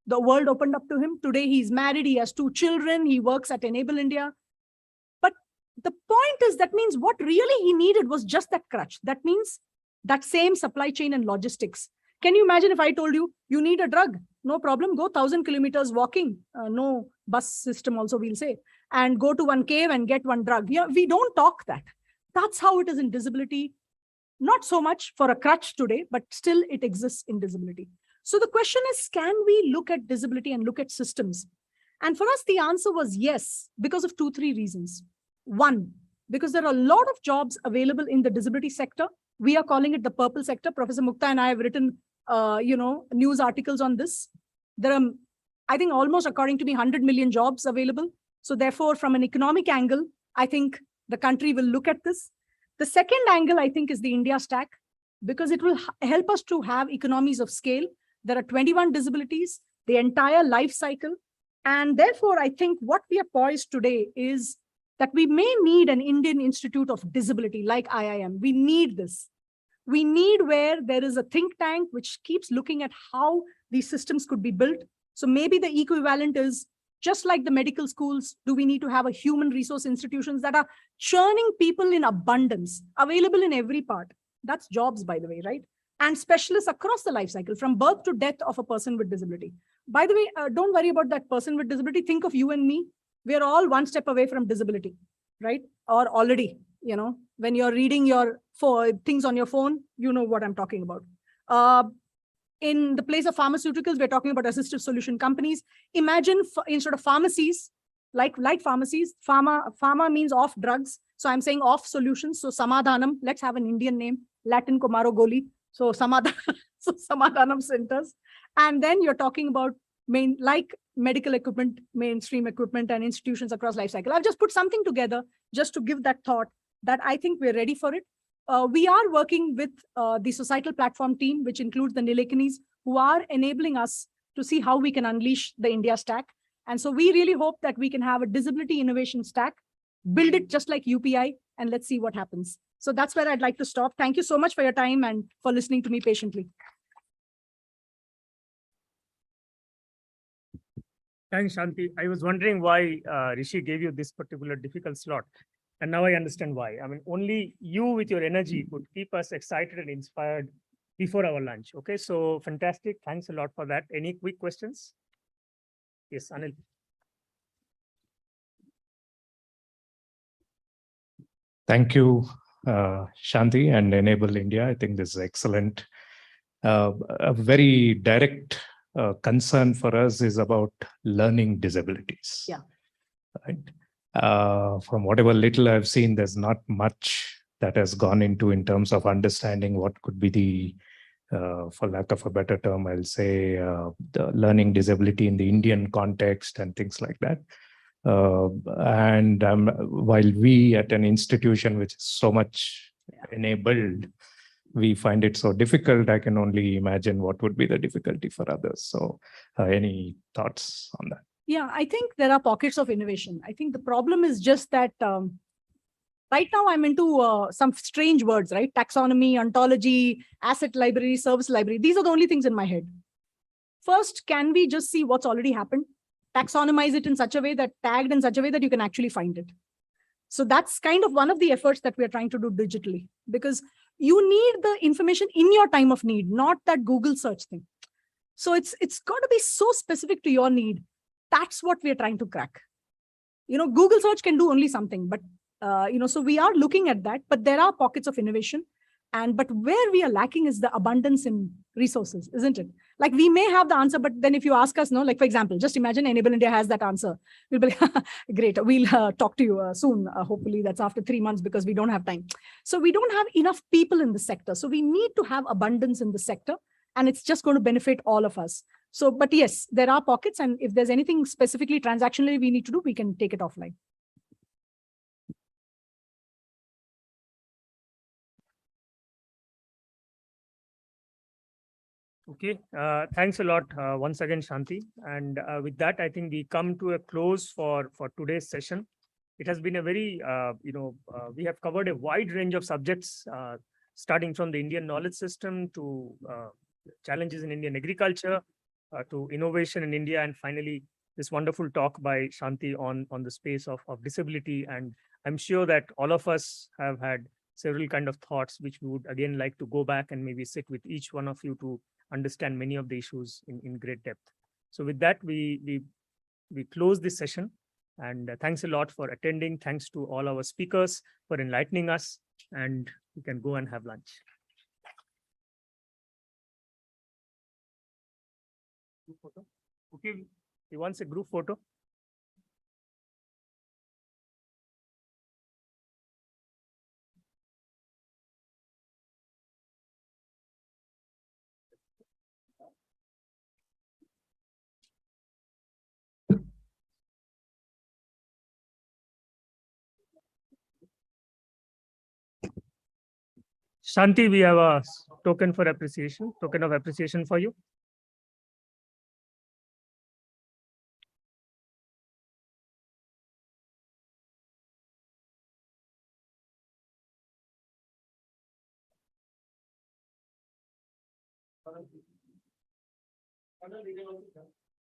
the world opened up to him. Today, he's married. He has 2 children. He works at Enable India. But the point is, that means what really he needed was just that crutch. That means that same supply chain and logistics. Can you imagine if I told you, you need a drug? No problem. Go 1,000 kilometers walking. No bus system also, we'll say. And go to one cave and get one drug. Yeah, we don't talk that. That's how it is in disability. Not so much for a crutch today, but still it exists in disability. So the question is, can we look at disability and look at systems? And for us, the answer was yes, because of 2-3 reasons. One, because there are a lot of jobs available in the disability sector. We are calling it the purple sector. Professor Mukta and I have written, news articles on this. There are, I think, almost, according to me, 100 million jobs available. So therefore, from an economic angle, I think the country will look at this. The second angle, I think, is the India stack, because it will help us to have economies of scale. There are 21 disabilities, the entire life cycle. And therefore, I think what we are poised today is that we may need an Indian Institute of Disability like IIM. We need this. We need where there is a think tank which keeps looking at how these systems could be built. So maybe the equivalent is just like the medical schools, do we need to have a human resource institutions that are churning people in abundance, available in every part? That's jobs, by the way, right? And specialists across the life cycle, from birth to death of a person with disability. By the way, don't worry about that person with disability. Think of you and me. We're all one step away from disability, right? Or already, when you're reading your things on your phone, you know what I'm talking about. In the place of pharmaceuticals, we're talking about assistive solution companies. Imagine instead of pharmacies, like pharmacies, pharma means off drugs. So I'm saying off solutions. So Samadhanam, let's have an Indian name, Latin Kumaro Goli. So Samadhanam centers. And then you're talking about like medical equipment, mainstream equipment and institutions across life cycle. I've just put something together just to give that thought that I think we're ready for it. We are working with the societal platform team, which includes the Nilekanis, who are enabling us to see how we can unleash the India stack. And so we really hope that we can have a disability innovation stack, build it just like UPI, and let's see what happens. So that's where I'd like to stop. Thank you so much for your time and for listening to me patiently. Thanks, Shanti. I was wondering why Rishi gave you this particular difficult slot. And now I understand why. I mean, only you with your energy could keep us excited and inspired before our lunch. Okay, so fantastic. Thanks a lot for that. Any quick questions? Yes, Anil. Thank you, Shanti and Enable India. I think this is excellent. A very direct concern for us is about learning disabilities. Yeah. Right. From whatever little I've seen, there's not much that has gone into in terms of understanding what could be the, for lack of a better term, I'll say the learning disability in the Indian context and things like that. And while we at an institution which is so much enabled, we find it so difficult, I can only imagine what would be the difficulty for others. So any thoughts on that? Yeah, I think there are pockets of innovation. I think the problem is just that right now I'm into some strange words, right? Taxonomy, ontology, asset library, service library. These are the only things in my head. First, can we just see what's already happened? Taxonomize it in such a way that tagged in such a way that you can actually find it. So that's kind of one of the efforts that we're trying to do digitally, because you need the information in your time of need, not that Google search thing. So it's got to be so specific to your need. That's what we're trying to crack. Google search can do only something, but so we are looking at that, but there are pockets of innovation. But where we are lacking is the abundance in resources, isn't it? Like we may have the answer, but then if you ask us, like for example, just imagine Enable India has that answer. We'll be like, great, we'll talk to you soon. Hopefully that's after 3 months because we don't have time. So we don't have enough people in the sector. So we need to have abundance in the sector, and it's just going to benefit all of us. So, but yes, there are pockets, and if there's anything specifically transactionally we need to do, we can take it offline. Okay, thanks a lot once again, Shanti. And with that, I think we come to a close for today's session. It has been a very, we have covered a wide range of subjects, starting from the Indian knowledge system to challenges in Indian agriculture, to innovation in India, and finally, this wonderful talk by Shanti on the space of disability. And I'm sure that all of us have had several kind of thoughts, which we would again like to go back and maybe sit with each one of you to understand many of the issues in great depth. So with that, we close this session. And thanks a lot for attending. Thanks to all our speakers for enlightening us. And we can go and have lunch. Group photo. Okay, he wants a group photo. Shanti, we have a token for appreciation, token of appreciation for you.